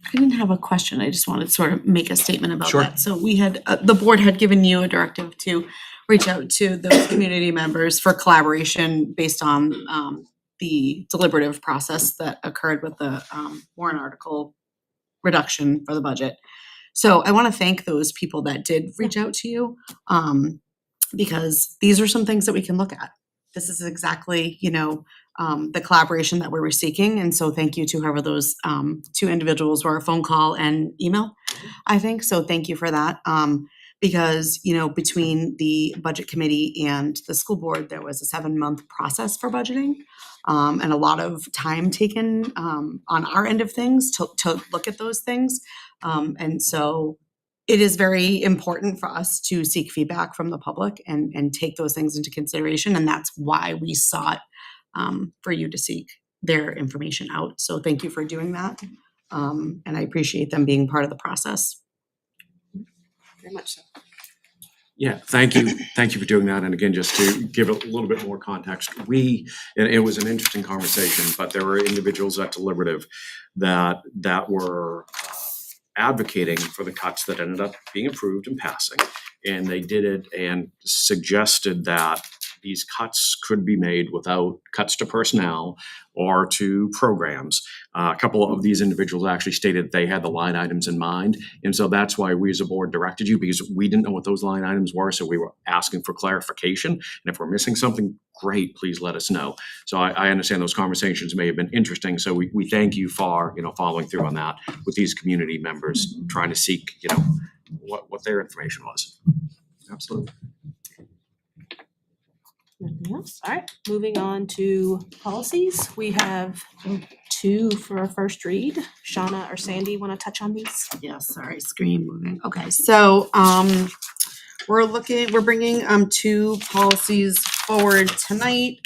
I didn't have a question. I just wanted to sort of make a statement about Sure. that. So we had, the board had given you a directive to reach out to those community members for collaboration based on the deliberative process that occurred with the warrant article reduction for the budget. So I want to thank those people that did reach out to you because these are some things that we can look at. This is exactly, the collaboration that we were seeking. And so thank you to whoever those 2 individuals were, phone call and email, I think. So thank you for that. Because, between the budget committee and the school board, there was a 7-month process for budgeting. And a lot of time taken on our end of things to look at those things. And so it is very important for us to seek feedback from the public and take those things into consideration. And that's why we sought for you to seek their information out. So thank you for doing that. And I appreciate them being part of the process. Very much so. Yeah, thank you. Thank you for doing that. And again, just to give a little bit more context, it was an interesting conversation, but there were individuals at deliberative that were advocating for the cuts that ended up being approved and passing. And they did it and suggested that these cuts could be made without cuts to personnel or to programs. A couple of these individuals actually stated they had the line items in mind. And so that's why we as a board directed you, because we didn't know what those line items were. So we were asking for clarification. And if we're missing something, great, please let us know. So I understand those conversations may have been interesting. So we thank you for, following through on that with these community members, trying to seek, what their information was. Absolutely. Nothing else? All right, moving on to policies. We have two for a first read. Shauna or Sandy want to touch on these? Yeah, sorry, screen moving. Okay, so we're bringing two policies forward tonight,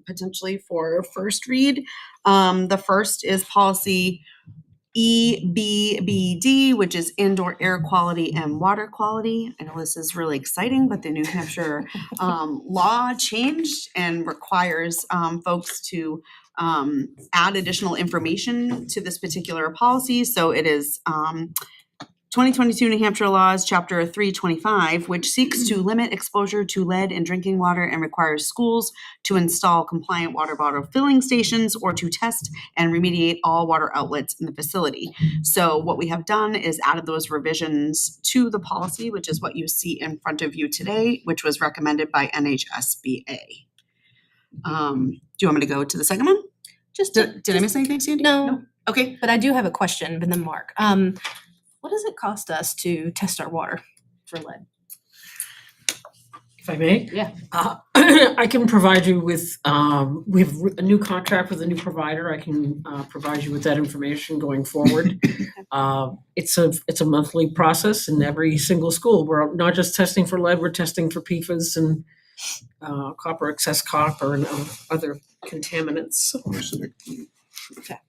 potentially for first read. The first is policy EBBD, which is indoor air quality and water quality. I know this is really exciting, but the New Hampshire law changed and requires folks to add additional information to this particular policy. So it is 2022 New Hampshire laws, chapter 325, which seeks to limit exposure to lead in drinking water and requires schools to install compliant water bottle filling stations or to test and remediate all water outlets in the facility. So what we have done is added those revisions to the policy, which is what you see in front of you today, which was recommended by NHSBA. Do you want me to go to the second one? Did I miss anything, Sandy? No. Okay. But I do have a question, but then Mark. What does it cost us to test our water for lead? If I may? Yeah. I can provide you with, we have a new contract with a new provider. I can provide you with that information going forward. It's a monthly process in every single school. We're not just testing for lead, we're testing for PFAS and copper, excess copper and other contaminants. Okay.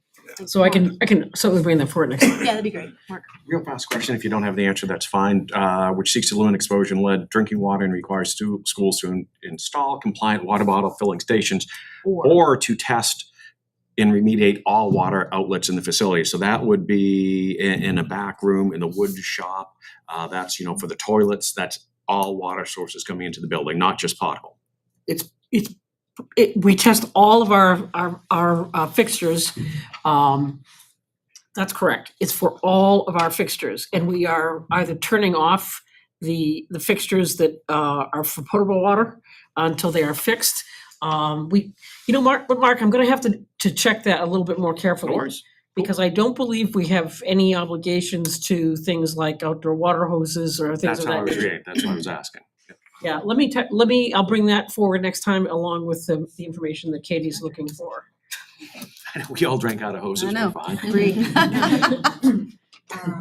So I can certainly bring that forward next time. Yeah, that'd be great. Mark. Real fast question, if you don't have the answer, that's fine, which seeks to limit exposure to lead drinking water and requires schools to install compliant water bottle filling stations or to test and remediate all water outlets in the facility. So that would be in a back room, in the wood shop, that's, for the toilets, that's all water sources coming into the building, not just potable. We test all of our fixtures. That's correct. It's for all of our fixtures, and we are either turning off the fixtures that are for potable water until they are fixed. Mark, I'm going to have to check that a little bit more carefully. Of course. Because I don't believe we have any obligations to things like outdoor water hoses or things of that nature. That's what I was asking. Yeah, I'll bring that forward next time along with the information that Katie's looking for. We all drank out of hoses, I know. we're fine. Agreed. It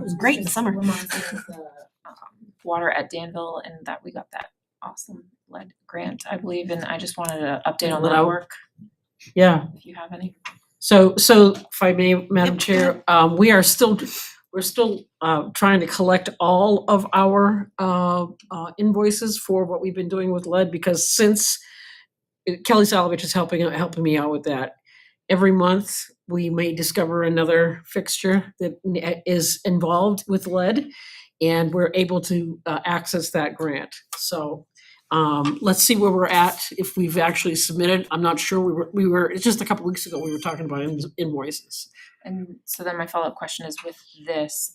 was great in the summer. Reminds me of the water at Danville and that we got that awesome lead grant, I believe, and I just wanted an update on Let that out. work, Yeah. if you have any. So if I may, Madam Chair, we're still trying to collect all of our invoices for what we've been doing with lead, because since Kelly Salovich is helping me out with that, every month we may discover another fixture that is involved with lead, and we're able to access that grant. So let's see where we're at, if we've actually submitted. I'm not sure. We were it's just a couple weeks ago we were talking about invoices. And so then my follow-up question is, with this,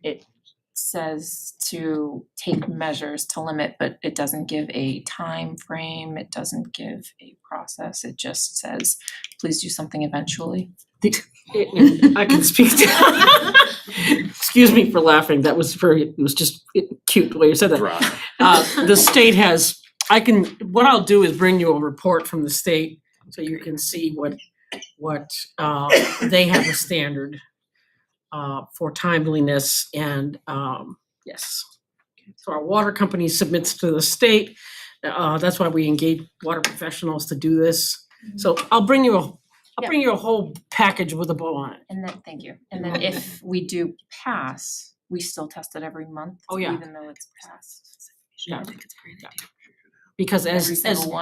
it says to take measures to limit, but it doesn't give a time frame, it doesn't give a process, it just says, please do something eventually. I can speak to excuse me for laughing. It was just cute the way you said that. The state has, what I'll do is bring you a report from the state so you can see what they have a standard for timeliness, and yes. So our water company submits to the state. That's why we engage water professionals to do this. So I'll bring you a whole package with a bow on it. And then, thank you. And then if we do pass, we still test it every month, Oh, yeah. even though it's passed. Yeah. Because Every single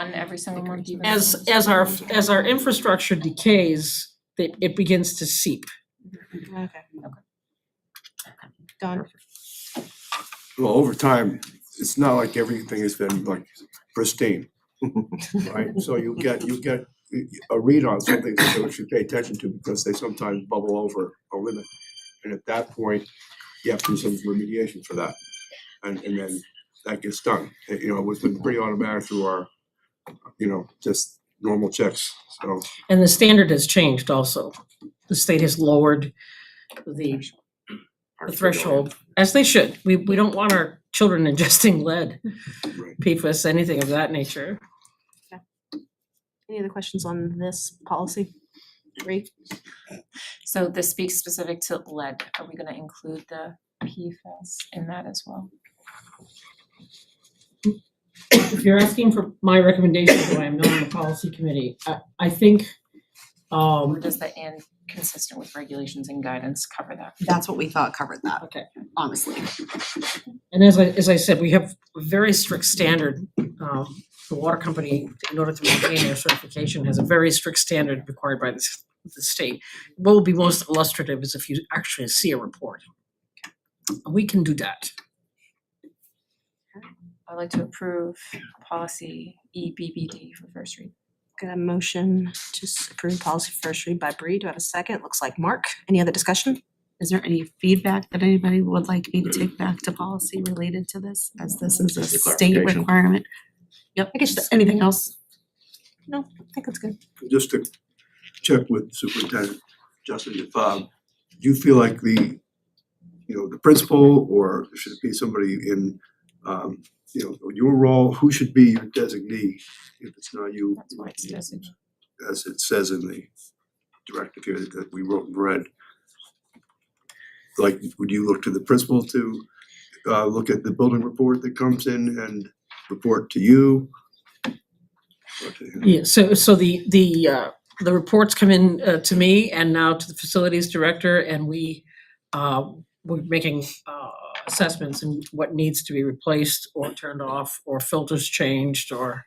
month, even as our infrastructure decays, it begins to seep. Okay. Done. Well, over time, it's not like everything has been like pristine, right? So you get a read on something that we should pay attention to, because they sometimes bubble over a limit. And at that point, you have to do some remediation for that. And then that gets done. It was been pretty automatic through our, just normal checks, so. And the standard has changed also. The state has lowered the threshold, as they should. We don't want our children ingesting lead, PFAS, anything of that nature. Any other questions on this policy? Bree? So this speaks specific to lead. Are we gonna include the PFAS in that as well? If you're asking for my recommendation, who I am not on the policy committee, I think, Or does the "and consistent with regulations and guidance" cover that? That's what we thought covered that, okay. honestly. And as I said, we have a very strict standard. The water company, in order to maintain their certification, has a very strict standard required by the state. What will be most illustrative is if you actually see a report. We can do that. I'd like to approve policy EBBD for first read. Got a motion to approve policy first read by Bree. Do I have a second? Looks like Mark. Any other discussion? Is there any feedback that anybody would like me to take back to policy related to this, as this is a Just a state clarification. requirement? Yep, I guess anything else? No, I think that's good. Just to check with Superintendent Justin, if do you feel like the principal, or should it be somebody in your role, who should be your designee if it's not you? That's why it's designated. As it says in the directive here that we wrote and read. Like, would you look to the principal to look at the building report that comes in and report to you? Or to him? Yeah, so the reports come in to me and now to the facilities director, and we're making assessments and what needs to be replaced or turned off or filters changed or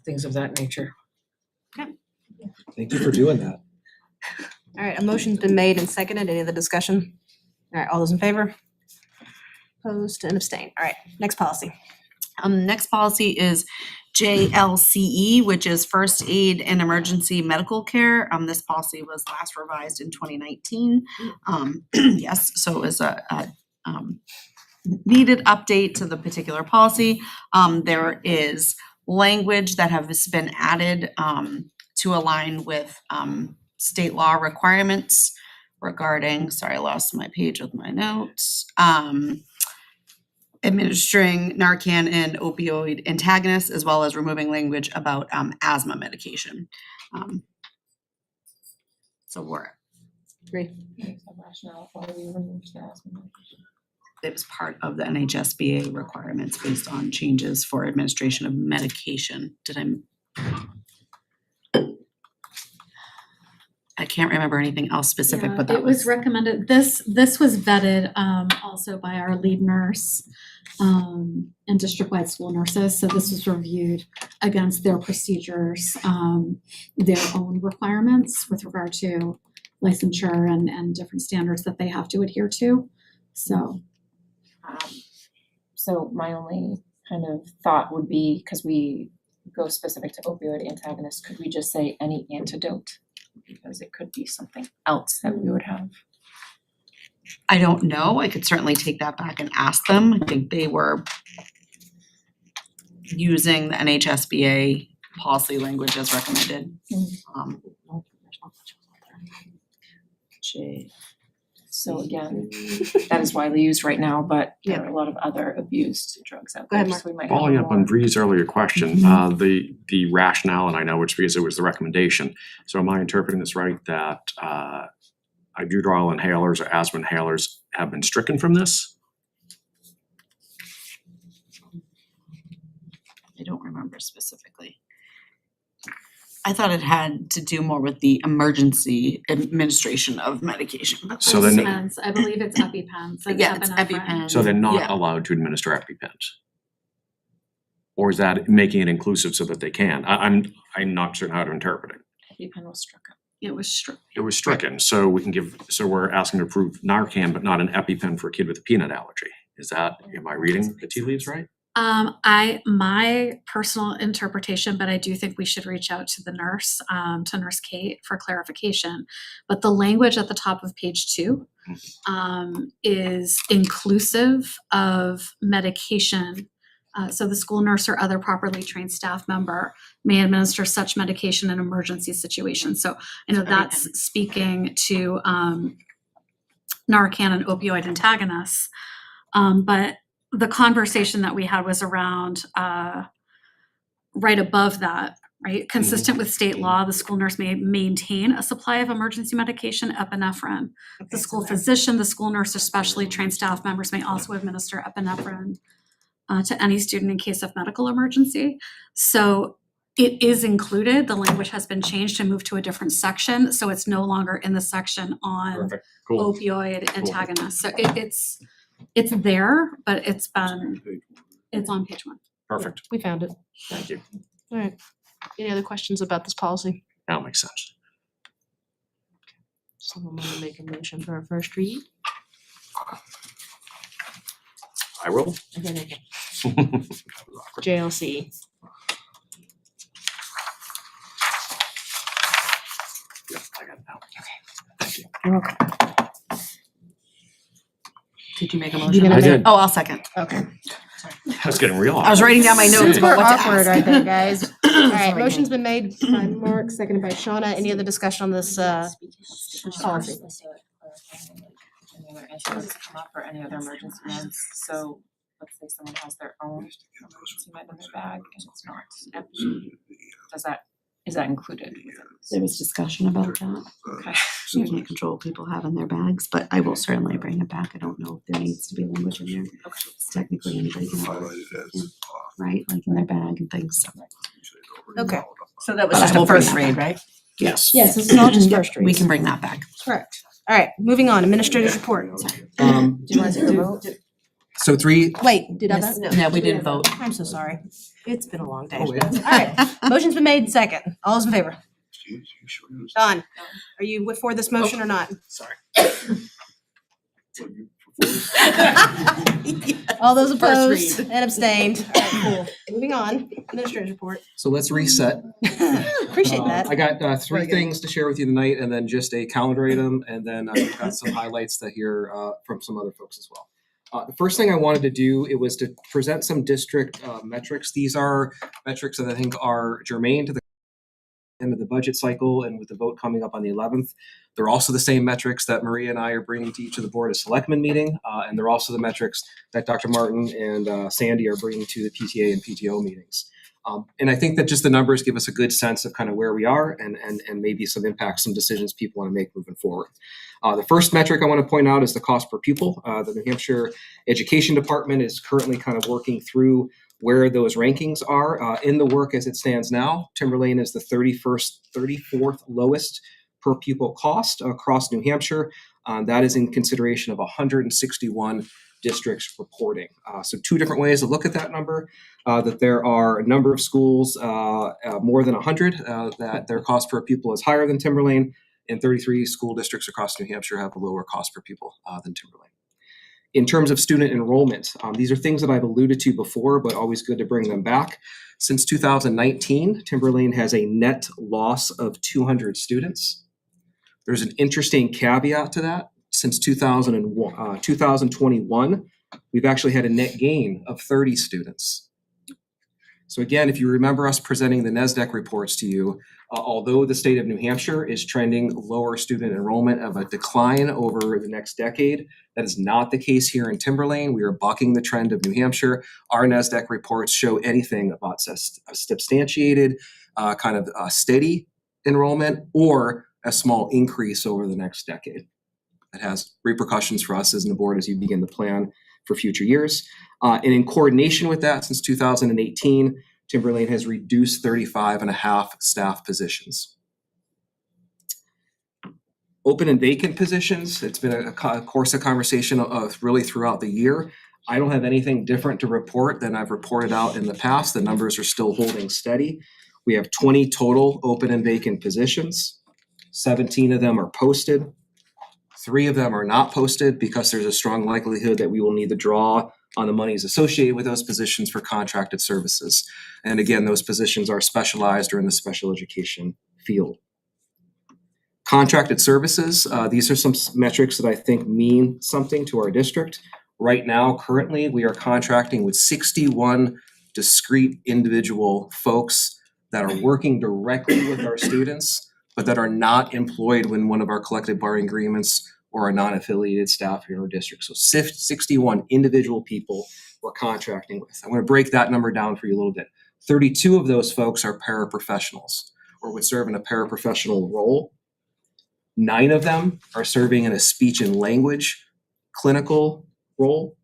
things of that nature. Thank you for doing that. All right, a motion's been made and seconded. Any other discussion? All right, all those in favor? Opposed and abstained. All right, next policy. Next policy is JLCE, which is first aid and emergency medical care. This policy was last revised in 2019. Yes, so it was a needed update to the particular policy. There is language that has been added to align with state law requirements regarding, sorry, I lost my page with my notes. Administering Narcan and opioid antagonists, as well as removing language about asthma medication. So we're, Agree. Rationale for why we removed the asthma. it was part of the NHSBA requirements based on changes for administration of medication. I can't remember anything else specific, Yeah, but that it was recommended, this was vetted also by our lead nurse and district-wide school nurses, so this was reviewed against their procedures, their own requirements with regard to licensure and different standards that they have to adhere to, so. So my only kind of thought would be, because we go specific to opioid antagonists, could we just say any antidote? Because it could be something else that we would have. I don't know. I could certainly take that back and ask them. I think they were using the NHSBA policy language as recommended. So again, that is widely used right now, but there are a lot of other abused drugs out Go ahead, there, Mark. so we might have Following up on more. Bree's earlier question, the rationale, and I know it's because it was the recommendation. So am I interpreting this right, that ibuterol inhalers or asthma inhalers have been stricken from this? I don't remember specifically. I thought it had to do more with the emergency administration of medication. but So we'll then- see. Pens, I believe it's EpiPens and Yeah, it's epinephrine. EpiPen. So they're not Yeah. allowed to administer EpiPens? Or is that making it inclusive so that they can? I'm not certain how to interpret it. EpiPen was struck up. It was strict. It was stricken, so we're asking to approve Narcan, but not an EpiPen for a kid with a peanut allergy. Is that, am I reading the tea leaves right? My personal interpretation, but I do think we should reach out to the nurse, to Nurse Kate for clarification. But the language at the top of page 2 is inclusive of medication. So the school nurse or other properly trained staff member may administer such medication in emergency situations. So I know that's speaking to Narcan and opioid antagonists. But the conversation that we had was around right above that, right? Consistent with state law, the school nurse may maintain a supply of emergency medication, epinephrine. The school physician, the school nurse, or specially trained staff members may also administer epinephrine to any student in case of medical emergency. So it is included, the language has been changed and moved to a different section, so it's no longer in the section on Perfect, cool. opioid antagonists. So it's there, but it's on page 1. Perfect, We found it. thank you. All right. Any other questions about this policy? That makes sense. Someone want to make a motion for our first read? I will. Okay. JLC. Yeah, I got it now. Thank you. You're welcome. Did you make a You motion? gonna I did. Oh, I'll second. Okay. I was getting real. I was writing down my notes Super about what to awkward ask. right there, guys. All right, Sorry. motion's been made by Mark, seconded by Shauna. Any other discussion on this policy? Any other issues come up or any other emergency meds, so let's say someone has their own emergency med in their bag and it's not empty, is that included? There was discussion about that. Okay. You can't control what people have in their bags, but I will certainly bring it back. I don't know if there needs to be language in there. It's technically anybody can have it, right, like in their bag and things, so. Okay. So that was But just I will a first bring read, that right? Yes. Yes, this is all just first We reads. can bring that back. Correct. All right, moving on, administrator's report. Um, Do you want to take the vote? so three, Wait, did I Yes. vote? No, we didn't vote. I'm so sorry. It's been a long day. Oh, yeah. All right, motion's been made, second. All those in favor? Don, are you for this motion or not? Sorry. All those First opposed read. and abstained. All right, cool. Moving on, administrator's report. So let's reset. Appreciate that. I got three Very good. things to share with you tonight, and then just a calendar item, and then I've got some highlights to hear from some other folks as well. The first thing I wanted to do, it was to present some district metrics. These are metrics that I think are germane to the end of the budget cycle, and with the vote coming up on the 11th. They're also the same metrics that Maria and I are bringing to each of the Board of Selectmen meeting, and they're also the metrics that Dr. Martin and Sandy are bringing to the PTA and PTO meetings. And I think that just the numbers give us a good sense of kind of where we are and maybe some impacts, some decisions people want to make moving forward. The first metric I want to point out is the cost per pupil. The New Hampshire Education Department is currently kind of working through where those rankings are. In the work as it stands now, Timberlane is the 34th lowest per pupil cost across New Hampshire. That is in consideration of 161 districts reporting. So two different ways to look at that number, that there are a number of schools, more than 100, that their cost per pupil is higher than Timberlane, and 33 school districts across New Hampshire have a lower cost per pupil than Timberlane. In terms of student enrollment, these are things that I've alluded to before, but always good to bring them back. Since 2019, Timberlane has a net loss of 200 students. There's an interesting caveat to that. Since 2021, we've actually had a net gain of 30 students. So again, if you remember us presenting the NESDEC reports to you, although the state of New Hampshire is trending lower student enrollment of a decline over the next decade, that is not the case here in Timberlane. We are bucking the trend of New Hampshire. Our NESDEC reports show anything about substantiated, kind of steady enrollment or a small increase over the next decade. That has repercussions for us as the board as you begin to plan for future years. And in coordination with that, since 2018, Timberlane has reduced 35 and a half staff positions. Open and vacant positions, it's been a course of conversation really throughout the year. I don't have anything different to report than I've reported out in the past. The numbers are still holding steady. We have 20 total open and vacant positions. 17 of them are posted. 3 of them are not posted because there's a strong likelihood that we will need to draw on the monies associated with those positions for contracted services. And again, those positions are specialized or in the special education field. Contracted services, these are some metrics that I think mean something to our district. Right now, currently, we are contracting with 61 discrete individual folks that are working directly with our students, but that are not employed in one of our collective bargaining agreements or a non-affiliated staff here in our district. So 61 individual people we're contracting with. I'm going to break that number down for you a little bit. 32 of those folks are paraprofessionals or would serve in a paraprofessional role. 9 of them are serving in a speech and language clinical role.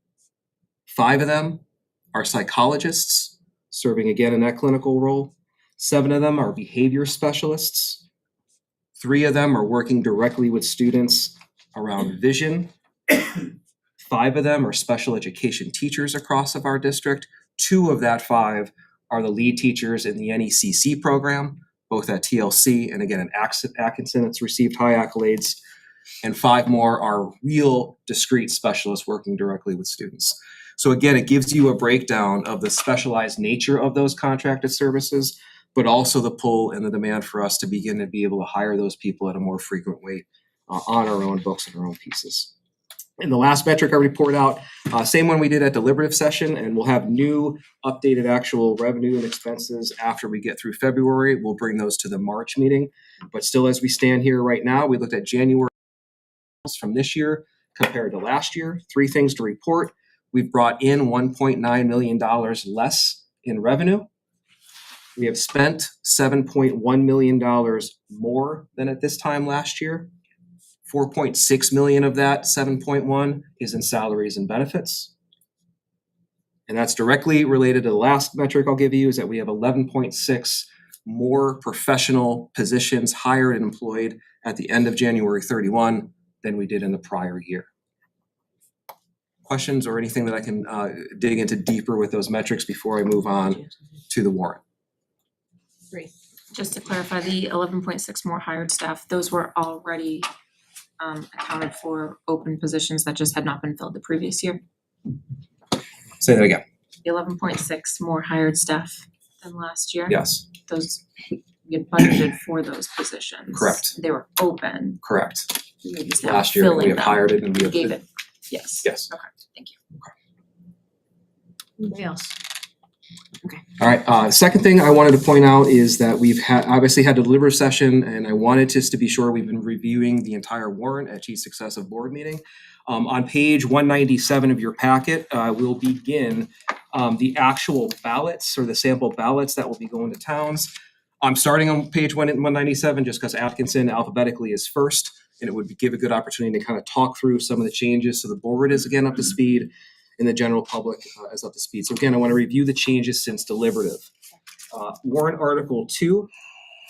5 of them are psychologists, serving again in that clinical role. 7 of them are behavior specialists. 3 of them are working directly with students around vision. 5 of them are special education teachers across of our district. 2 of that 5 are the lead teachers in the NECC program, both at TLC and again at Atkinson. It's received high accolades. And 5 more are real discrete specialists working directly with students. So again, it gives you a breakdown of the specialized nature of those contracted services, but also the pull and the demand for us to begin to be able to hire those people at a more frequent rate on our own books and our own pieces. And the last metric I report out, same one we did at deliberative session, and we'll have new updated actual revenue and expenses after we get through February. We'll bring those to the March meeting. But still, as we stand here right now, we looked at January from this year compared to last year. 3 things to report. We've brought in $1.9 million less in revenue. We have spent $7.1 million more than at this time last year. 4.6 million of that 7.1 is in salaries and benefits. And that's directly related to the last metric I'll give you is that we have 11.6 more professional positions hired and employed at the end of January 31 than we did in the prior year. Questions or anything that I can dig into deeper with those metrics before I move on to the warrant? Great. Just to clarify, the 11.6 more hired staff, those were already accounted for open positions that just had not been filled the previous year. Say that again. The 11.6 more hired staff than last year. Yes. Those, we had budgeted for those positions. Correct. They were open. Correct. We're just now Last year filling we have them. hired it and we have Gave it. Yes. Yes. Okay, thank you. Anybody else? All right, second thing I wanted to point out is that we've obviously had a deliberative session, and I wanted just to be sure we've been reviewing the entire warrant at each successive board meeting. On page 197 of your packet, we'll begin the actual ballots or the sample ballots that will be going to towns. I'm starting on page 197 just because Atkinson alphabetically is first, and it would give a good opportunity to kind of talk through some of the changes so the board is again up to speed and the general public is up to speed. So again, I want to review the changes since deliberative. Warrant Article 2,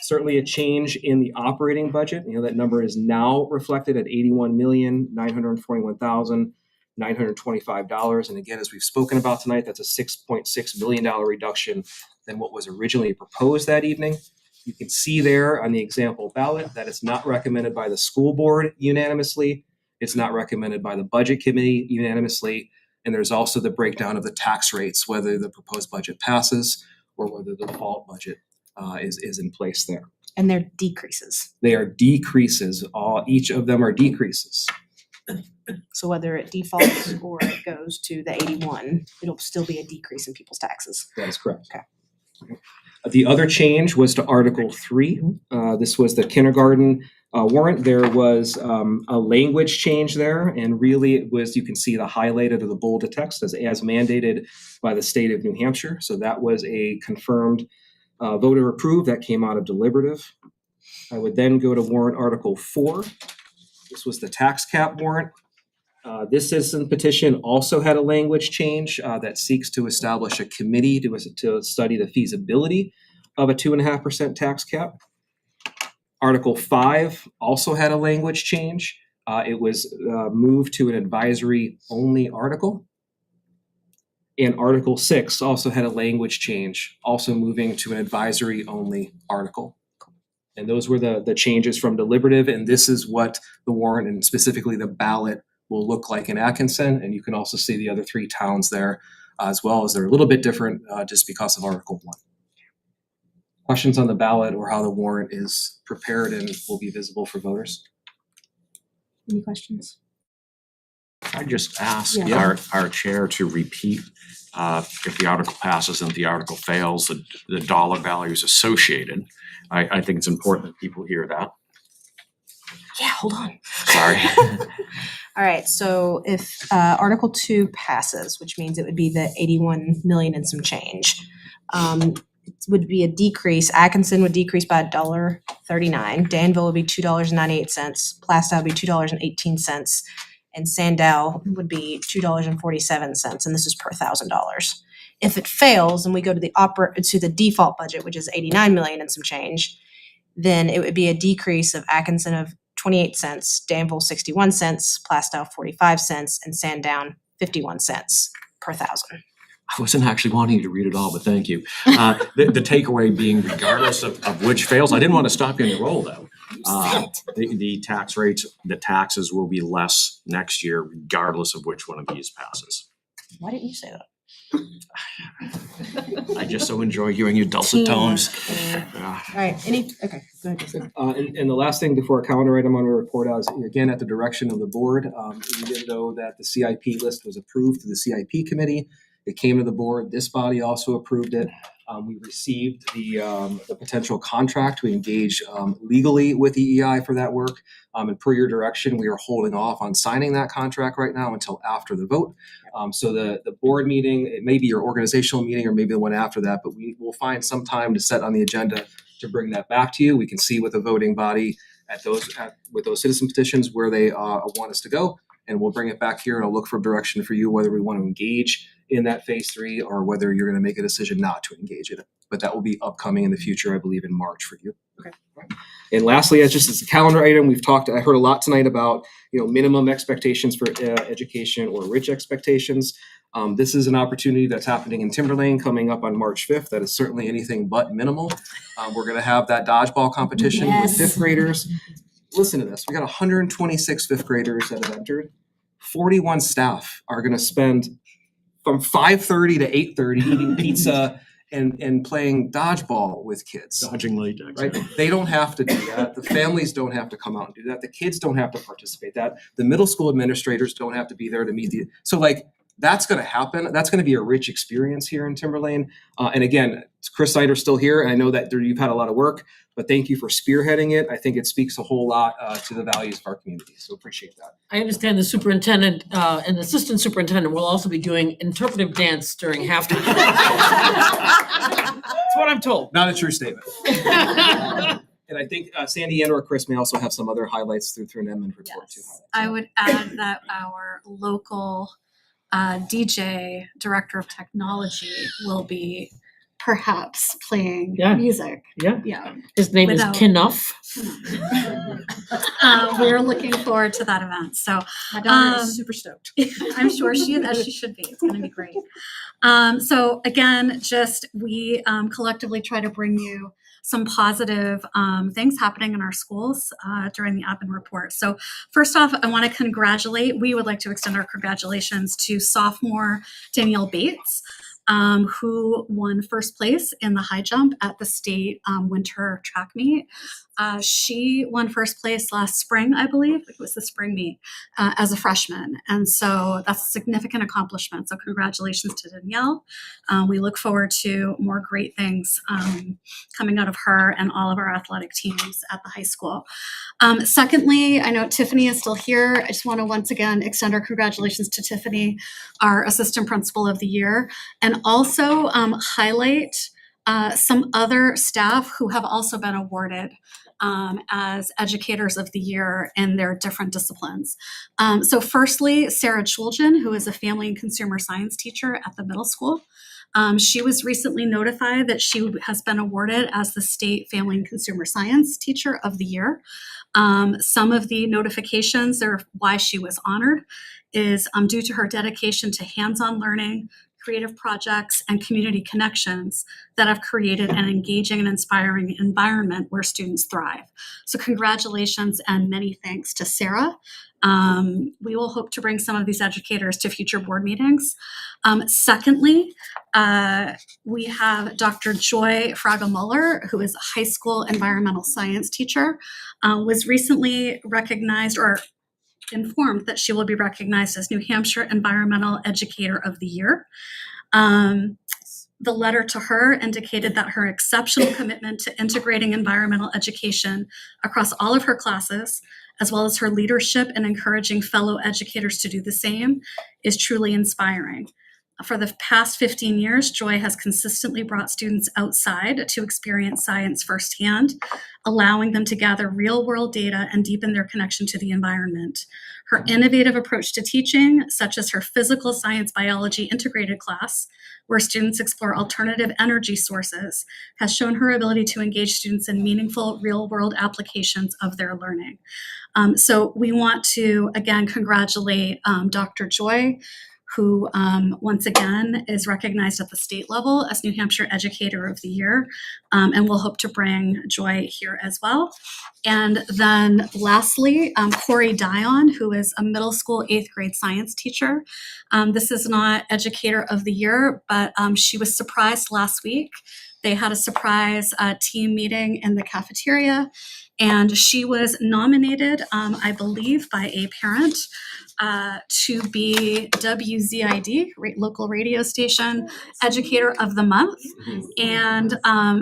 certainly a change in the operating budget. You know, that number is now reflected at $81,941,925. And again, as we've spoken about tonight, that's a $6.6 million reduction than what was originally proposed that evening. You can see there on the example ballot that it's not recommended by the school board unanimously. It's not recommended by the budget committee unanimously. And there's also the breakdown of the tax rates, whether the proposed budget passes or whether the default budget is in place there. And they're decreases. They are decreases. Each of them are decreases. So whether it defaults or it goes to the 81, it'll still be a decrease in people's taxes. That is correct. Okay. The other change was to Article 3. This was the kindergarten warrant. There was a language change there, and really it was, you can see the highlighted or the bolded text as mandated by the state of New Hampshire. So that was a confirmed voter approved that came out of deliberative. I would then go to warrant Article 4. This was the tax cap warrant. This citizen petition also had a language change that seeks to establish a committee to study the feasibility of a 2.5% tax cap. Article 5 also had a language change. It was moved to an advisory only article. And Article 6 also had a language change, also moving to an advisory only article. And those were the changes from deliberative, and this is what the warrant and specifically the ballot will look like in Atkinson. And you can also see the other 3 towns there as well, as they're a little bit different just because of Article 1. Questions on the ballot or how the warrant is prepared and will be visible for voters? Any questions? I just ask Yeah. our chair to repeat if the article passes and if the article fails, the dollar values associated. I think it's important that people hear that. Yeah, hold on. Sorry. All right, so if Article 2 passes, which means it would be the 81 million and some change, would be a decrease. Atkinson would decrease by $1.39. Danville would be $2.98. Plastow would be $2.18. And Sandow would be $2.47, and this is per $1,000. If it fails and we go to the default budget, which is 89 million and some change, then it would be a decrease of Atkinson of 28 cents, Danville 61 cents, Plastow 45 cents, and Sandown 51 cents per thousand. I wasn't actually wanting you to read it all, but thank you. The takeaway being regardless of which fails, I didn't want to stop you in your role though. The tax rates, the taxes will be less next year regardless of which one of these passes. Why didn't you say that? I just so enjoy hearing your dulcet tones. All right, okay, go ahead, Jason. And the last thing before a calendar item on our report is, again, at the direction of the board, we did know that the CIP list was approved through the CIP committee. It came to the board. This body also approved it. We received the potential contract to engage legally with EEI for that work. And per your direction, we are holding off on signing that contract right now until after the vote. So the board meeting, it may be your organizational meeting or maybe the one after that, but we will find some time to set on the agenda to bring that back to you. We can see with the voting body with those citizen petitions where they want us to go, and we'll bring it back here and I'll look for direction for you whether we want to engage in that phase 3 or whether you're going to make a decision not to engage in it. But that will be upcoming in the future, I believe in March for you. Okay. And lastly, as a calendar item, I heard a lot tonight about, minimum expectations for education or rich expectations. This is an opportunity that's happening in Timberlane coming up on March 5th. That is certainly anything but minimal. We're going to have that dodgeball competition with 5th graders. Listen to this. We got 126 5th graders that have entered. 41 staff are going to spend from 5:30 to 8:30 eating pizza and playing dodgeball with kids. Dodging latex. Right? They don't have to do that. The families don't have to come out and do that. The kids don't have to participate in that. The middle school administrators don't have to be there to meet that's going to happen. That's going to be a rich experience here in Timberlane. And again, Chris Snyder's still here, and I know that you've had a lot of work, but thank you for spearheading it. I think it speaks a whole lot to the values of our community, so appreciate that. I understand the superintendent and assistant superintendent will also be doing interpretive dance during halftime. That's what I'm told. Not a true statement. And I think Sandy and or Chris may also have some other highlights through an Edmund report too. I would add that our local DJ, director of technology, will be perhaps playing music. Yeah. His name is Without- Knuff. We're looking forward to that event. So My daughter is super stoked. I'm sure she is, as she should be. It's going to be great. So again, we collectively try to bring you some positive things happening in our schools during the admin report. So first off, we would like to extend our congratulations to sophomore Danielle Bates, who won first place in the high jump at the state winter track meet. She won first place last spring, I believe. It was the spring meet as a freshman. And so that's a significant accomplishment. So congratulations to Danielle. We look forward to more great things coming out of her and all of our athletic teams at the high school. Secondly, I know Tiffany is still here. I just want to once again extend our congratulations to Tiffany, our assistant principal of the year, and also highlight some other staff who have also been awarded as educators of the year in their different disciplines. So firstly, Sarah Chulgin, who is a family and consumer science teacher at the middle school. She was recently notified that she has been awarded as the state family and consumer science teacher of the year. Some of the notifications or why she was honored is due to her dedication to hands-on learning, creative projects, and community connections that have created an engaging and inspiring environment where students thrive. So congratulations and many thanks to Sarah. We will hope to bring some of these educators to future board meetings. Secondly, we have Dr. Joy Fraga-Muller, who is a high school environmental science teacher, was recently recognized or informed that she will be recognized as New Hampshire Environmental Educator of the Year. The letter to her indicated that her exceptional commitment to integrating environmental education across all of her classes, as well as her leadership and encouraging fellow educators to do the same, is truly inspiring. For the past 15 years, Joy has consistently brought students outside to experience science firsthand, allowing them to gather real-world data and deepen their connection to the environment. Her innovative approach to teaching, such as her physical science biology integrated class, where students explore alternative energy sources, has shown her ability to engage students in meaningful real-world applications of their learning. So we want to, again, congratulate Dr. Joy, who once again is recognized at the state level as New Hampshire Educator of the Year, and we'll hope to bring Joy here as well. And then lastly, Corey Dion, who is a middle school 8th grade science teacher. This is not Educator of the Year, but she was surprised last week. They had a surprise team meeting in the cafeteria, and she was nominated, I believe, by a parent to be WZID, local radio station Educator of the Month. And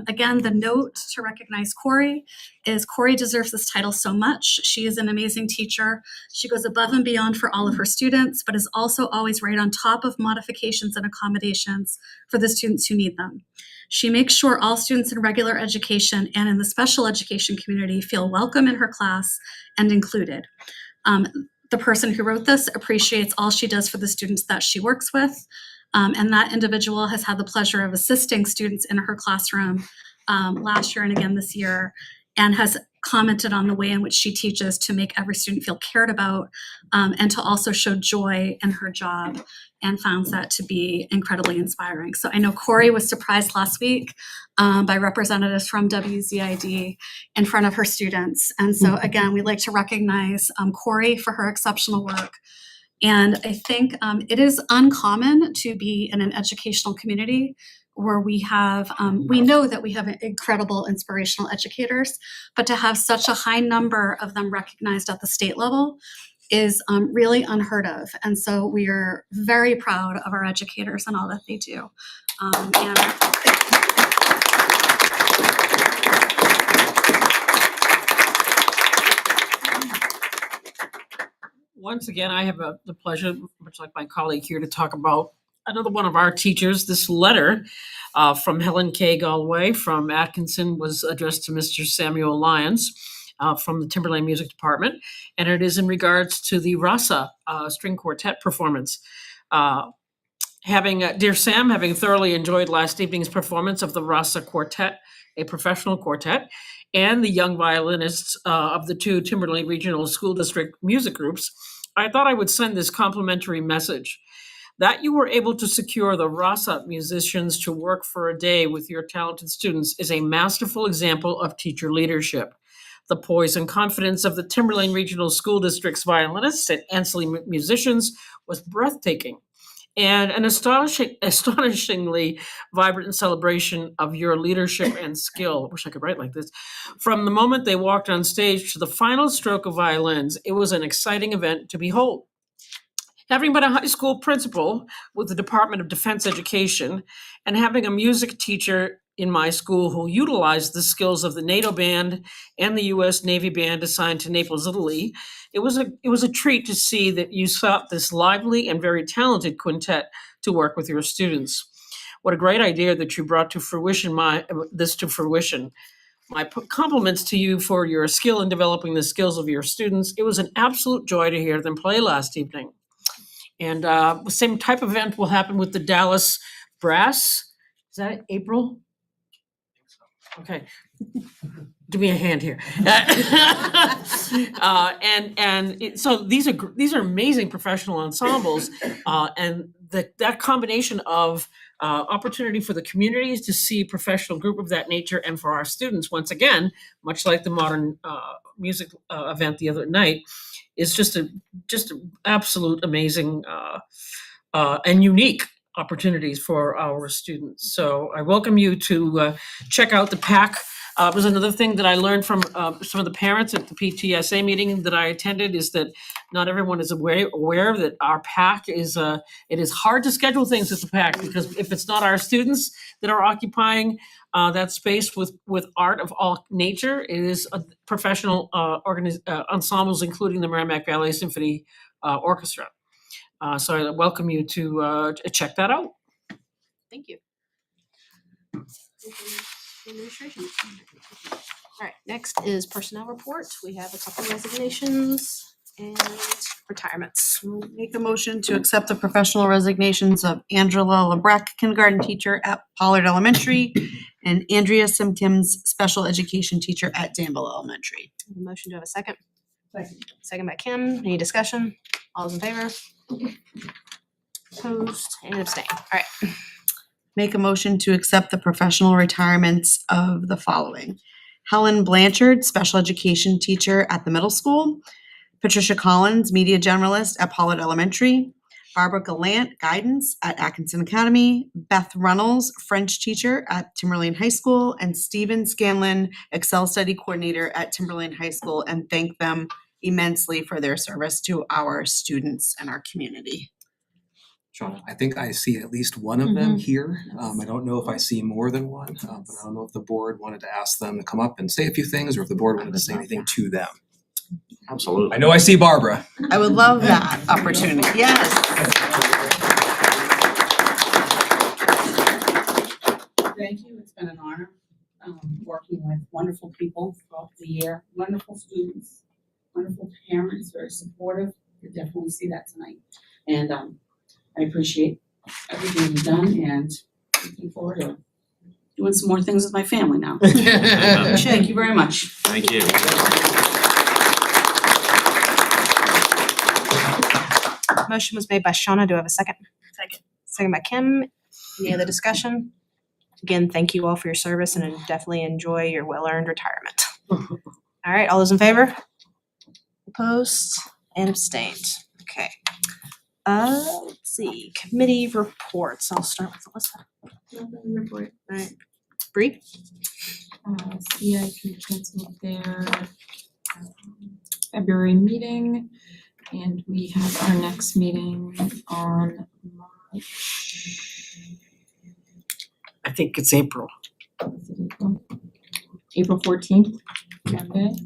again, the note to recognize Corey is Corey deserves this title so much. She is an amazing teacher. She goes above and beyond for all of her students, but is also always right on top of modifications and accommodations for the students who need them. She makes sure all students in regular education and in the special education community feel welcome in her class and included. The person who wrote this appreciates all she does for the students that she works with, and that individual has had the pleasure of assisting students in her classroom last year and again this year, and has commented on the way in which she teaches to make every student feel cared about, and to also show joy in her job, and found that to be incredibly inspiring. So I know Corey was surprised last week by representatives from WZID in front of her students. And so again, we'd like to recognize Corey for her exceptional work. And I think it is uncommon to be in an educational community where we have, we know that we have incredible inspirational educators, but to have such a high number of them recognized at the state level is really unheard of. And so we are very proud of our educators and all that they do. Once again, I have the pleasure, much like my colleague here, to talk about another one of our teachers. This letter from Helen K. Galway from Atkinson was addressed to Mr. Samuel Lyons from the Timberlane Music Department, and it is in regards to the Rasa string quartet performance. Dear Sam, having thoroughly enjoyed last evening's performance of the Rasa Quartet, a professional quartet, and the young violinists of the two Timberlane Regional School District music groups, I thought I would send this complimentary message. That you were able to secure the Rasa musicians to work for a day with your talented students is a masterful example of teacher leadership. The poise and confidence of the Timberlane Regional School District's violinists and Ansley musicians was breathtaking, and an astonishingly vibrant celebration of your leadership and skill. I wish I could write like this. From the moment they walked on stage to the final stroke of violins, it was an exciting event to behold. Having been a high school principal with the Department of Defense Education and having a music teacher in my school who utilized the skills of the NATO band and the U.S. Navy band assigned to Naples, Italy, it was a treat to see that you sought this lively and very talented quintet to work with your students. What a great idea that you brought to fruition this to fruition. My compliments to you for your skill in developing the skills of your students. It was an absolute joy to hear them play last evening. And the same type of event will happen with the Dallas Brass. Is that April? Okay. Give me a hand here. So these are amazing professional ensembles, and that combination of opportunity for the communities to see a professional group of that nature, and for our students, once again, much like the modern music event the other night, is just an absolute amazing and unique opportunities for our students. So I welcome you to check out the PAC. Was another thing that I learned from some of the parents at the PTSA meeting that I attended, is that not everyone is aware that our PAC is, it is hard to schedule things at the PAC, because if it's not our students that are occupying that space with art of all nature, it is a professional ensembles, including the Merrimack Valley Symphony Orchestra. So I welcome you to check that out. Thank you. Administration. All right, next is personnel report. We have a couple resignations and retirements. Make a motion to accept the professional resignations of Angela LeBrecq, kindergarten teacher at Pollard Elementary, and Andrea Simpkins, special education teacher at Danville Elementary. A motion to have a second. Second by Kim. Any discussion? All those in favor? Opposed and abstained. All right. Make a motion to accept the professional retirements of the following: Helen Blanchard, special education teacher at the middle school; Patricia Collins, media generalist at Pollard Elementary; Barbara Gallant, guidance at Atkinson Academy; Beth Runnels, French teacher at Timberlane High School; and Stephen Scanlon, Excel study coordinator at Timberlane High School, and thank them immensely for their service to our students and our community. Shauna, I think I see at least one of them here. I don't know if I see more than one, but I don't know if the board wanted to ask them to come up and say a few things, or if the board wanted to say anything to them. Absolutely. I know I see Barbara. I would love that opportunity, yes. Thank you, it's been an honor, working with wonderful people throughout the year, wonderful students, wonderful parents, very supportive. You definitely see that tonight. And I appreciate everything you've done, and looking forward to doing some more things with my family now. Thank you very much. Thank you. Motion was made by Shauna. Do I have a second? Second. Second by Kim. Any other discussion? Again, thank you all for your service and definitely enjoy your well-earned retirement. All right, all those in favor? Opposed and abstained. Okay. Let's see, committee reports. I'll start with Alyssa. Report. All right. Bree? CIP canceled their February meeting, and we have our next meeting on March. I think it's April. April 14th, Monday,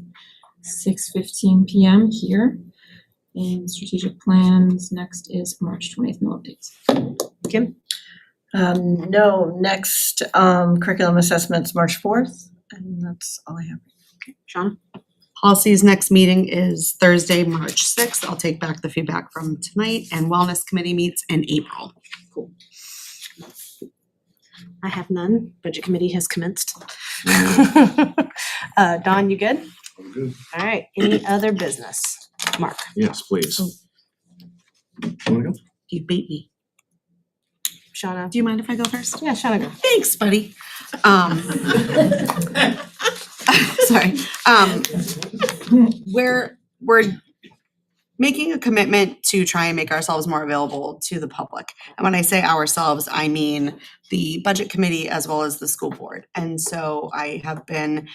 6:15 p.m. here. And strategic plans, next is March 20th, no updates. Kim? No, next curriculum assessment's March 4th, and that's all I have. Okay, Shauna? Policy's next meeting is Thursday, March 6th. I'll take back the feedback from tonight, and Wellness Committee meets in April. Cool. I have none. Budget committee has commenced. Dawn, you good? I'm good. All right, any other business? Mark? Yes, please. Wanna go? You beat me. Shauna? Do you mind if I go first? Yeah, Shauna, go. Thanks, buddy. Sorry. We're making a commitment to try and make ourselves more available to the public. And when I say ourselves, I mean the budget committee as well as the school board. And so I have been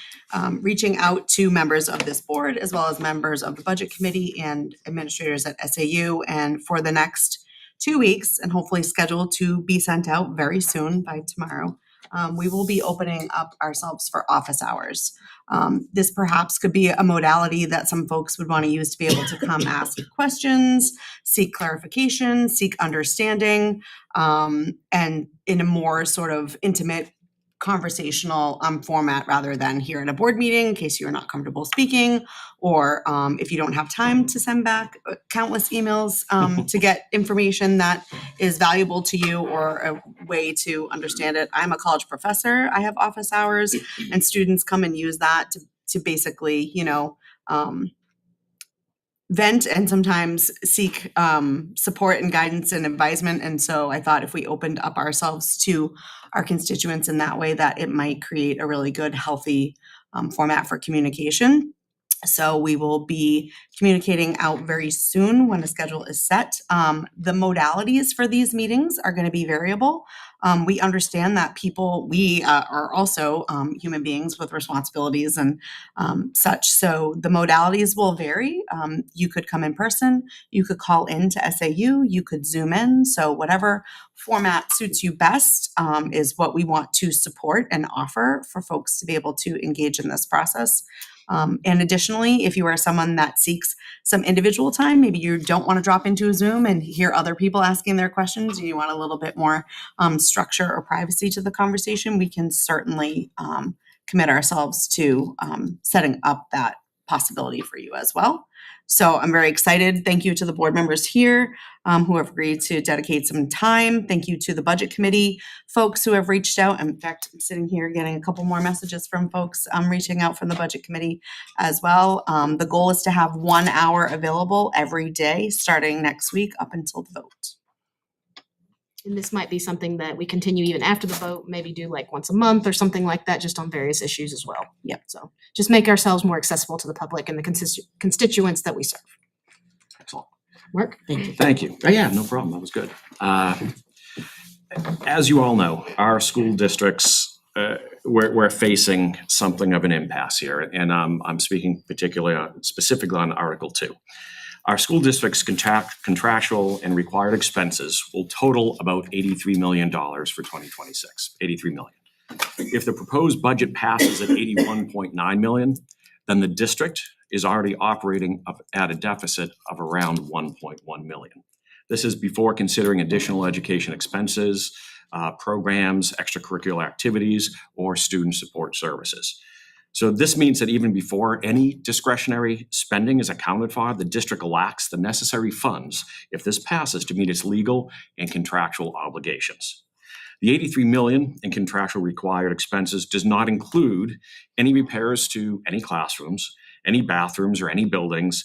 reaching out to members of this board as well as members of the budget committee and administrators at SAU. And for the next 2 weeks, and hopefully scheduled to be sent out very soon by tomorrow, we will be opening up ourselves for office hours. This perhaps could be a modality that some folks would want to use to be able to come ask questions, seek clarification, seek understanding, and in a more sort of intimate conversational format rather than here at a board meeting in case you're not comfortable speaking, or if you don't have time to send back countless emails to get information that is valuable to you or a way to understand it. I'm a college professor. I have office hours, and students come and use that to basically, vent and sometimes seek support and guidance and advisement. And so I thought if we opened up ourselves to our constituents in that way, that it might create a really good, healthy format for communication. So we will be communicating out very soon when a schedule is set. The modalities for these meetings are going to be variable. We understand that we are also human beings with responsibilities and such. So the modalities will vary. You could come in person, you could call in to SAU, you could Zoom in. So whatever format suits you best is what we want to support and offer for folks to be able to engage in this process. And additionally, if you are someone that seeks some individual time, maybe you don't want to drop into a Zoom and hear other people asking their questions, and you want a little bit more structure or privacy to the conversation, we can certainly commit ourselves to setting up that possibility for you as well. So I'm very excited. Thank you to the board members here who have agreed to dedicate some time. Thank you to the budget committee folks who have reached out. In fact, I'm sitting here getting a couple more messages from folks reaching out from the budget committee as well. The goal is to have 1 hour available every day starting next week up until the vote. And this might be something that we continue even after the vote, maybe do like once a month or something like that, just on various issues as well. Yep. So just make ourselves more accessible to the public and the constituents that we serve. Excellent. Mark, thank you. Thank you. Oh, yeah, no problem. That was good. As you all know, our school districts, we're facing something of an impasse here, and I'm speaking specifically on Article 2. Our school district's contractual and required expenses will total about $83 million for 2026, $83 million. If the proposed budget passes at $81.9 million, then the district is already operating at a deficit of around $1.1 million. This is before considering additional education expenses, programs, extracurricular activities, or student support services. So this means that even before any discretionary spending is accounted for, the district lacks the necessary funds, if this passes, to meet its legal and contractual obligations. The $83 million in contractual required expenses does not include any repairs to any classrooms, any bathrooms, or any buildings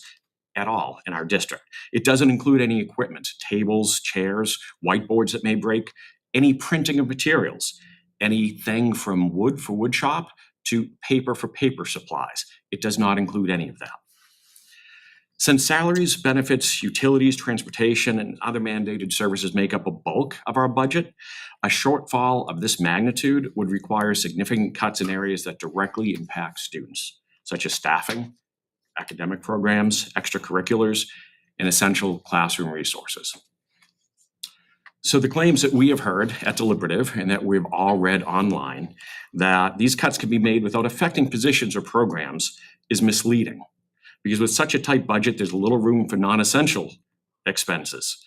at all in our district. It doesn't include any equipment, tables, chairs, whiteboards that may break, any printing of materials, anything from wood for wood shop to paper for paper supplies. It does not include any of that. Since salaries, benefits, utilities, transportation, and other mandated services make up a bulk of our budget, a shortfall of this magnitude would require significant cuts in areas that directly impact students, such as staffing, academic programs, extracurriculars, and essential classroom resources. So the claims that we have heard at deliberative and that we've all read online that these cuts can be made without affecting positions or programs is misleading. Because with such a tight budget, there's little room for non-essential expenses.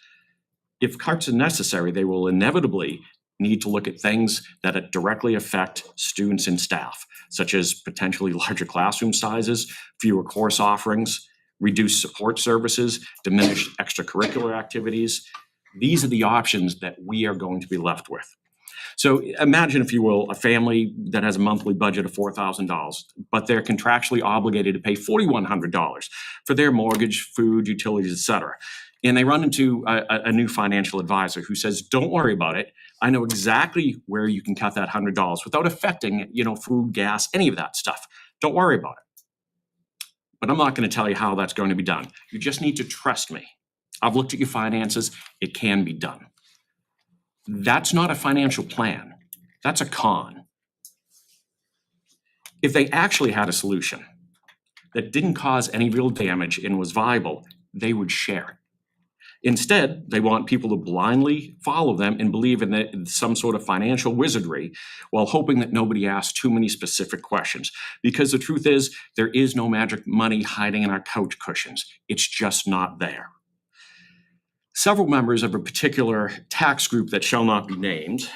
If cuts are necessary, they will inevitably need to look at things that directly affect students and staff, such as potentially larger classroom sizes, fewer course offerings, reduced support services, diminished extracurricular activities. These are the options that we are going to be left with. So imagine, if you will, a family that has a monthly budget of $4,000, but they're contractually obligated to pay $4,100 for their mortgage, food, utilities, et cetera. And they run into a new financial advisor who says, don't worry about it. I know exactly where you can cut that $100 without affecting, food, gas, any of that stuff. Don't worry about it. But I'm not going to tell you how that's going to be done. You just need to trust me. I've looked at your finances. It can be done. That's not a financial plan. That's a con. If they actually had a solution that didn't cause any real damage and was viable, they would share it. Instead, they want people to blindly follow them and believe in some sort of financial wizardry while hoping that nobody asks too many specific questions. Because the truth is, there is no magic money hiding in our couch cushions. It's just not there. Several members of a particular tax group that shall not be named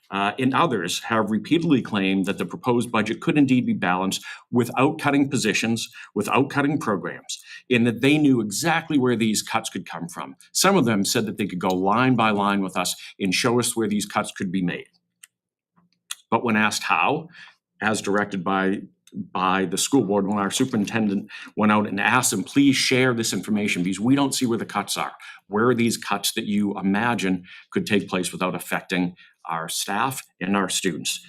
and others have repeatedly claimed that the proposed budget could indeed be balanced without cutting positions, without cutting programs, and that they knew exactly where these cuts could come from. Some of them said that they could go line by line with us and show us where these cuts could be made. But when asked how, as directed by the school board, when our superintendent went out and asked them, please share this information because we don't see where the cuts are. Where are these cuts that you imagine could take place without affecting our staff and our students?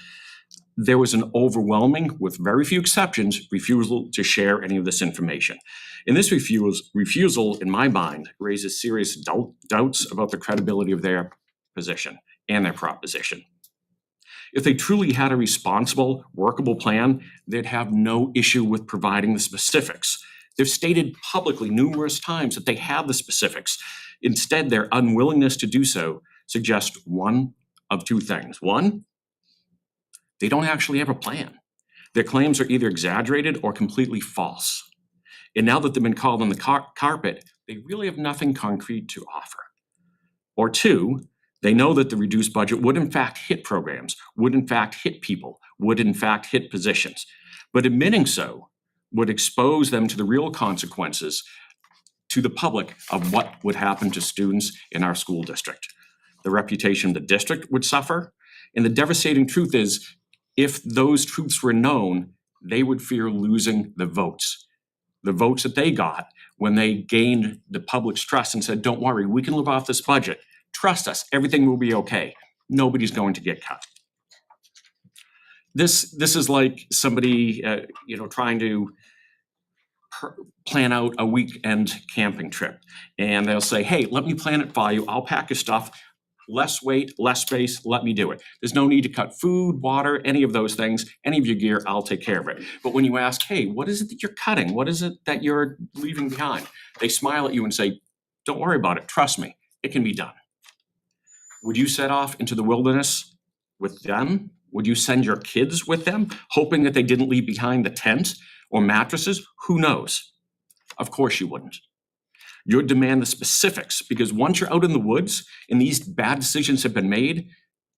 There was an overwhelming, with very few exceptions, refusal to share any of this information. And this refusal, in my mind, raises serious doubts about the credibility of their position and their proposition. If they truly had a responsible, workable plan, they'd have no issue with providing the specifics. They've stated publicly numerous times that they have the specifics. Instead, their unwillingness to do so suggests one of two things. One, they don't actually have a plan. Their claims are either exaggerated or completely false. And now that they've been called on the carpet, they really have nothing concrete to offer. Or two, they know that the reduced budget would in fact hit programs, would in fact hit people, would in fact hit positions. But admitting so would expose them to the real consequences to the public of what would happen to students in our school district. The reputation of the district would suffer, and the devastating truth is, if those truths were known, they would fear losing the votes that they got when they gained the public's trust and said, don't worry, we can live off this budget. Trust us, everything will be okay. Nobody's going to get cut. This is like somebody, trying to plan out a weekend camping trip. And they'll say, hey, let me plan it for you. I'll pack your stuff. Less weight, less space, let me do it. There's no need to cut food, water, any of those things, any of your gear, I'll take care of it. But when you ask, hey, what is it that you're cutting? What is it that you're leaving behind? They smile at you and say, don't worry about it, trust me, it can be done. Would you set off into the wilderness with them? Would you send your kids with them, hoping that they didn't leave behind the tent or mattresses? Who knows? Of course you wouldn't. You'd demand the specifics, because once you're out in the woods and these bad decisions have been made,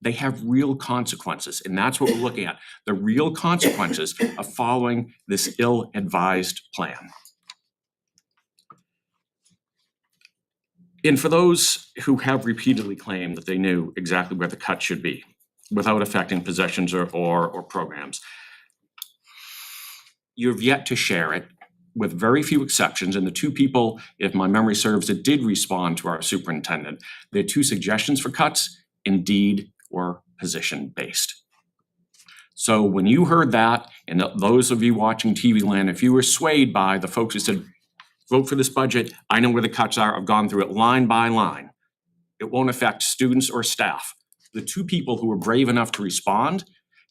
they have real consequences. And that's what we're looking at, the real consequences of following this ill-advised plan. And for those who have repeatedly claimed that they knew exactly where the cut should be without affecting possessions or programs, you've yet to share it, with very few exceptions. And the two people, if my memory serves, that did respond to our superintendent, their two suggestions for cuts indeed were position-based. So when you heard that, and those of you watching TV Land, if you were swayed by the folks who said, vote for this budget, I know where the cuts are, I've gone through it line by line, it won't affect students or staff. The two people who were brave enough to respond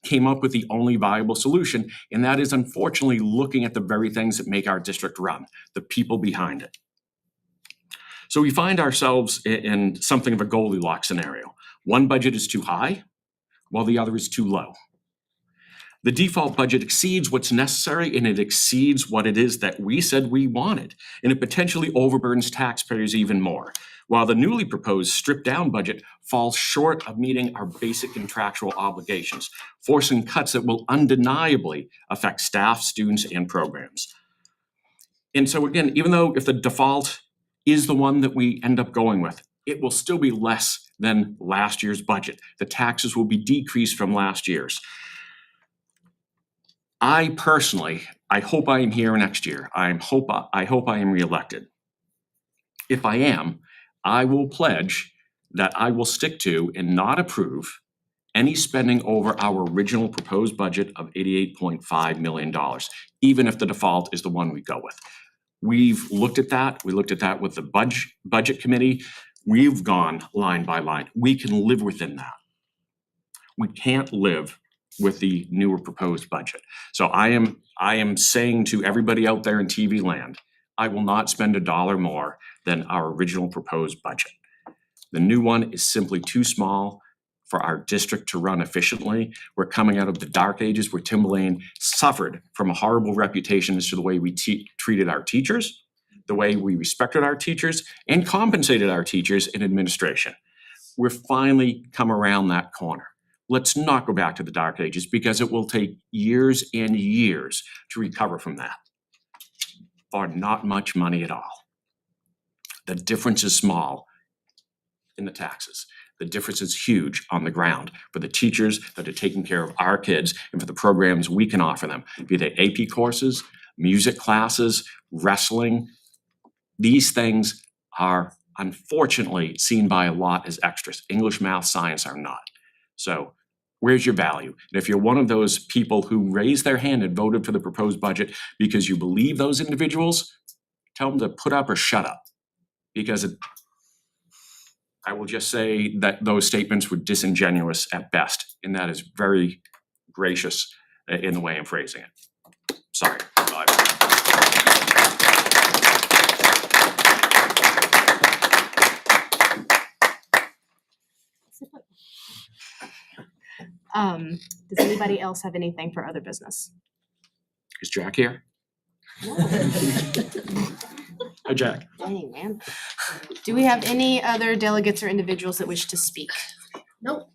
came up with the only viable solution, and that is unfortunately looking at the very things that make our district run, the people behind it. So we find ourselves in something of a Goldilocks scenario. One budget is too high, while the other is too low. The default budget exceeds what's necessary, and it exceeds what it is that we said we wanted, and it potentially overburdens taxpayers even more, while the newly proposed stripped-down budget falls short of meeting our basic contractual obligations, forcing cuts that will undeniably affect staff, students, and programs. And so again, even though if the default is the one that we end up going with, it will still be less than last year's budget. The taxes will be decreased from last year's. I personally, I hope I am here next year. I hope I am reelected. If I am, I will pledge that I will stick to and not approve any spending over our original proposed budget of $88.5 million, even if the default is the one we go with. We've looked at that. We looked at that with the budget committee. We've gone line by line. We can live within that. We can't live with the newer proposed budget. So I am saying to everybody out there in TV land, I will not spend $1 more than our original proposed budget. The new one is simply too small for our district to run efficiently. We're coming out of the dark ages where Timberlane suffered from a horrible reputation as to the way we treated our teachers, the way we respected our teachers, and compensated our teachers in administration. We're finally come around that corner. Let's not go back to the dark ages, because it will take years and years to recover from that for not much money at all. The difference is small in the taxes. The difference is huge on the ground for the teachers that are taking care of our kids and for the programs we can offer them, be they AP courses, music classes, wrestling. These things are unfortunately seen by a lot as extras. English, math, science are not. So where's your value? And if you're one of those people who raised their hand and voted for the proposed budget because you believe those individuals, tell them to put up or shut up. Because I will just say that those statements were disingenuous at best, and that is very gracious in the way I'm phrasing it. Sorry. Does anybody else have anything for other business? Is Jack here? Hi, Jack. Dang, man. Do we have any other delegates or individuals that wish to speak? Nope.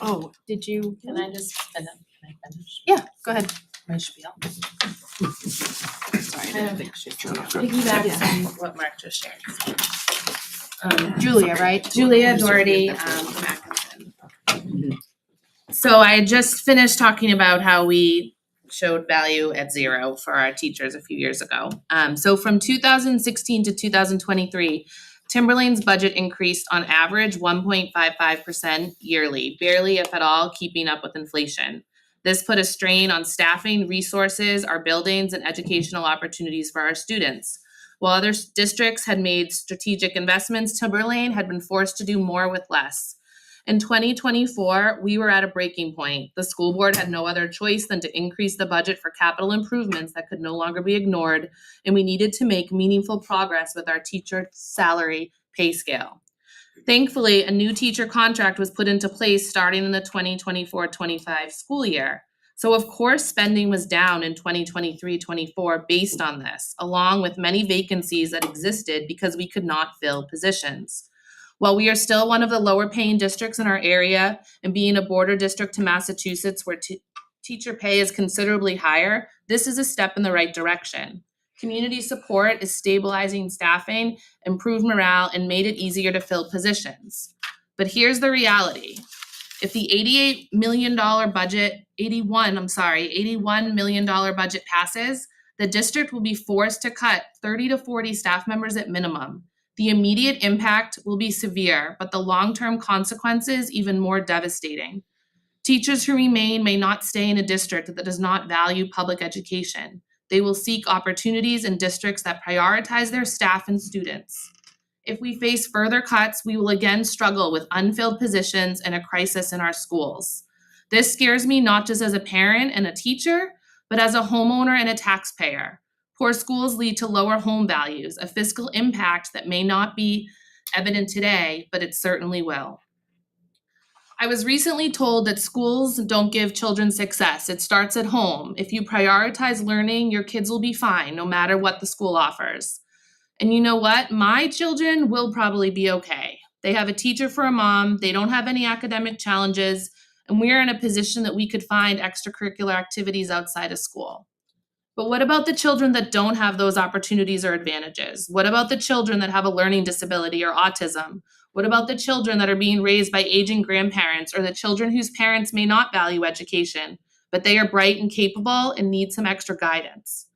Oh, did you? Can I just finish? Can I finish Yeah, go ahead. my spiel? Sorry, I Kind didn't of think she's. Piggyback on what Mark just shared. Julia, right? Julia Doherty, Mackinson. So I had just finished talking about how we showed value at zero for our teachers a few years ago. So from 2016 to 2023, Timberlane's budget increased on average 1.55% yearly, barely if at all keeping up with inflation. This put a strain on staffing, resources, our buildings, and educational opportunities for our students. While other districts had made strategic investments, Timberlane had been forced to do more with less. In 2024, we were at a breaking point. The school board had no other choice than to increase the budget for capital improvements that could no longer be ignored, and we needed to make meaningful progress with our teacher salary pay scale. Thankfully, a new teacher contract was put into place starting in the 2024-25 school year. So of course, spending was down in 2023-24 based on this, along with many vacancies that existed because we could not fill positions. While we are still one of the lower paying districts in our area and being a border district to Massachusetts where teacher pay is considerably higher, this is a step in the right direction. Community support is stabilizing staffing, improved morale, and made it easier to fill positions. But here's the reality. If the $81 million budget passes, the district will be forced to cut 30 to 40 staff members at minimum. The immediate impact will be severe, but the long-term consequences even more devastating. Teachers who remain may not stay in a district that does not value public education. They will seek opportunities in districts that prioritize their staff and students. If we face further cuts, we will again struggle with unfilled positions and a crisis in our schools. This scares me not just as a parent and a teacher, but as a homeowner and a taxpayer. Poor schools lead to lower home values, a fiscal impact that may not be evident today, but it certainly will. I was recently told that schools don't give children success. It starts at home. If you prioritize learning, your kids will be fine, no matter what the school offers. And you know what? My children will probably be okay. They have a teacher for a mom, they don't have any academic challenges, and we're in a position that we could find extracurricular activities outside of school. But what about the children that don't have those opportunities or advantages? What about the children that have a learning disability or autism? What about the children that are being raised by aging grandparents or the children whose parents may not value education, but they are bright and capable and need some extra guidance?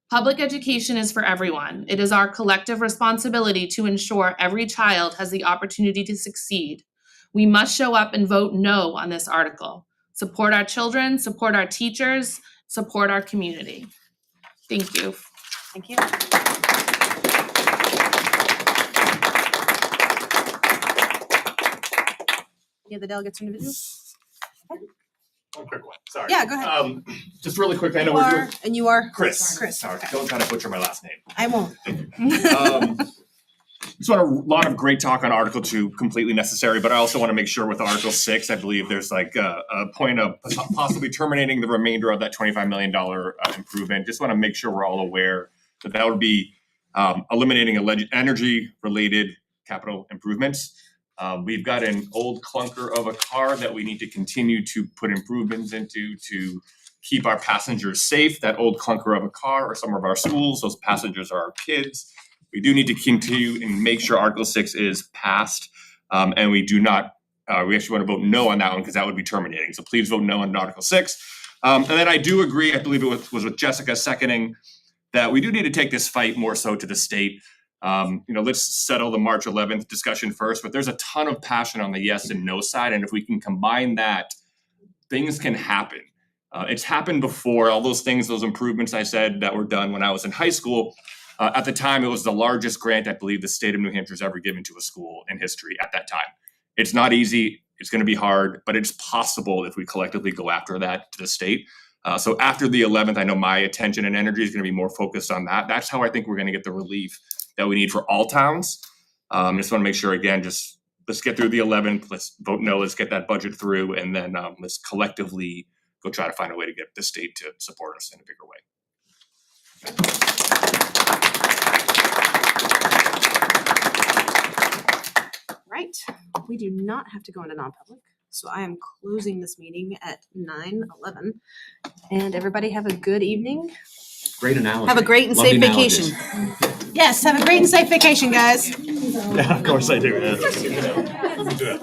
Public education is for everyone. It is our collective responsibility to ensure every child has the opportunity to succeed. We must show up and vote no on this article. Support our children, support our teachers, support our community. Thank you. Thank you. Any of the delegates or individuals? One quick one, sorry. Yeah, go ahead. Just really quick, I know You we're are, doing. and you are? Chris. Chris, Sorry, okay. don't try to butcher my last name. I won't. Just want a lot of great talk on Article 2, completely necessary, but I also want to make sure with Article 6, I believe there's like a point of possibly terminating the remainder of that $25 million improvement. Just want to make sure we're all aware that that would be eliminating energy-related capital improvements. We've got an old clunker of a car that we need to continue to put improvements into to keep our passengers safe. That old clunker of a car are some of our schools, those passengers are our kids. We do need to continue and make sure Article 6 is passed, and we do not, we actually want to vote no on that one because that would be terminating. So please vote no on Article 6. And then I do agree, I believe it was with Jessica seconding, that we do need to take this fight more so to the state. Let's settle the March 11th discussion first, but there's a ton of passion on the yes and no side, and if we can combine that, things can happen. It's happened before, all those things, those improvements I said that were done when I was in high school. At the time, it was the largest grant I believe the state of New Hampshire's ever given to a school in history at that time. It's not easy, it's gonna be hard, but it's possible if we collectively go after that to the state. So after the 11th, I know my attention and energy is gonna be more focused on that. That's how I think we're gonna get the relief that we need for all towns. Just wanna make sure, again, just let's get through the 11th, let's vote no, let's get that budget through, and then let's collectively go try to find a way to get the state to support us in a bigger way. Right, we do not have to go into non-public, so I am closing this meeting at 9:11. And everybody have a good evening. Great analogy. Have a great and Love the safe analogies. vacation. Yes, have a great and safe vacation, guys. Yeah, of course I do, yeah.